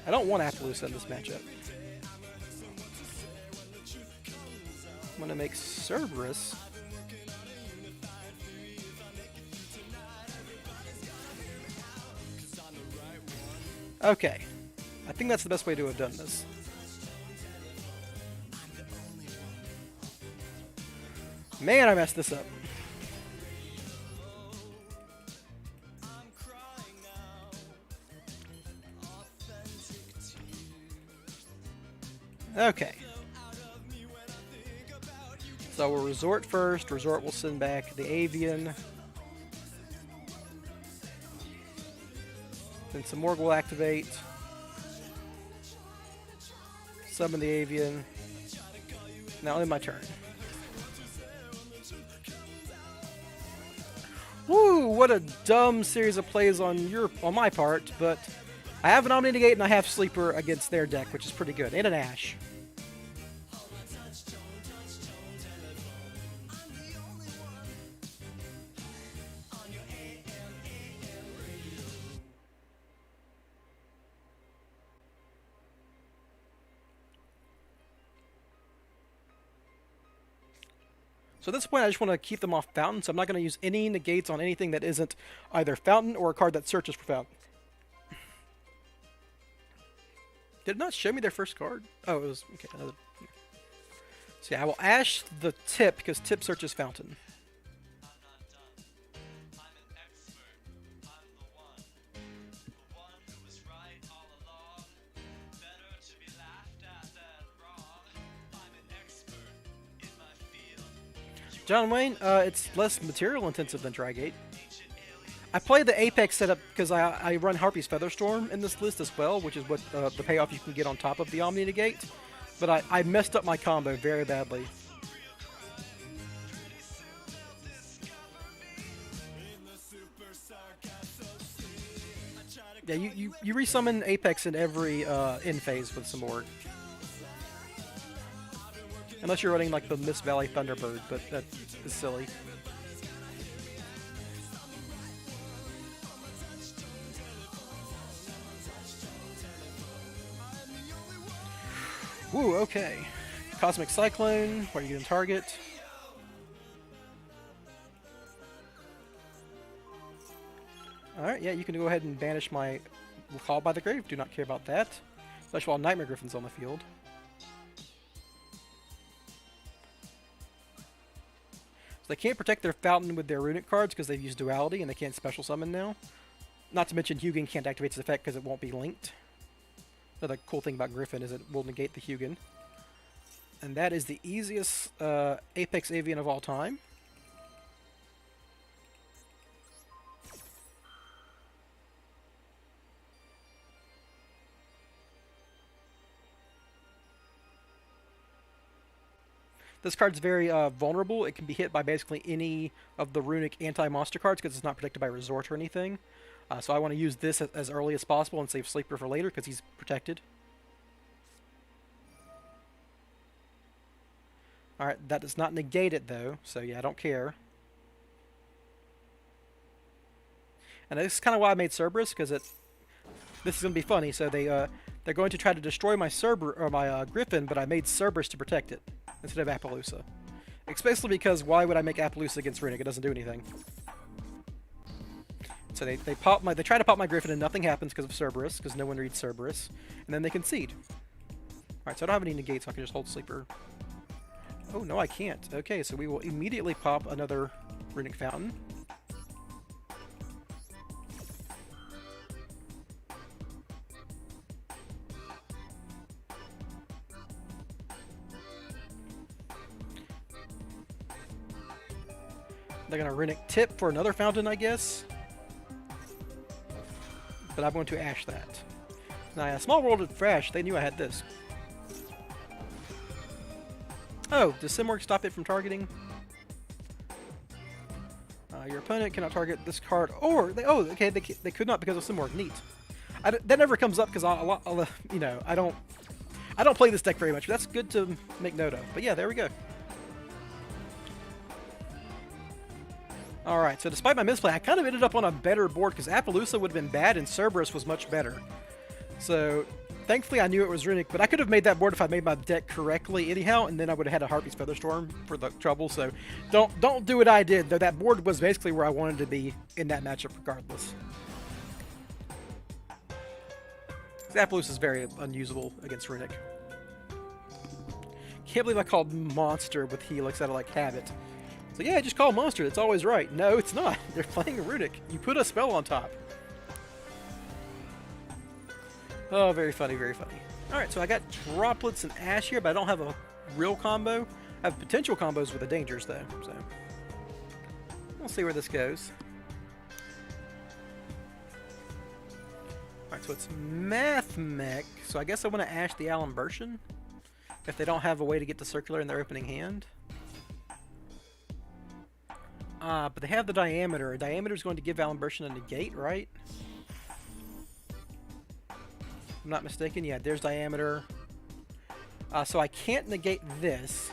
I don't want Appaloosa in this matchup. I'm gonna make Cerberus. Okay. I think that's the best way to have done this. Man, I messed this up. Okay. So we'll resort first. Resort will send back the Avian. Then some Morg will activate. Summon the Avian. Now in my turn. Woo! What a dumb series of plays on my part, but I have an Omni-Negate and I have Sleeper against their deck, which is pretty good. And an Ash. So at this point, I just want to keep them off Fountain, so I'm not going to use any negates on anything that isn't either Fountain or a card that searches for Fountain. Did it not show me their first card? Oh, it was... Okay. So yeah, I will Ash the Tip, because Tip searches Fountain. John Wayne, it's less material intensive than Drygate. I play the Apex setup because I run Harpy's Featherstorm in this list as well, which is what the payoff you can get on top of the Omni-Negate. But I messed up my combo very badly. Yeah, you resummon Apex in every end phase with some Morg. Unless you're running like the Mist Valley Thunderbird, but that is silly. Woo, okay. Cosmic Cyclone, where you can target. Alright, yeah, you can go ahead and banish my Call by the Grave. Do not care about that. Especially while Nightmare Griffin's on the field. So they can't protect their Fountain with their Runick cards because they've used Duality and they can't special summon now. Not to mention Hugin can't activate this effect because it won't be linked. Another cool thing about Griffin is it will negate the Hugin. And that is the easiest Apex Avian of all time. This card's very vulnerable. It can be hit by basically any of the Runick anti-monster cards because it's not protected by Resort or anything. So I want to use this as early as possible and save Sleeper for later because he's protected. Alright, that does not negate it though, so yeah, I don't care. And this is kind of why I made Cerberus, because this is going to be funny. So they're going to try to destroy my Griffin, but I made Cerberus to protect it instead of Appaloosa. Especially because why would I make Appaloosa against Runick? It doesn't do anything. So they try to pop my Griffin and nothing happens because of Cerberus, because no one reads Cerberus, and then they concede. Alright, so I don't have any negates, so I can just hold Sleeper. Oh no, I can't. Okay, so we will immediately pop another Runick Fountain. They're going to Runick Tip for another fountain, I guess. But I'm going to Ash that. Now, yeah, Small World of Trash, they knew I had this. Oh, does Simwork stop it from targeting? Your opponent cannot target this card, or they could not because of Simwork. Neat. That never comes up because you know, I don't play this deck very much. But that's good to make note of. But yeah, there we go. Alright, so despite my misplay, I kind of ended up on a better board because Appaloosa would have been bad and Cerberus was much better. So, thankfully I knew it was Runick, but I could have made that board if I made my deck correctly anyhow, and then I would have had a Heartbeat's Featherstorm for the trouble, so don't do what I did, though that board was basically where I wanted to be in that matchup regardless. Appaloosa is very unusable against Runick. Can't believe I called Monster with Helix out of like habit. So yeah, just call Monster, it's always right. No, it's not. They're playing a Runick. You put a spell on top. Oh, very funny, very funny. Alright, so I got Droplets and Ash here, but I don't have a real combo. I have potential combos with the Dangers, though, so... we'll see where this goes. Alright, so it's Mathmech, so I guess I want to Ash the Alambertian, if they don't have a way to get to Circular in their opening hand. But they have the Diameter. Diameter is going to give Alambertian a negate, right? I'm not mistaken. Yeah, there's Diameter. So I can't negate this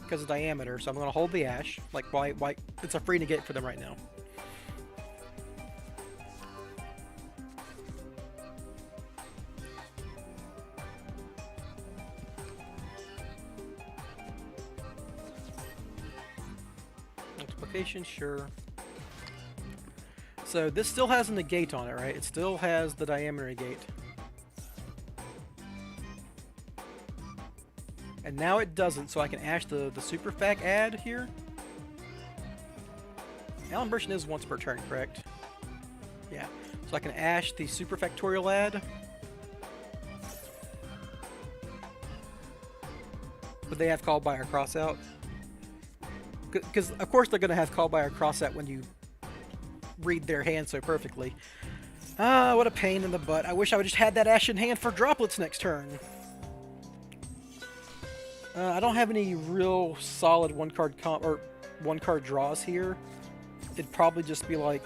because of Diameter. So I'm going to hold the Ash. Like, why? It's a free negate for them right now. Multiplication, sure. So this still has a negate on it, right? It still has the Diameter negate. And now it doesn't, so I can Ash the Super Fac add here. Alambertian is once per turn, correct? Yeah. So I can Ash the Super Factorial add. But they have Called by our Crossout. Because, of course, they're going to have Called by our Crossout when you read their hand so perfectly. Ah, what a pain in the butt. I wish I would just had that Ash in hand for Droplets next turn. I don't have any real solid one-card draws here. It'd probably just be like...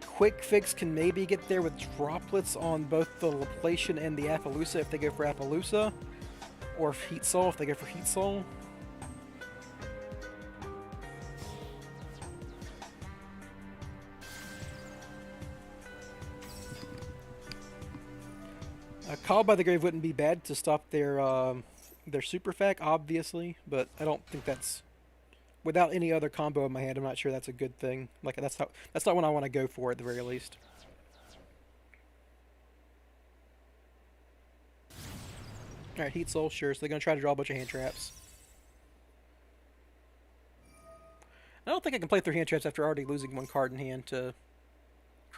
Quick Fix can maybe get there with Droplets on both the Laplacian and the Appaloosa if they go for Appaloosa. Or Heat Soul if they go for Heat Soul. Called by the Grave wouldn't be bad to stop their Super Fac, obviously, but I don't think that's... without any other combo in my hand, I'm not sure that's a good thing. Like, that's not what I want to go for at the very least. Alright, Heat Soul, sure, so they're going to try to draw a bunch of hand traps. I don't think I can play through hand traps after already losing one card in hand to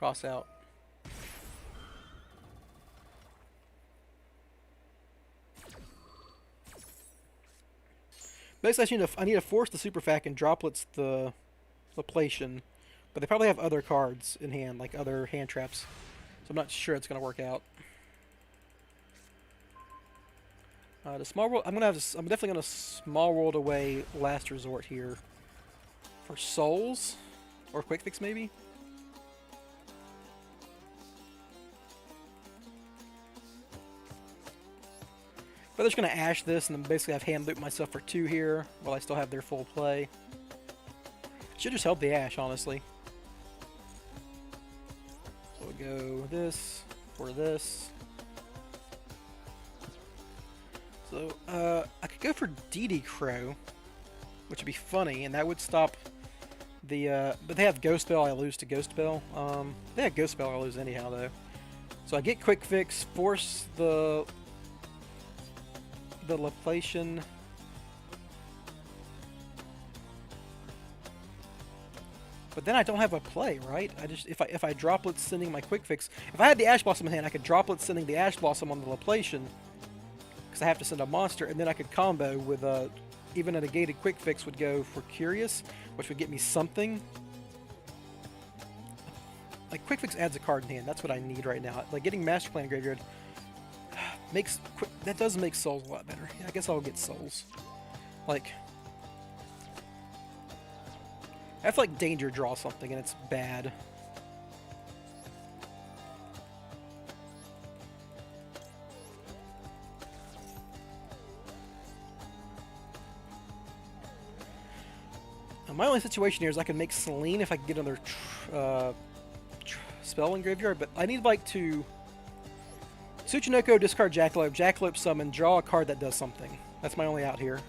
cross out. Basically, I need to force the super fac and droplets the Laplation, but they probably have other cards in hand, like other hand traps. So I'm not sure it's going to work out. The small world, I'm definitely going to small world away Last Resort here for souls or quick fix maybe. But I'm just going to ash this and then basically have hand loop myself for 2 here while I still have their full play. Should just help the ash, honestly. So we'll go this for this. So I could go for DD Crow, which would be funny, and that would stop the. But they have Ghost Spell. I lose to Ghost Spell. They have Ghost Spell. I lose anyhow though. So I get Quick Fix, force the Laplation. But then I don't have a play, right? If I droplet sending my Quick Fix, if I had the Ash Blossom in hand, I could droplet sending the Ash Blossom on the Laplation, because I have to send a monster, and then I could combo with even a negated Quick Fix would go for Curious, which would get me something. Like Quick Fix adds a card in hand. That's what I need right now. Like getting Master Plan Graveyard that does make Souls a lot better. Yeah, I guess I'll get Souls. Like, I have to like Danger draw something and it's bad. Now, my only situation here is I can make Selene if I can get another spell in graveyard, but I need like to Tsuchinoko, discard Jackalope, Jackalope summon, draw a card that does something. That's my only out here.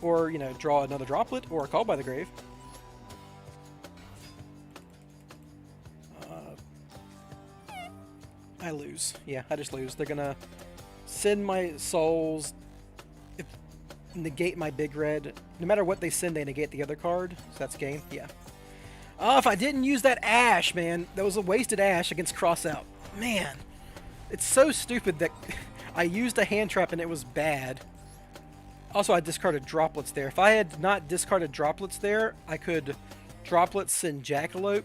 Or, you know, draw another Droplet, or a Call by the Grave. I lose. Yeah, I just lose. They're gonna send my souls, negate my big red. No matter what they send, they negate the other card. So that's game. Yeah. Oh, if I didn't use that Ash, man. That was a wasted Ash against Crossout. Man, it's so stupid that I used a hand trap and it was bad. Also, I discarded Droplets there. If I had not discarded Droplets there, I could Droplets send Jackalope,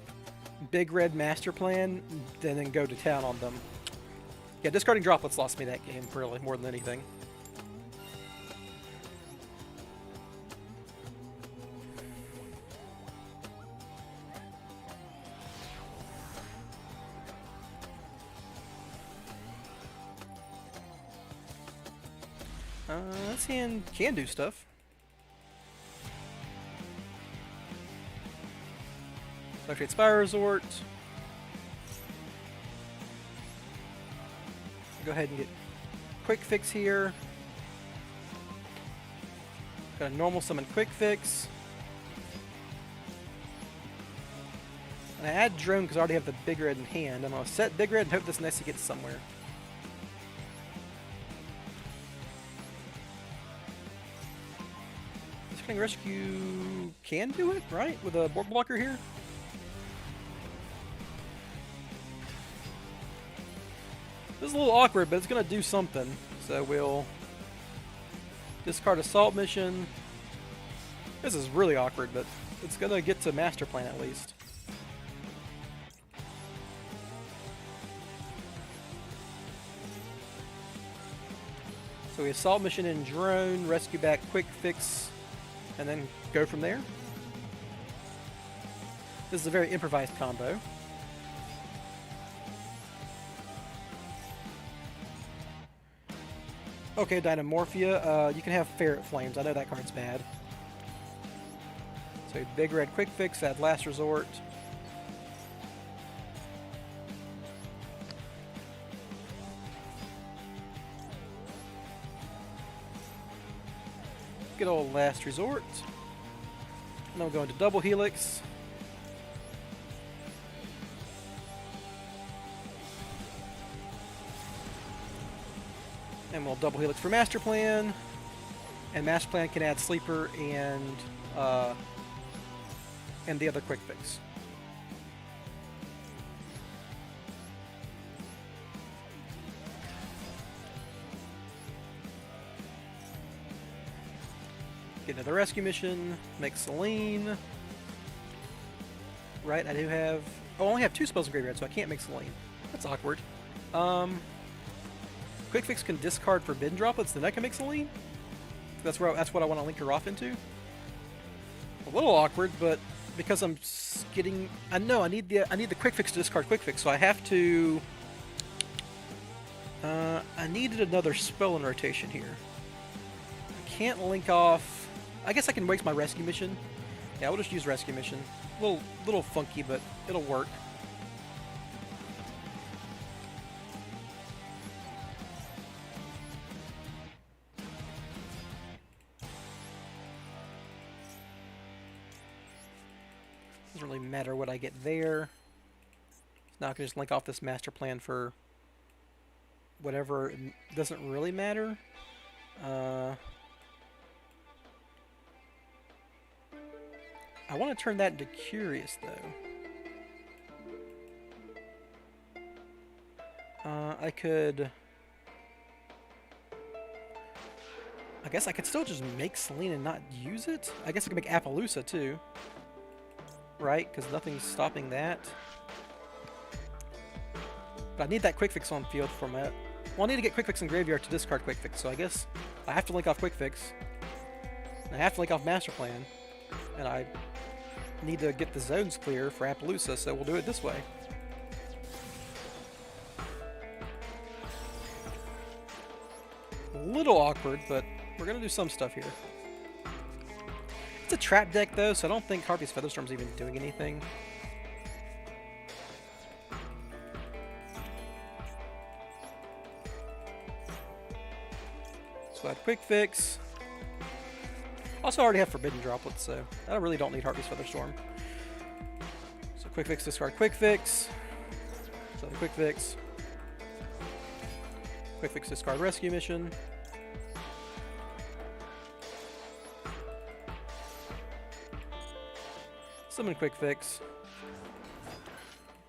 Big Red Master Plan, and then go to town on them. Yeah, discarding Droplets lost me that game, really, more than anything. This hand can do stuff. Electric Spire Resort. Go ahead and get Quick Fix here. Got a normal summon Quick Fix. And I add Drone because I already have the Big Red in hand. I'm going to set Big Red and hope this Nessie gets somewhere. Rescue can do it, right? With a board blocker here? This is a little awkward, but it's going to do something. So we'll discard Assault Mission. This is really awkward, but it's going to get to Master Plan at least. So we Assault Mission and Drone, rescue back Quick Fix, and then go from there. This is a very improvised combo. Okay, Dynamorphia, you can have Ferret Flames. I know that card's bad. So Big Red Quick Fix, add Last Resort. Good old Last Resort. And then we'll go into Double Helix. And we'll Double Helix for Master Plan. And Master Plan can add Sleeper and the other Quick Fix. Get another rescue mission. Make Selene. Right, I do have... Oh, I only have 2 spells in graveyard, so I can't make Selene. That's awkward. Quick Fix can discard Forbidden Droplets, then I can make Selene? That's what I want to link her off into. A little awkward, but because I'm getting... I know, I need the Quick Fix to discard Quick Fix, so I have to... I needed another spell in rotation here. I can't link off... I guess I can waste my Rescue Mission. Yeah, we'll just use Rescue Mission. Little funky, but it'll work. Doesn't really matter what I get there. Now I can just link off this master plan for whatever. It doesn't really matter. I want to turn that into Curious, though. I could... I guess I could still just make Selene and not use it? I guess I could make Appaloosa, too. Right? Because nothing's stopping that. But I need that Quick Fix on field for my... Well, I need to get Quick Fix in graveyard to discard Quick Fix, so I guess I have to link off Quick Fix. And I have to link off Master Plan. And I need to get the zones clear for Appaloosa, so we'll do it this way. A little awkward, but we're going to do some stuff here. It's a trap deck, though, so I don't think Harpy's Featherstorm's even doing anything. So I have Quick Fix. Also, I already have Forbidden Droplets, so I really don't need Harpy's Featherstorm. So Quick Fix, discard Quick Fix. So Quick Fix. Quick Fix, discard Rescue Mission. Summon Quick Fix.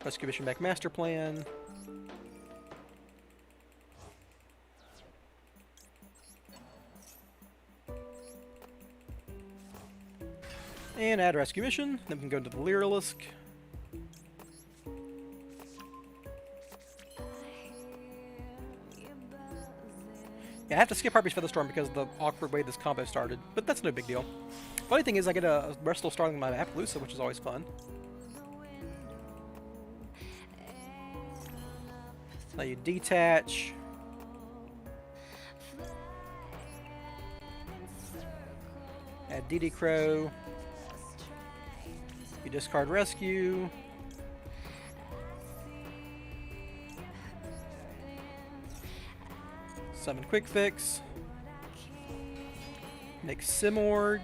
Rescue Mission back Master Plan. And add Rescue Mission. Then we can go into the Lyrilisk. Yeah, I have to skip Harpy's Featherstorm because of the awkward way this combo started, but that's no big deal. Funny thing is, I get a Bristol starting my Appaloosa, which is always fun. Now you detach. Add DD Crow. You discard Rescue. Summon Quick Fix. Make Simorg.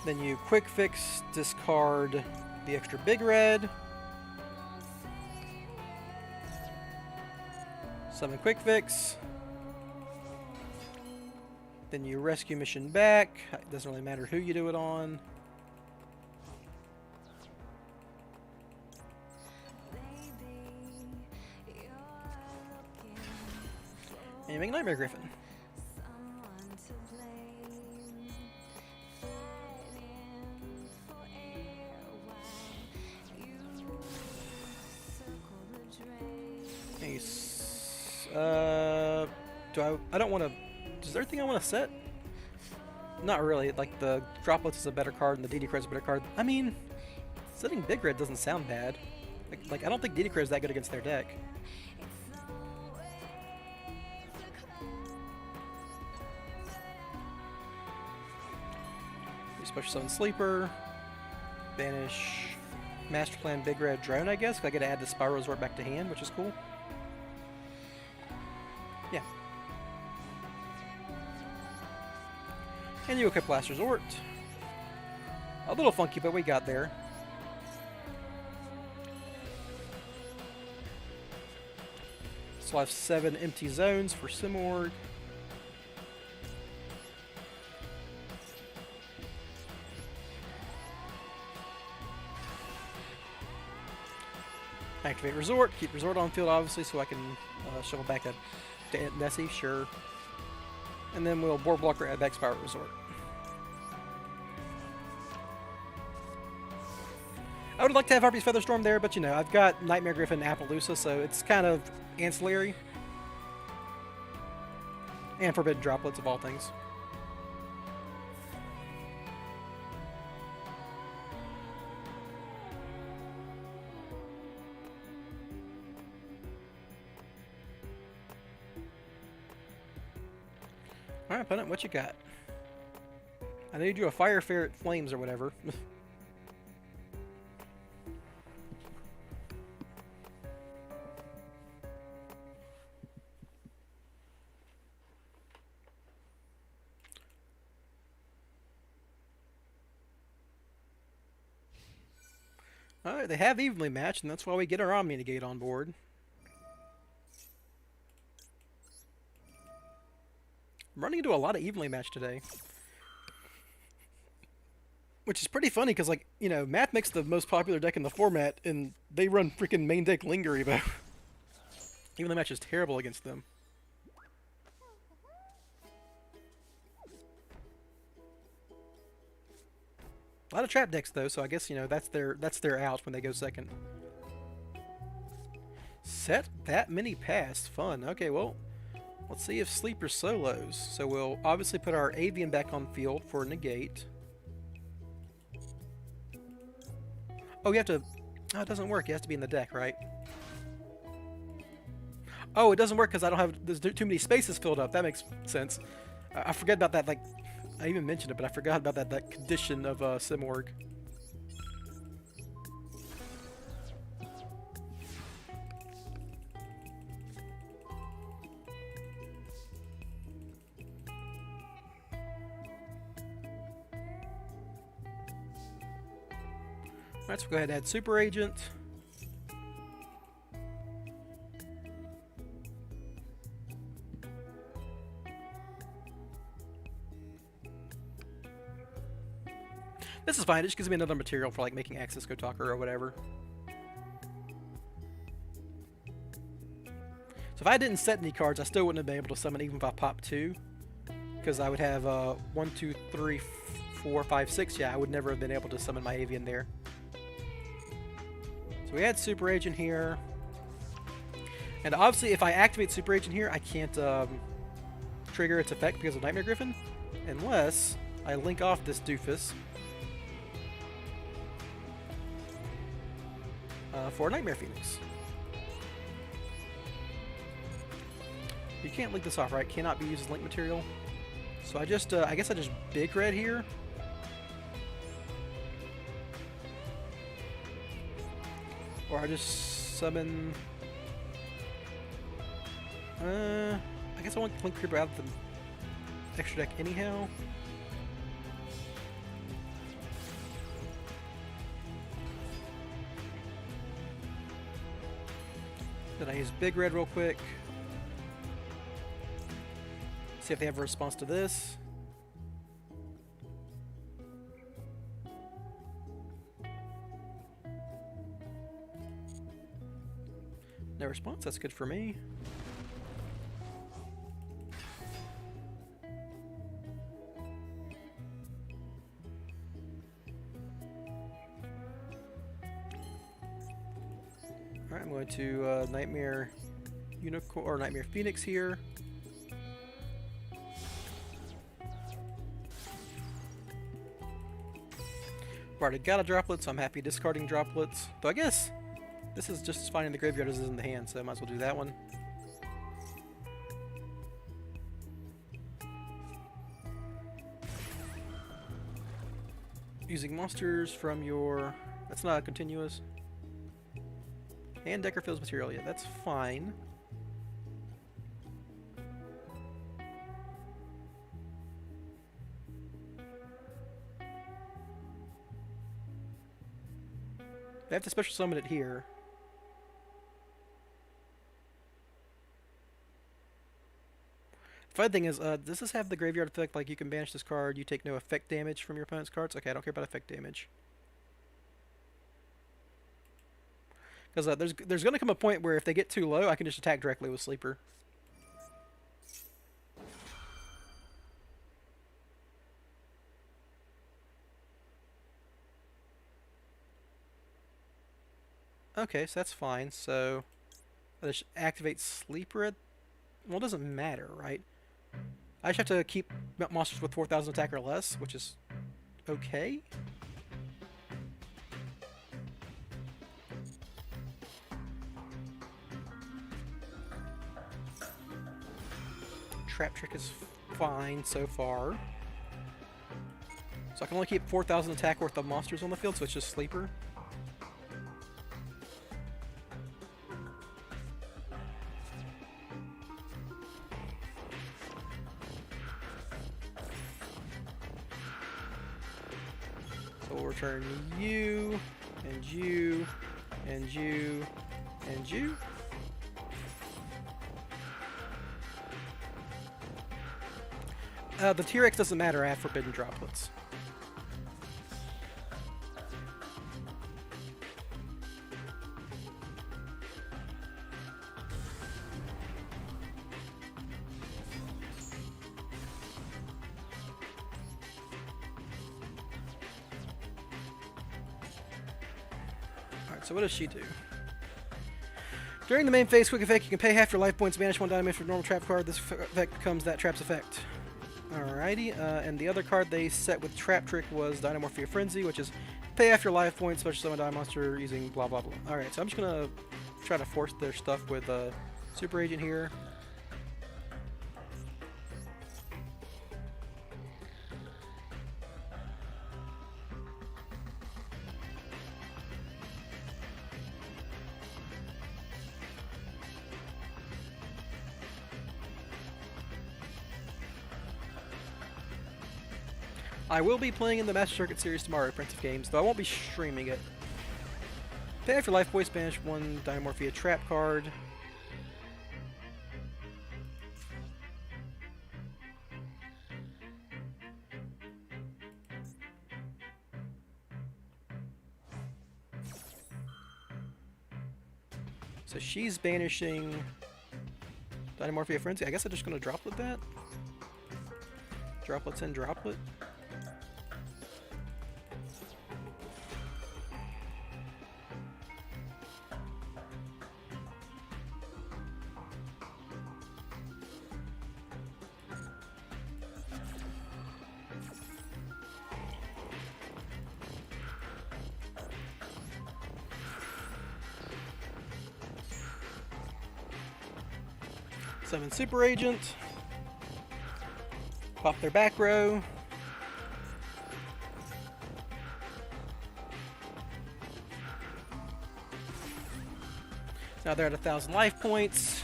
Then you Quick Fix, discard the extra big red. Summon Quick Fix. Then you Rescue Mission back. It doesn't really matter who you do it on. And you make Nightmare Griffin. I don't want to... Is there anything I want to set? Not really. Like, the Droplets is a better card, and the DD Crow is a better card. I mean, setting Big Red doesn't sound bad. Like I don't think DD Crow is that good against their deck. Special Summon Sleeper. Banish. Master Plan Big Red Drone, I guess. I get to add the Spiral Resort back to hand, which is cool. Yeah. And you equip Last Resort. A little funky, but we got there. So I have 7 empty zones for Simorg. Activate Resort. Keep Resort on field, obviously, so I can shuffle back to Nessie, sure. And then we'll Board Blocker, add back Spiral Resort. I would like to have Harpy's Featherstorm there, but you know, I've got Nightmare Griffin and Appaloosa, so it's kind of ancillary. And Forbidden Droplets, of all things. Alright, opponent, what you got? I know you do a Fire Ferret Flames or whatever. Alright, they have evenly matched, and that's why we get our Omni Negate on board. I'm running into a lot of evenly matched today. Which is pretty funny, because, like, you know, Mathmech's the most popular deck in the format, and they run freaking main deck Linger Evo. Evenly match is terrible against them. A lot of trap decks though, so I guess, you know, that's their out when they go second. Set that many past. Fun. Okay, well, let's see if Sleeper solos. So we'll obviously put our Avian back on field for negate. Oh, you have to... Oh, it doesn't work. It has to be in the deck, right? Oh, it doesn't work because I don't have... There's too many spaces filled up. That makes sense. I forget about that, like... I even mentioned it, but I forgot about that condition of Simorg. Alright, so we'll go ahead and add Super Agent. This is fine, it just gives me another material for like making Axis Go Talker or whatever. So if I didn't set any cards, I still wouldn't have been able to summon even if I popped 2. Because I would have 1, 2, 3, 4, 5, 6. Yeah, I would never have been able to summon my Avian there. So we add Super Agent here. And obviously if I activate Super Agent here, I can't trigger its effect because of Nightmare Griffin. Unless I link off this doofus. For Nightmare Phoenix. You can't link this off, right? Cannot be used as link material. So I just, I guess I just Big Red here. Or I just summon... I guess I want Link Creeper out of the extra deck anyhow. Then I use Big Red real quick. See if they have a response to this. No response, that's good for me. Alright, I'm going to Nightmare Unicorn or Nightmare Phoenix here. I've already got a droplet, so I'm happy discarding droplets. Though I guess this is just as fine in the graveyard as it is in the hand, so I might as well do that one. Using monsters from your... That's not continuous. And Decker fills material, yeah, that's fine. I have to special summon it here. The fun thing is, does this have the graveyard effect, like you can banish this card, you take no effect damage from your opponent's cards? Okay, I don't care about effect damage. Because there's going to come a point where if they get too low, I can just attack directly with Sleeper. Okay, so that's fine. So I just activate Sleeper at... Well, it doesn't matter, right? I just have to keep monsters with 4,000 attack or less, which is okay. Trap Trick is fine so far. So I can only keep 4,000 attack worth of monsters on the field, so it's just Sleeper. So we'll return you, and you, and you, and you. The T-Rex doesn't matter, I have Forbidden Droplets. Alright, so what does she do? During the main phase quick effect, you can pay half your life points, banish one dynamite for a normal trap card. This effect becomes that trap's effect. Alrighty, and the other card they set with Trap Trick was Dynamorphia Frenzy, which is pay half your life points, special summon die monster using blah blah blah. Alright, so I'm just gonna try to force their stuff with Super Agent here. I will be playing in the Master Circuit series tomorrow, Prince of Games, though I won't be streaming it. Pay half your life points, banish one Dynamorphia trap card. So she's banishing Dynamorphia Frenzy. I guess I'm just going to droplet that. Droplets and droplet. Summon Super Agent. Pop their back row. Now they're at 1,000 life points.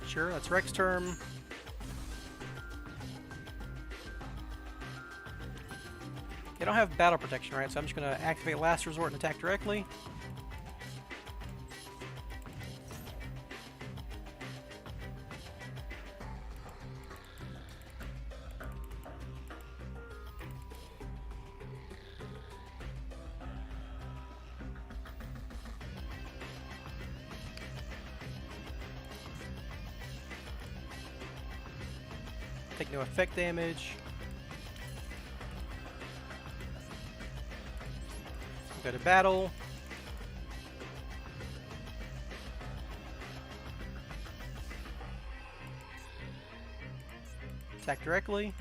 Sure, that's Rex term. They don't have battle protection, right? So I'm just going to activate Last Resort and attack directly. Take no effect damage. Go to battle. Attack directly.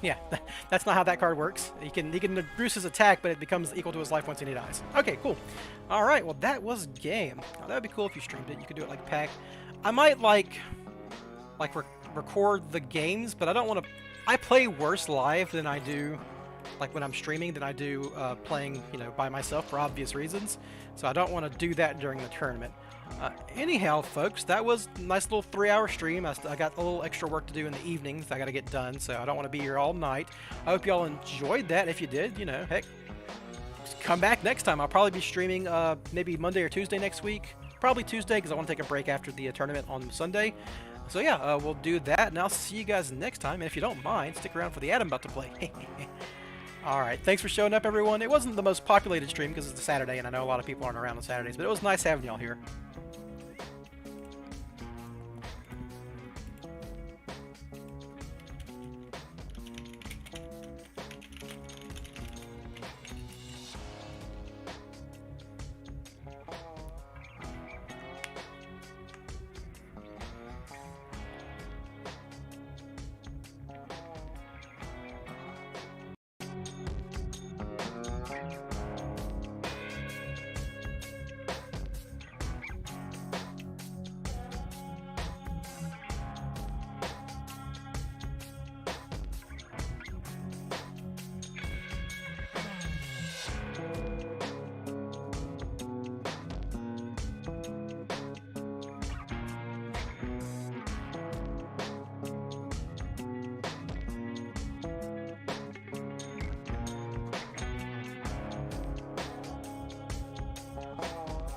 Yeah, that's not how that card works. He can reduce his attack, but it becomes equal to his life points and he dies. Okay, cool. All right, well that was game. Now, that would be cool if you streamed it. You could do it like pack. I might record the games, but I don't want to. I play worse live than I do like when I'm streaming, than I do playing, you know, by myself for obvious reasons. So I don't want to do that during the tournament. Anyhow, folks, that was a nice little 3-hour stream. I got a little extra work to do in the evenings I got to get done, so I don't want to be here all night. I hope y'all enjoyed that. If you did, you know, heck, come back next time. I'll probably be streaming maybe Monday or Tuesday next week. Probably Tuesday because I want to take a break after the tournament on Sunday. So yeah, we'll do that, and I'll see you guys next time. And if you don't mind, stick around for the ad I'm about to play. Alright, thanks for showing up, everyone. It wasn't the most populated stream because it's a Saturday, and I know a lot of people aren't around on Saturdays, but it was nice having y'all here.